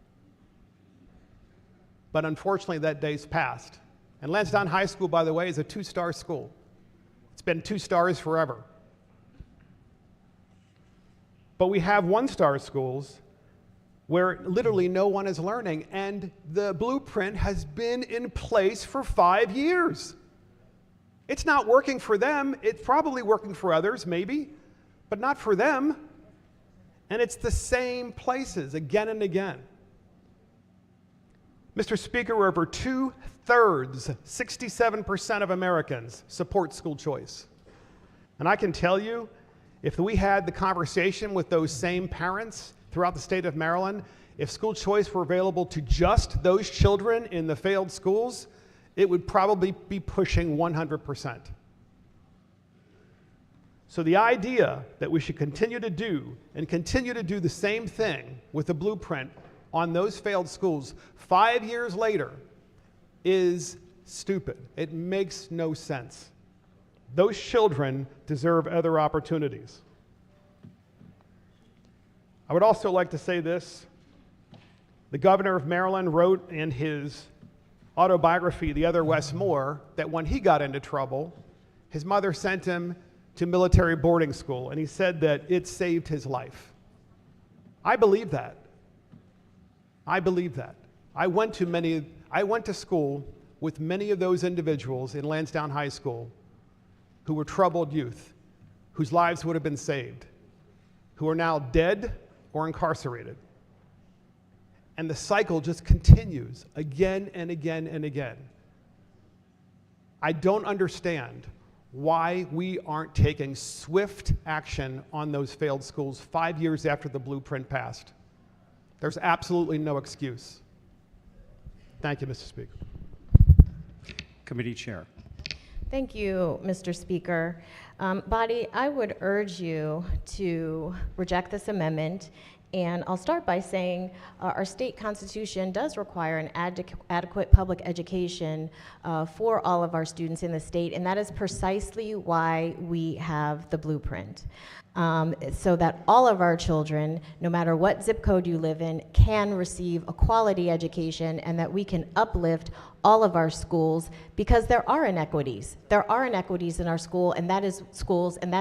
But unfortunately, that day's passed. And Lansdowne High School, by the way, is a 2-star school. It's been 2 stars forever. But we have 1-star schools where literally no one is learning, and the blueprint has been in place for 5 years. It's not working for them. It's probably working for others, maybe, but not for them. And it's the same places again and again. Mr. Speaker, over 2/3, 67% of Americans support school choice. And I can tell you, if we had the conversation with those same parents throughout the state of Maryland, if school choice were available to just those children in the failed schools, it would probably be pushing 100%. So the idea that we should continue to do the same thing with the blueprint on those failed schools 5 years later is stupid. It makes no sense. Those children deserve other opportunities. I would also like to say this. The governor of Maryland wrote in his autobiography, The Other Wes Moore, that when he got into trouble, his mother sent him to military boarding school, and he said that it saved his life. I believe that. I believe that. I went to school with many of those individuals in Lansdowne High School who were troubled youth, whose lives would have been saved, who are now dead or incarcerated. And the cycle just continues again and again and again. I don't understand why we aren't taking swift action on those failed schools 5 years after the blueprint passed. There's absolutely no excuse. Thank you, Mr. Speaker. Committee Chair. Thank you, Mr. Speaker. Body, I would urge you to reject this amendment And I'll start by saying our state constitution does require an adequate public education for all of our students in the state, and that is precisely why we have the blueprint. So that all of our children, no matter what zip code you live in, can receive a quality education, and that we can uplift all of our schools, because there are inequities. There are inequities in our schools, and that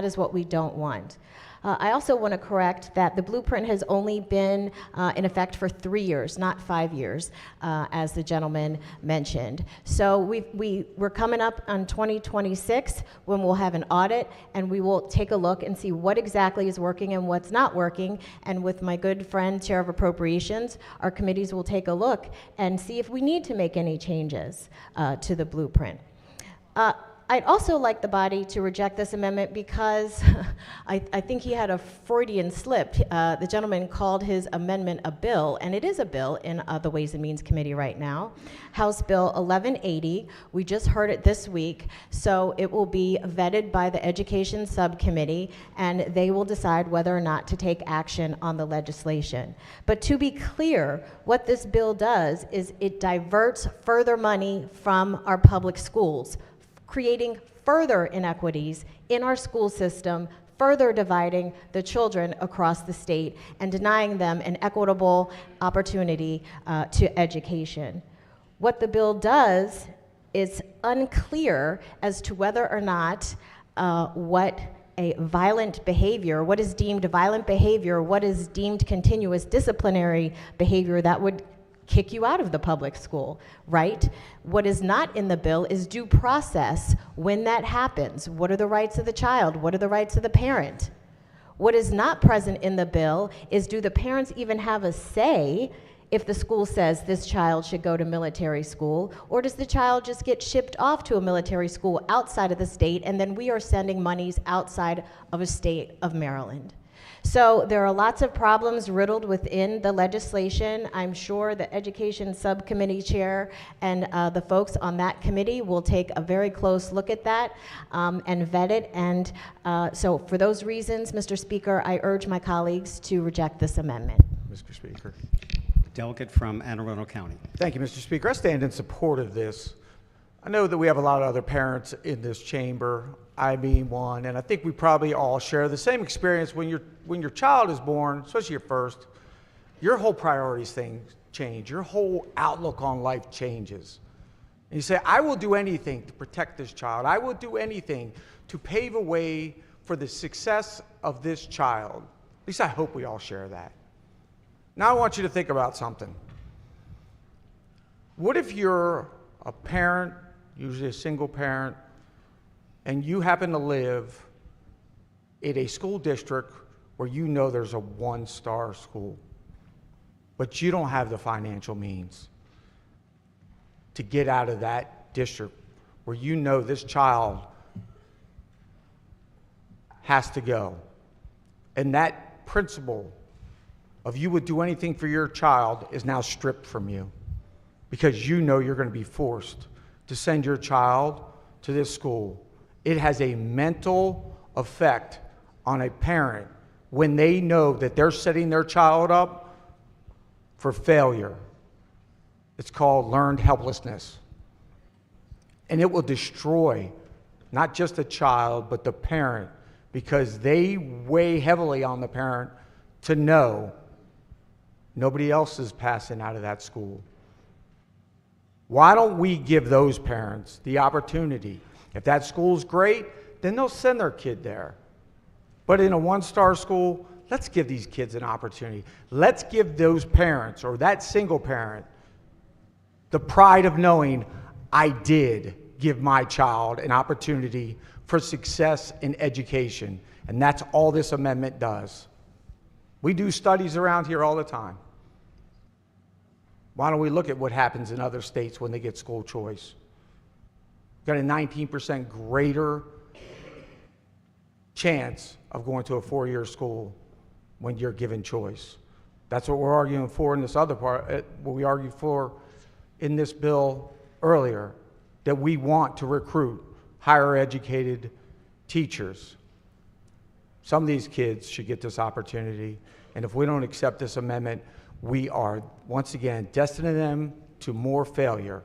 is what we don't want. I also want to correct that the blueprint has only been in effect for 3 years, not 5 years, as the gentleman mentioned. So we're coming up on 2026 when we'll have an audit, and we will take a look and see what exactly is working and what's not working. And with my good friend, Chair of Appropriations, our committees will take a look and see if we need to make any changes to the blueprint. I'd also like the body to reject this amendment because I think he had a Freudian slip. The gentleman called his amendment a bill, and it is a bill in the Ways and Means Committee right now. House Bill 1180, we just heard it this week, so it will be vetted by the Education Subcommittee, and they will decide whether or not to take action on the legislation. But to be clear, what this bill does is it diverts further money from our public schools, creating further inequities in our school system, further dividing the children across the state and denying them an equitable opportunity to education. What the bill does is unclear as to whether or not what a violent behavior, what is deemed violent behavior, what is deemed continuous disciplinary behavior that would kick you out of the public school, right? What is not in the bill is due process when that happens. What are the rights of the child? What are the rights of the parent? What is not present in the bill is, do the parents even have a say if the school says this child should go to military school, or does the child just get shipped off to a military school outside of the state, and then we are sending monies outside of a state of Maryland? So there are lots of problems riddled within the legislation. I'm sure the Education Subcommittee Chair and the folks on that committee will take a very close look at that and vet it. And so for those reasons, Mr. Speaker, I urge my colleagues to reject this amendment. Mr. Speaker. Delegate from Anne Arundel County. Thank you, Mr. Speaker. I stand in support of this. I know that we have a lot of other parents in this chamber, I being one, and I think we probably all share the same experience when your child is born, especially your first. Your whole priorities change. Your whole outlook on life changes. And you say, I will do anything to protect this child. I will do anything to pave a way for the success of this child. At least I hope we all share that. Now I want you to think about something. What if you're a parent, usually a single parent, and you happen to live in a school district where you know there's a one-star school, but you don't have the financial means to get out of that district where you know this child has to go. And that principle of you would do anything for your child is now stripped from you because you know you're going to be forced to send your child to this school. It has a mental effect on a parent when they know that they're setting their child up for failure. It's called learned helplessness. And it will destroy not just the child, but the parent, because they weigh heavily on the parent to know nobody else is passing out of that school. Why don't we give those parents the opportunity? If that school's great, then they'll send their kid there. But in a one-star school, let's give these kids an opportunity. Let's give those parents or that single parent the pride of knowing I did give my child an opportunity for success in education. And that's all this amendment does. We do studies around here all the time. Why don't we look at what happens in other states when they get school choice? Got a 19% greater chance of going to a four-year school when you're given choice. That's what we're arguing for in this other part, what we argued for in this bill earlier, that we want to recruit higher educated teachers. Some of these kids should get this opportunity. And if we don't accept this amendment, we are, once again, destining them to more failure.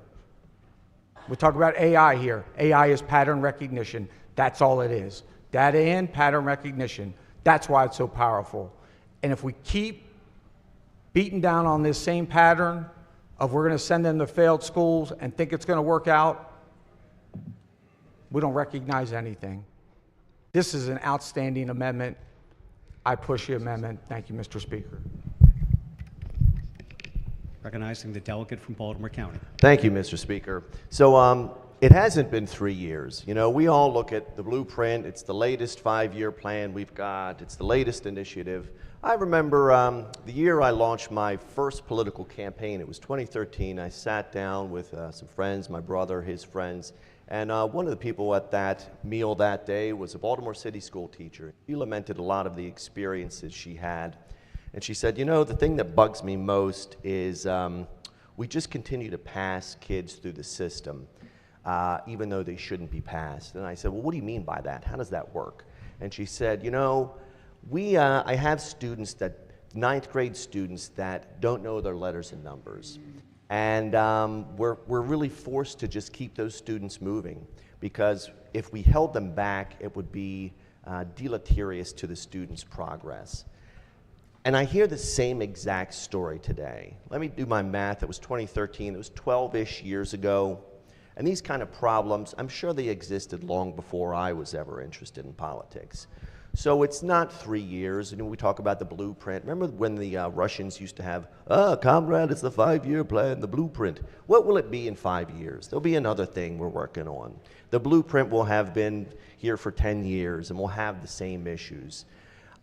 We talk about AI here. AI is pattern recognition. That's all it is. Data in, pattern recognition. That's why it's so powerful. And if we keep beating down on this same pattern of we're going to send them to failed schools and think it's going to work out, we don't recognize anything. This is an outstanding amendment. I push the amendment. Thank you, Mr. Speaker. Recognizing the delegate from Baltimore County. Thank you, Mr. Speaker. So it hasn't been 3 years. You know, we all look at the blueprint. It's the latest 5-year plan we've got. It's the latest initiative. I remember the year I launched my first political campaign. It was 2013. I sat down with some friends, my brother, his friends, and one of the people at that meal that day was a Baltimore City school teacher. She lamented a lot of the experiences she had. And she said, you know, the thing that bugs me most is we just continue to pass kids through the system, even though they shouldn't be passed. And I said, well, what do you mean by that? How does that work? And she said, you know, I have students ninth grade students that don't know their letters and numbers. And we're really forced to just keep those students moving, because if we held them back, it would be deleterious to the students' progress. And I hear the same exact story today. Let me do my math. It was 2013. It was 12-ish years ago. And these kind of problems, I'm sure they existed long before I was ever interested in politics. So it's not 3 years. And when we talk about the blueprint, remember when the Russians used to have, comrade, it's the 5-year plan, the blueprint. What will it be in 5 years? There'll be another thing we're working on. The blueprint will have been here for 10 years, and we'll have the same issues.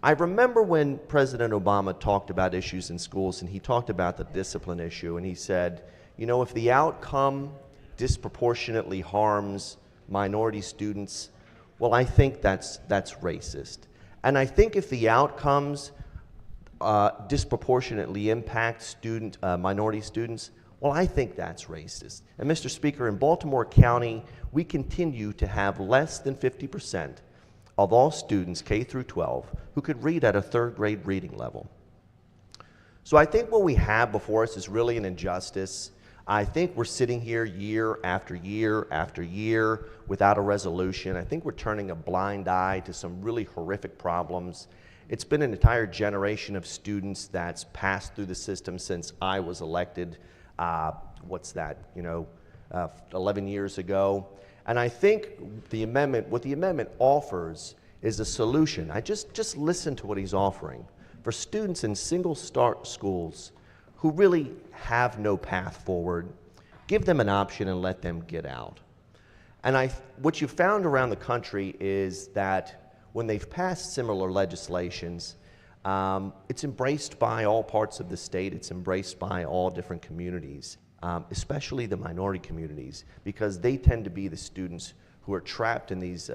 I remember when President Obama talked about issues in schools, and he talked about the discipline issue, and he said, you know, if the outcome disproportionately harms minority students, well, I think that's racist. And I think if the outcomes disproportionately impact minority students, well, I think that's racist. And Mr. Speaker, in Baltimore County, we continue to have less than 50% of all students, K through 12, who could read at a 3rd grade reading level. So I think what we have before us is really an injustice. I think we're sitting here year after year after year without a resolution. I think we're turning a blind eye to some really horrific problems. It's been an entire generation of students that's passed through the system since I was elected, 11 years ago. And I think what the amendment offers is a solution. I just listen to what he's offering. For students in single start schools who really have no path forward, give them an option and let them get out. And what you've found around the country is that when they've passed similar legislations, it's embraced by all parts of the state, it's embraced by all different communities. Especially the minority communities, because they tend to be the students who are trapped in these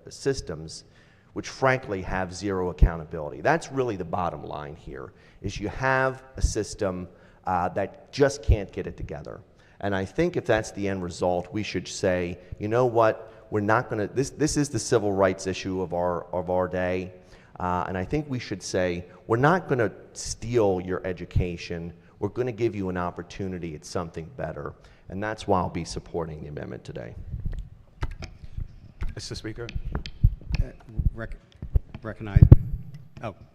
systems, which frankly have zero accountability. That's really the bottom line here, is you have a system that just can't get it together. And I think if that's the end result, we should say, you know what, we're not gonna, this is the civil rights issue of our day, and I think we should say, we're not gonna steal your education. We're going to give you an opportunity at something better, and that's why I'll be supporting the amendment today. Mr. Speaker.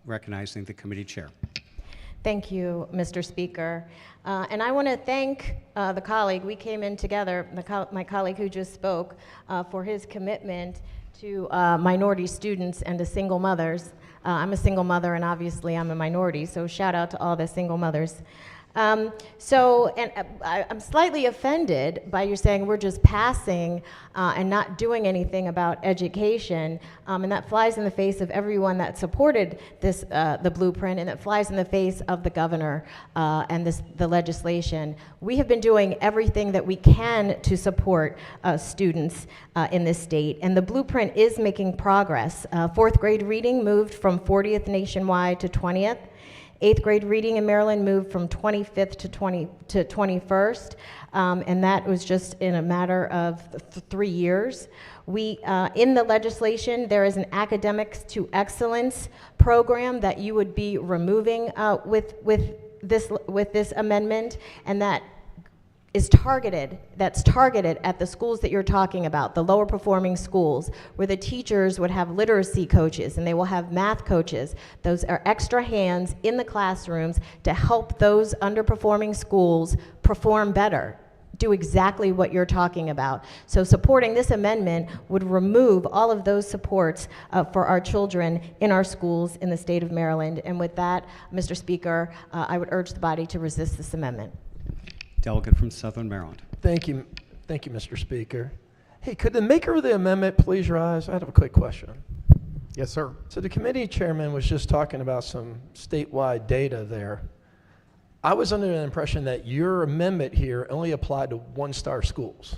Recognizing the committee chair. Thank you, Mr. Speaker. And I want to thank the colleague. We came in together, my colleague who just spoke, for his commitment to minority students and to single mothers. I'm a single mother, and obviously I'm a minority, so shout out to all the single mothers. I'm slightly offended by you saying we're just passing and not doing anything about education, and that flies in the face of everyone that supported this, the blueprint, and it flies in the face of the governor and the legislation. We have been doing everything that we can to support students in this state, and the blueprint is making progress. 4th grade reading moved from 40th nationwide to 20th. 8th grade reading in Maryland moved from 25th to 21st, and that was just in a matter of 3 years. We, in the legislation, there is an Academics to Excellence program that you would be removing with this amendment, and that's targeted at the schools that you're talking about, the lower performing schools, where the teachers would have literacy coaches and they will have math coaches. Those are extra hands in the classrooms to help those underperforming schools perform better, do exactly what you're talking about. So supporting this amendment would remove all of those supports for our children in our schools in the state of Maryland. And with that, Mr. Speaker, I would urge the body to resist this amendment. Delegate from Southern Maryland. Thank you, Mr. Speaker. Hey, could the maker of the amendment please rise? I have a quick question. Yes, sir. So the committee chairman was just talking about some statewide data there. I was under the impression that your amendment here only applied to one-star schools.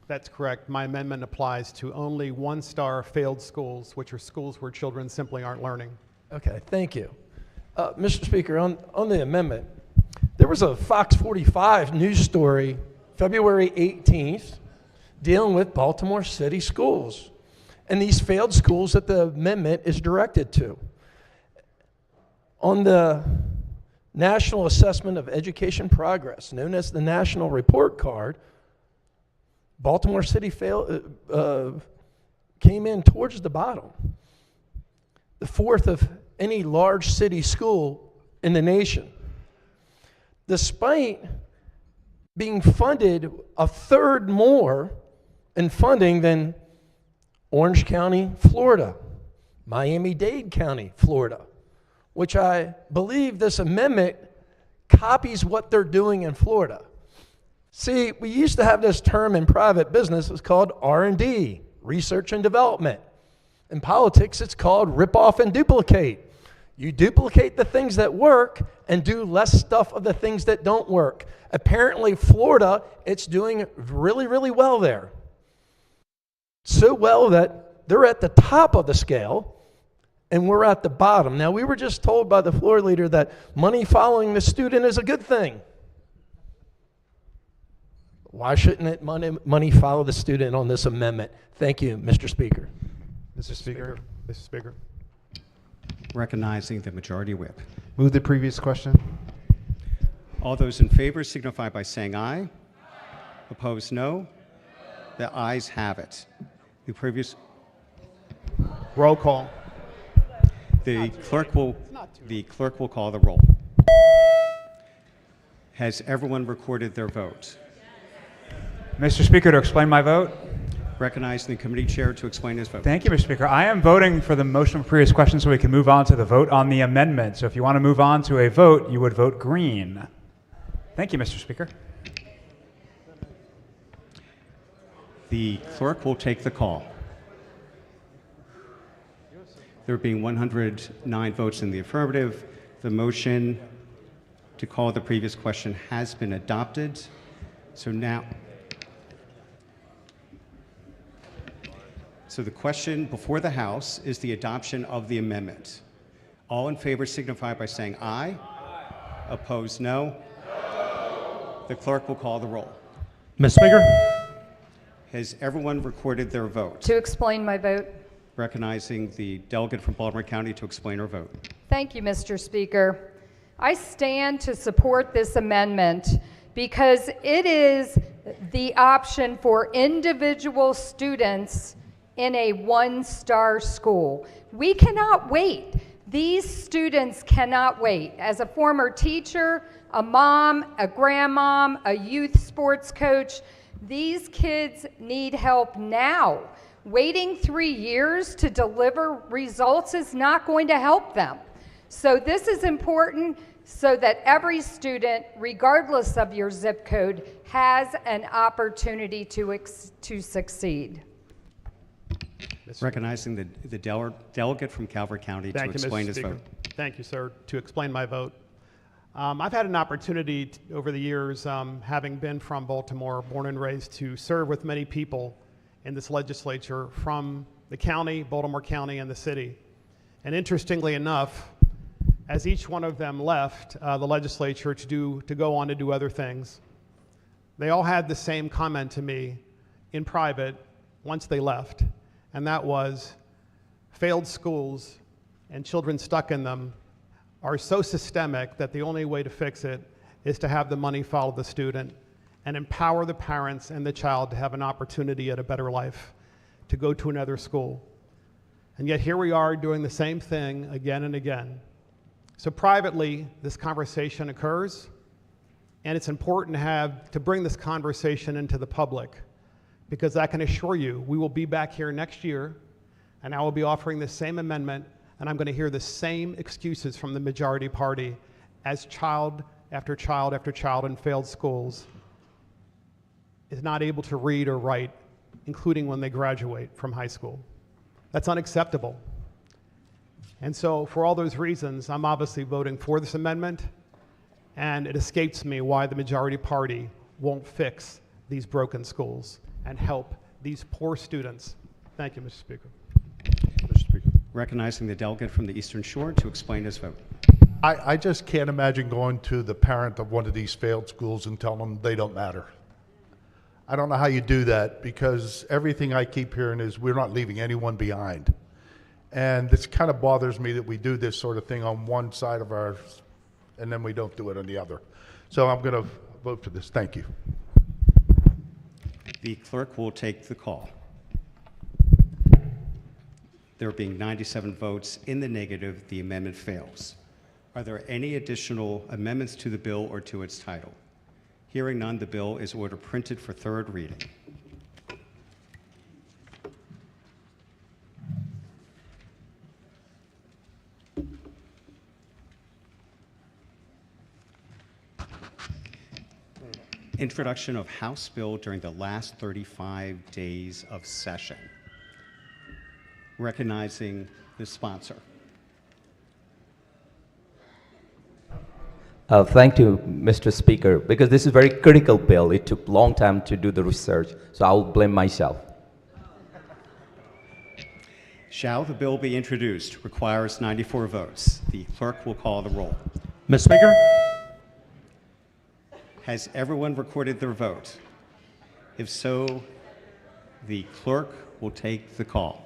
That's correct. My amendment applies to only one-star failed schools, which are schools where children simply aren't learning. Okay, thank you. Mr. Speaker, on the amendment, there was a Fox 45 news story February 18th dealing with Baltimore City schools and these failed schools that the amendment is directed to. On the National Assessment of Education Progress, known as the National Report Card, Baltimore City came in towards the bottom, the fourth of any large city school in the nation, despite being funded a third more in funding than Orange County, Florida, Miami-Dade County, Florida, which I believe this amendment copies what they're doing in Florida. See, we used to have this term in private business, it's called R&D, research and development. In politics, it's called rip off and duplicate. You duplicate the things that work and do less stuff of the things that don't work. Apparently, Florida, it's doing really, really well there. So well that they're at the top of the scale and we're at the bottom. Now, we were just told by the floor leader that money following the student is a good thing. Why shouldn't money follow the student on this amendment? Thank you, Mr. Speaker. Mr. Speaker. Mr. Speaker. Recognizing the majority whip. Move the previous question. All those in favor signify by saying aye. Opposed, no. The ayes have it. The previous. Roll call. The clerk will call the roll. Has everyone recorded their vote? Mr. Speaker, to explain my vote. Recognizing the committee chair to explain his vote. Thank you, Mr. Speaker. I am voting for the motion of previous question so we can move on to the vote on the amendment. So if you want to move on to a vote, you would vote green. Thank you, Mr. Speaker. The clerk will take the call. There being 109 votes in the affirmative, the motion to call the previous question has been adopted. So the question before the House is the adoption of the amendment. All in favor signify by saying aye. Opposed, no. The clerk will call the roll. Ms. Speaker? Has everyone recorded their vote? To explain my vote. Recognizing the delegate from Baltimore County to explain her vote. Thank you, Mr. Speaker. I stand to support this amendment because it is the option for individual students in a one-star school. We cannot wait. These students cannot wait. As a former teacher, a mom, a grandmom, a youth sports coach, these kids need help now. Waiting 3 years to deliver results is not going to help them. So this is important so that every student, regardless of your zip code, has an opportunity to succeed. Recognizing the delegate from Calvert County to explain his vote. Thank you, sir. To explain my vote. I've had an opportunity over the years, having been from Baltimore, born and raised, to serve with many people in this legislature from the county, Baltimore County, and the city. And interestingly enough, as each one of them left the legislature to go on to do other things, they all had the same comment to me in private once they left, and that was, failed schools and children stuck in them are so systemic that the only way to fix it is to have the money follow the student and empower the parents and the child to have an opportunity at a better life, to go to another school. And yet here we are doing the same thing again and again. So privately, this conversation occurs, and it's important to bring this conversation into the public, because I can assure you, we will be back here next year, and I will be offering the same amendment, and I'm going to hear the same excuses from the majority party as child after child after child in failed schools is not able to read or write, including when they graduate from high school. That's unacceptable. And so for all those reasons, I'm obviously voting for this amendment, and it escapes me why the majority party won't fix these broken schools and help these poor students. Thank you, Mr. Speaker. Recognizing the delegate from the Eastern Shore to explain his vote. I just can't imagine going to the parent of one of these failed schools and telling them they don't matter. I don't know how you do that, because everything I keep hearing is we're not leaving anyone behind. And this kind of bothers me that we do this sort of thing on one side of ours and then we don't do it on the other. So I'm going to vote for this. Thank you. The clerk will take the call. There being 97 votes in the negative, the amendment fails. Are there any additional amendments to the bill or to its title? Hearing none, the bill is ordered printed for third reading. Introduction of House bill during the last 35 days of session. Recognizing the sponsor. Thank you, Mr. Speaker, because this is a very critical bill. It took a long time to do the research, so I'll blame myself. Shall the bill be introduced? Requires 94 votes. The clerk will call the roll. Mr. Speaker? Has everyone recorded their vote? If so, the clerk will take the call.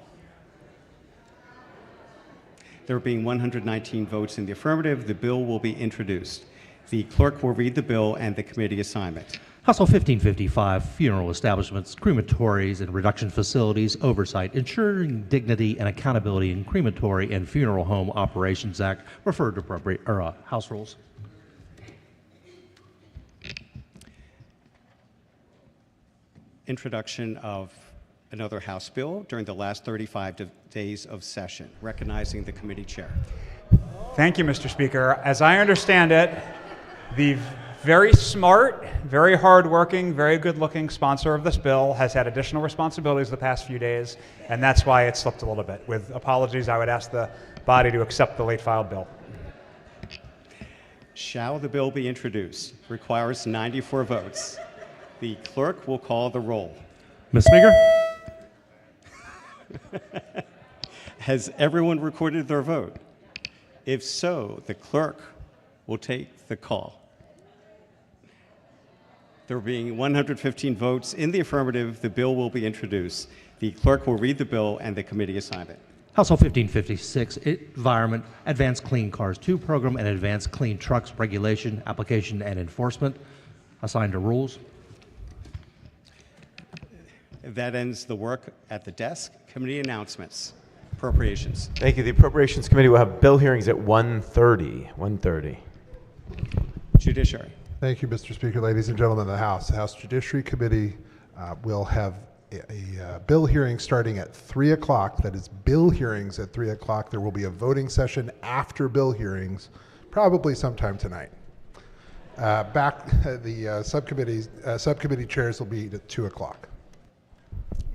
There being 119 votes in the affirmative, the bill will be introduced. The clerk will read the bill and the committee assignment. House Bill 1555, Funeral Establishments, Crematories, and Reduction Facilities Oversight, Ensuring Dignity and Accountability in Crematory and Funeral Home Operations Act, referred to House rules. Introduction of another House bill during the last 35 days of session. Recognizing the committee chair. Thank you, Mr. Speaker. As I understand it, the very smart, very hardworking, very good-looking sponsor of this bill has had additional responsibilities the past few days, and that's why it slipped a little bit. With apologies, I would ask the body to accept the late-filed bill. Shall the bill be introduced? Requires 94 votes. The clerk will call the roll. Mr. Speaker? Has everyone recorded their vote? If so, the clerk will take the call. There being 115 votes in the affirmative, the bill will be introduced. The clerk will read the bill and the committee assignment. House Bill 1556, Environment, Advanced Clean Cars 2 Program and Advanced Clean Trucks Regulation, Application, and Enforcement. Assigned to rules. That ends the work at the desk. Committee announcements. Appropriations. Thank you. The Appropriations Committee will have bill hearings at 1:30. 1:30. Judiciary. Thank you, Mr. Speaker. Ladies and gentlemen of the House. The House Judiciary Committee will have a bill hearing starting at 3 o'clock. That is bill hearings at 3 o'clock. There will be a voting session after bill hearings, probably sometime tonight. The subcommittee chairs will be at 2 o'clock.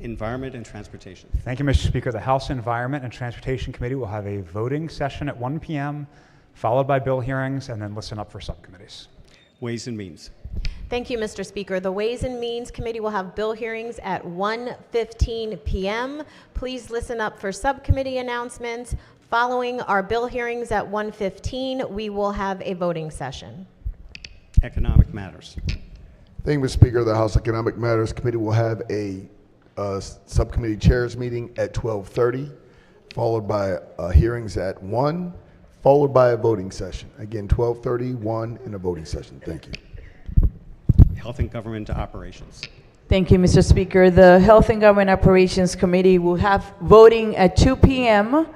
Environment and Transportation. Thank you, Mr. Speaker. The House Environment and Transportation Committee will have a voting session at 1 p.m., followed by bill hearings, and then listen up for subcommittees. Ways and Means. Thank you, Mr. Speaker. The Ways and Means Committee will have bill hearings at 1:15 p.m. Please listen up for subcommittee announcements, Following our bill hearings at 1:15, we will have a voting session. Economic matters. Thank you, Mr. Speaker. The House Economic Matters Committee will have a subcommittee chairs meeting at 12:30, followed by hearings at 1, followed by a voting session. Again, 12:30, 1, and a voting session. Thank you. Health and Government Operations. Thank you, Mr. Speaker. The Health and Government Operations Committee will have voting at 2 p.m.,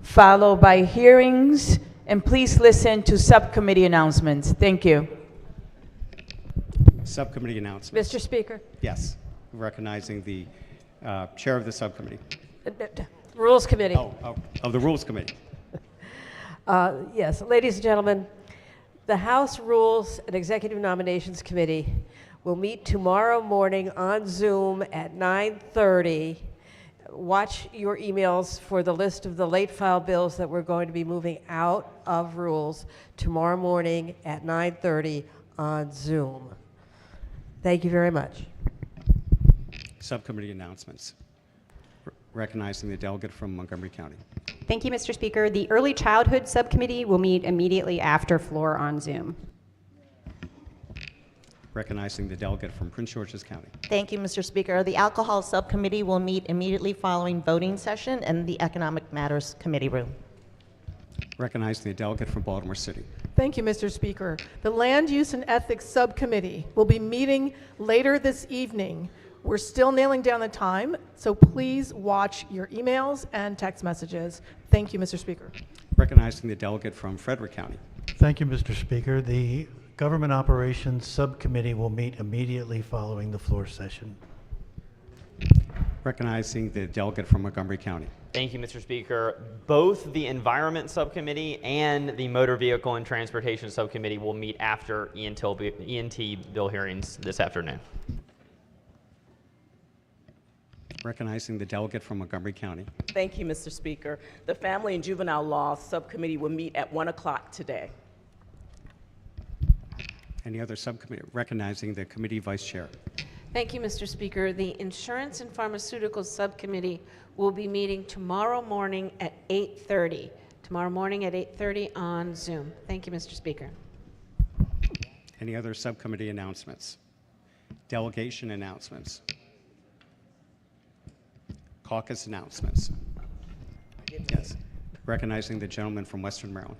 followed by hearings, and please listen to subcommittee announcements. Thank you. Subcommittee announcements. Mr. Speaker. Yes. Recognizing the chair of the subcommittee. Rules Committee. Of the Rules Committee. Yes, ladies and gentlemen, the House Rules and Executive Nominations Committee will meet tomorrow morning on Zoom at 9:30. Watch your emails for the list of the late file bills that we're going to be moving out of rules tomorrow morning at 9:30 on Zoom. Thank you very much. Subcommittee announcements. Recognizing the delegate from Montgomery County. Thank you, Mr. Speaker. The Early Childhood Subcommittee will meet immediately after floor on Zoom. Recognizing the delegate from Prince George's County. Thank you, Mr. Speaker. The Alcohol Subcommittee will meet immediately following voting session in the Economic Matters Committee room. Recognizing the delegate from Baltimore City. Thank you, Mr. Speaker. The Land Use and Ethics Subcommittee will be meeting later this evening. We're still nailing down the time, so please watch your emails and text messages. Thank you, Mr. Speaker. Recognizing the delegate from Frederick County. Thank you, Mr. Speaker. The Government Operations Subcommittee will meet immediately following the floor session. Recognizing the delegate from Montgomery County. Thank you, Mr. Speaker. Both the Environment Subcommittee and the Motor Vehicle and Transportation Subcommittee will meet after E&T bill hearings this afternoon. Recognizing the delegate from Montgomery County. Thank you, Mr. Speaker. The Family and Juvenile Law Subcommittee will meet at 1 o'clock today. Any other subcommittee? Recognizing the committee vice chair. Thank you, Mr. Speaker. The Insurance and Pharmaceuticals Subcommittee will be meeting tomorrow morning at 8:30. Tomorrow morning at 8:30 on Zoom. Thank you, Mr. Speaker. Any other subcommittee announcements? Delegation announcements. Caucus announcements. Yes. Recognizing the gentleman from Western Maryland.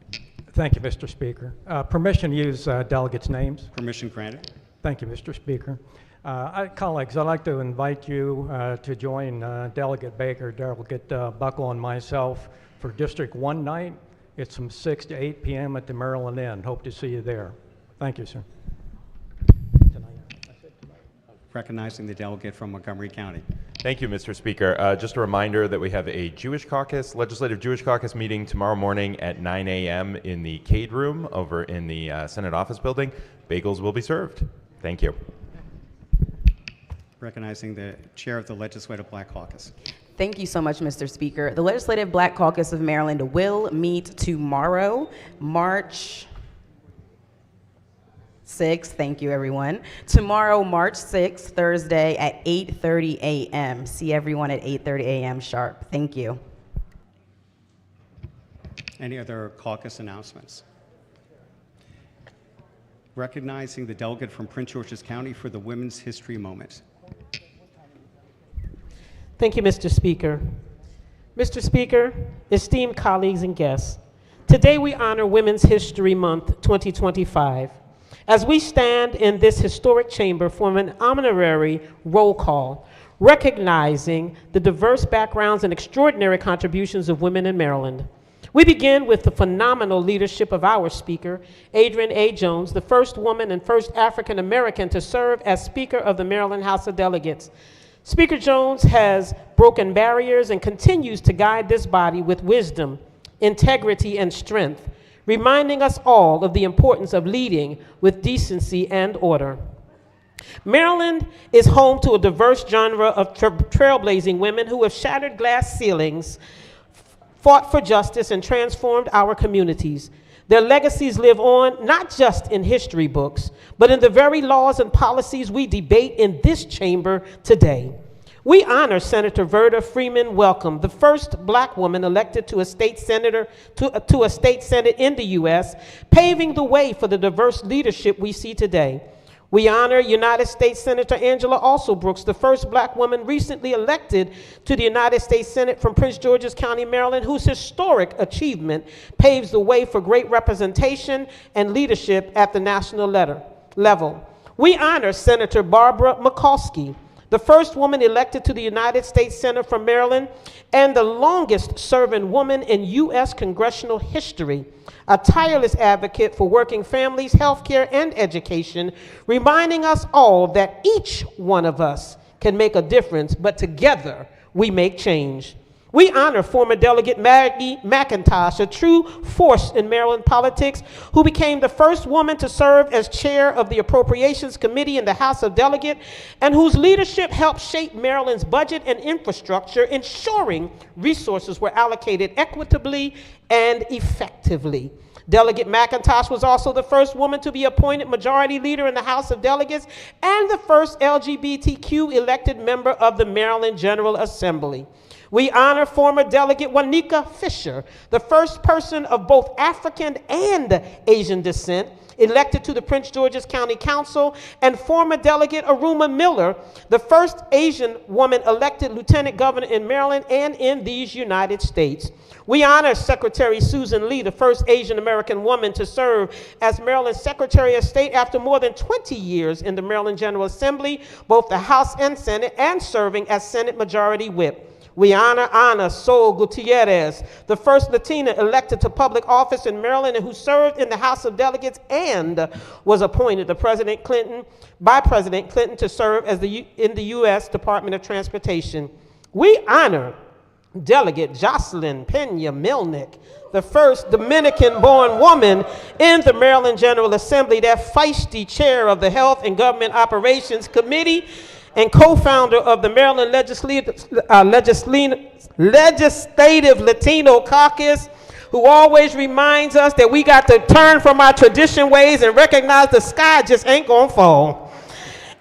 Thank you, Mr. Speaker. Permission to use delegates' names. Permission granted. Thank you, Mr. Speaker. Colleagues, I'd like to invite you to join Delegate Baker, Delegate Buckle, and myself for District 1 night. It's from 6 to 8 p.m. at the Maryland Inn. Hope to see you there. Thank you, sir. Recognizing the delegate from Montgomery County. Thank you, Mr. Speaker. Just a reminder that we have a Jewish Caucus, Legislative Jewish Caucus meeting tomorrow morning at 9 a.m. in the Cade Room over in the Senate Office Building. Bagels will be served. Thank you. Recognizing the chair of the Legislative Black Caucus. Thank you so much, Mr. Speaker. The Legislative Black Caucus of Maryland will meet tomorrow, March 6th. Thank you, everyone. Tomorrow, March 6th, Thursday at 8:30 a.m. See everyone at 8:30 a.m. sharp. Thank you. Any other caucus announcements? Recognizing the delegate from Prince George's County for the Women's History Moment. Thank you, Mr. Speaker. Mr. Speaker, esteemed colleagues and guests, today we honor Women's History Month 2025. As we stand in this historic chamber for an honorary roll call, recognizing the diverse backgrounds and extraordinary contributions of women in Maryland. We begin with the phenomenal leadership of our speaker, Adrienne A. Jones, the first woman and first African American to serve as Speaker of the Maryland House of Delegates. Speaker Jones has broken barriers and continues to guide this body with wisdom, integrity, and strength, reminding us all of the importance of leading with decency and order. Maryland is home to a diverse genre of trailblazing women who have shattered glass ceilings, fought for justice, and transformed our communities. Their legacies live on not just in history books, but in the very laws and policies we debate in this chamber today. We honor Senator Verda Freeman Welcome, the first black woman elected to a state senator to a state senate in the U.S., paving the way for the diverse leadership we see today. We honor United States Senator Angela Also Brooks, the first black woman recently elected to the United States Senate from Prince George's County, Maryland, whose historic achievement paves the way for great representation and leadership at the national level. We honor Senator Barbara Mikulski, the first woman elected to the United States Senate from Maryland and the longest serving woman in U.S. congressional history, a tireless advocate for working families, healthcare, and education, reminding us all that each one of us can make a difference, but together we make change. We honor former Delegate Maggie McIntosh, a true force in Maryland politics, who became the first woman to serve as chair of the Appropriations Committee in the House of Delegates, and whose leadership helped shape Maryland's budget and infrastructure, ensuring resources were allocated equitably and effectively. Delegate McIntosh was also the first woman to be appointed majority leader in the House of Delegates and the first LGBTQ elected member of the Maryland General Assembly. We honor former Delegate Wanika Fisher, the first person of both African and Asian descent elected to the Prince George's County Council, and former Delegate Aruma Miller, the first Asian woman elected lieutenant governor in Maryland and in these United States. We honor Secretary Susan Lee, the first Asian American woman to serve as Maryland Secretary of State after more than 20 years in the Maryland General Assembly, both the House and Senate, and serving as Senate Majority Whip. We honor Ana Sol Gutierrez, the first Latina elected to public office in Maryland and who served in the House of Delegates and was appointed by President Clinton to serve as in the U.S. Department of Transportation. We honor Delegate Jocelyn Pena Milnick, the first Dominican-born woman in the Maryland General Assembly, that feisty chair of the Health and Government Operations Committee, and co-founder of the Maryland Legislative Latino Caucus, who always reminds us that we got to turn from our tradition ways and recognize the sky just ain't gonna fall.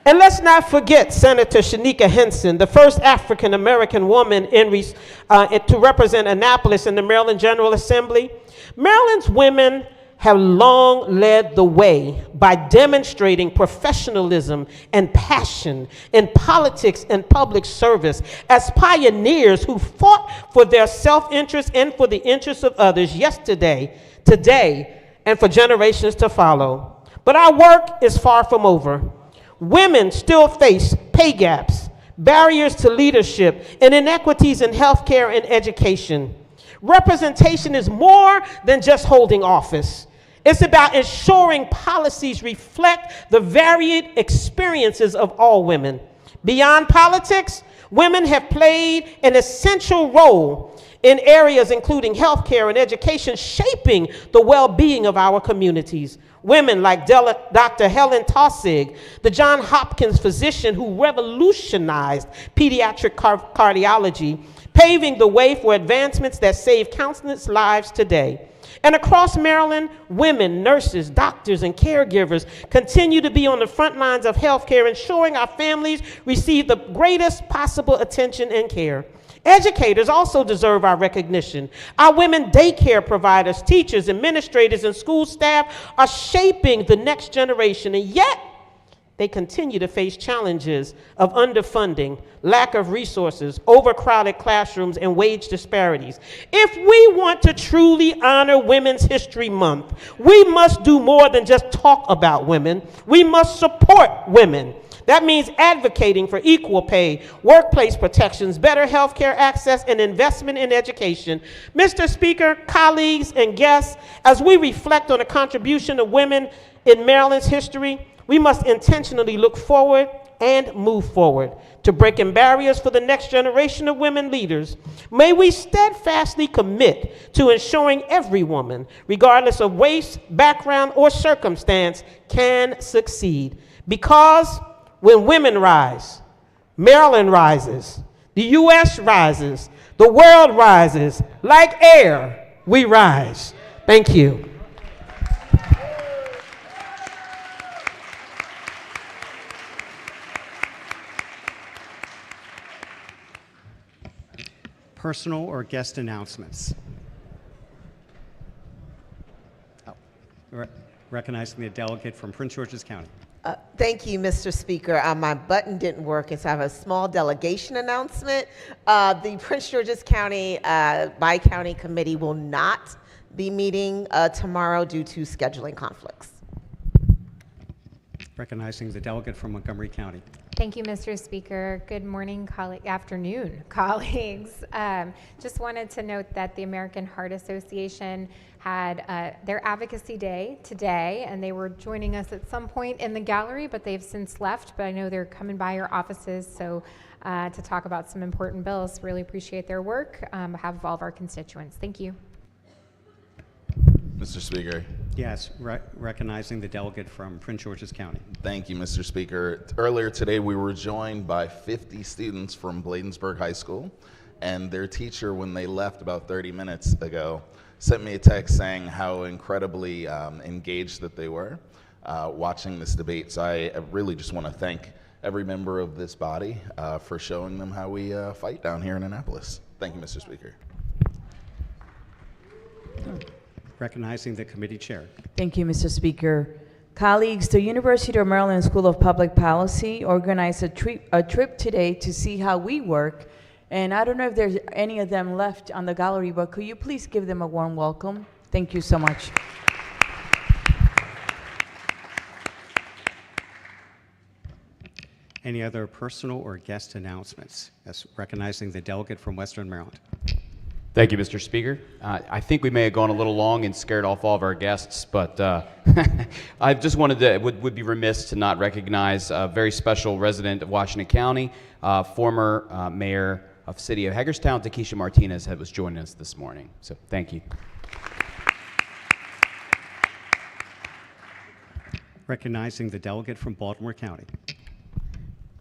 And let's not forget Senator Shanika Henson, the first African-American woman to represent Annapolis in the Maryland General Assembly. Maryland's women have long led the way by demonstrating professionalism and passion in politics and public service as pioneers who fought for their self-interest and for the interests of others yesterday, today, and for generations to follow. But our work is far from over. Women still face pay gaps, barriers to leadership, and inequities in healthcare and education. Representation is more than just holding office. It's about ensuring policies reflect the varied experiences of all women. Beyond politics, women have played an essential role in areas including healthcare and education, shaping the well-being of our communities. Women like Dr. Helen Taussig, the Johns Hopkins physician who revolutionized pediatric cardiology, paving the way for advancements that save countless lives today. And across Maryland, women, nurses, doctors, and caregivers continue to be on the front lines of healthcare, ensuring our families receive the greatest possible attention and care. Educators also deserve our recognition. Our women daycare providers, teachers, administrators, and school staff are shaping the next generation, and yet they continue to face challenges of underfunding, lack of resources, overcrowded classrooms, and wage disparities. If we want to truly honor Women's History Month, we must do more than just talk about women. We must support women. That means advocating for equal pay, workplace protections, better health care access, and investment in education. Mr. Speaker, colleagues, and guests, as we reflect on the contribution of women in Maryland's history, we must intentionally look forward and move forward to breaking barriers for the next generation of women leaders. May we steadfastly commit to ensuring every woman, regardless of race, background, or circumstance, can succeed. Because when women rise, Maryland rises, the U.S. rises, the world rises. Like air, we rise. Thank you. personal or guest announcements? Recognizing the delegate from Prince George's County. Thank you, Mr. Speaker. My button didn't work, and so I have a small delegation announcement. The Prince George's County Bi-County Committee will not be meeting tomorrow due to scheduling conflicts. Recognizing the delegate from Montgomery County. Thank you, Mr. Speaker. Good morning, afternoon, colleagues. Just wanted to note that the American Heart Association had their advocacy day today, and they were joining us at some point in the gallery, but they've since left. But I know they're coming by your offices to talk about some important bills. Really appreciate their work on behalf of all of our constituents. Thank you. Mr. Speaker. Yes, recognizing the delegate from Prince George's County. Thank you, Mr. Speaker. Earlier today, we were joined by 50 students from Bladensburg High School, and their teacher, when they left about 30 minutes ago, sent me a text saying how incredibly engaged that they were watching this debate. So I really just want to thank every member of this body for showing them how we fight down here in Annapolis. Thank you, Mr. Speaker. Recognizing the committee chair. Thank you, Mr. Speaker. Colleagues, the University of Maryland School of Public Policy organized a trip today to see how we work. And I don't know if there's any of them left on the gallery, but could you please give them a warm welcome? Thank you so much. Any other personal or guest announcements? Yes, recognizing the delegate from Western Maryland. Thank you, Mr. Speaker. I think we may have gone a little long and scared off all of our guests, but I just wanted to, would be remiss to not recognize a very special resident of Washington County, former mayor of the city of Hagerstown, Takesha Martinez, that was joining us this morning. So thank you. Recognizing the delegate from Baltimore County.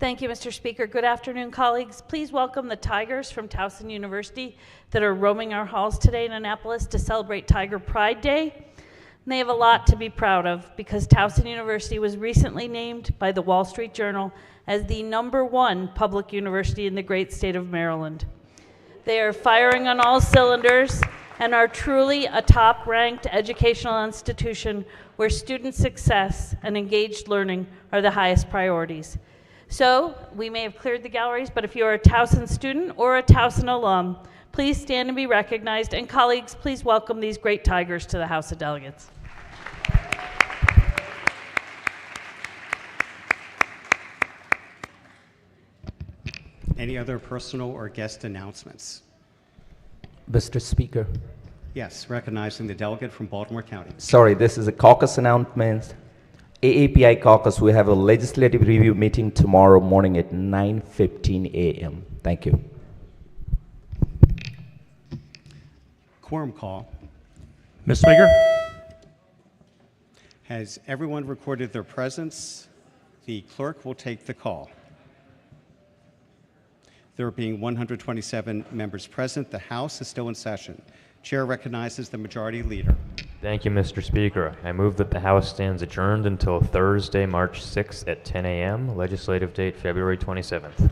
Thank you, Mr. Speaker. Good afternoon, colleagues. Please welcome the Tigers from Towson University that are roaming our halls today in Annapolis to celebrate Tiger Pride Day. And they have a lot to be proud of because Towson University was recently named by the Wall Street Journal as the #1 public university in the great state of Maryland. They are firing on all cylinders and are truly a top-ranked educational institution where student success and engaged learning are the highest priorities. So, we may have cleared the galleries, but if you're a Towson student or a Towson alum, please stand and be recognized. And colleagues, please welcome these great Tigers to the House of Delegates. Any other personal or guest announcements? Mr. Speaker. Yes, recognizing the delegate from Baltimore County. Sorry, this is a caucus announcement. AAPI caucus, we have a legislative review meeting tomorrow morning at 9:15 a.m. Thank you. Quorum call. Mr. Speaker. Has everyone recorded their presence? The clerk will take the call. There being 127 members present, the House is still in session. Chair recognizes the Majority Leader. Thank you, Mr. Speaker. I move that the House stands adjourned until Thursday, March 6th at 10 a.m., legislative date February 27th.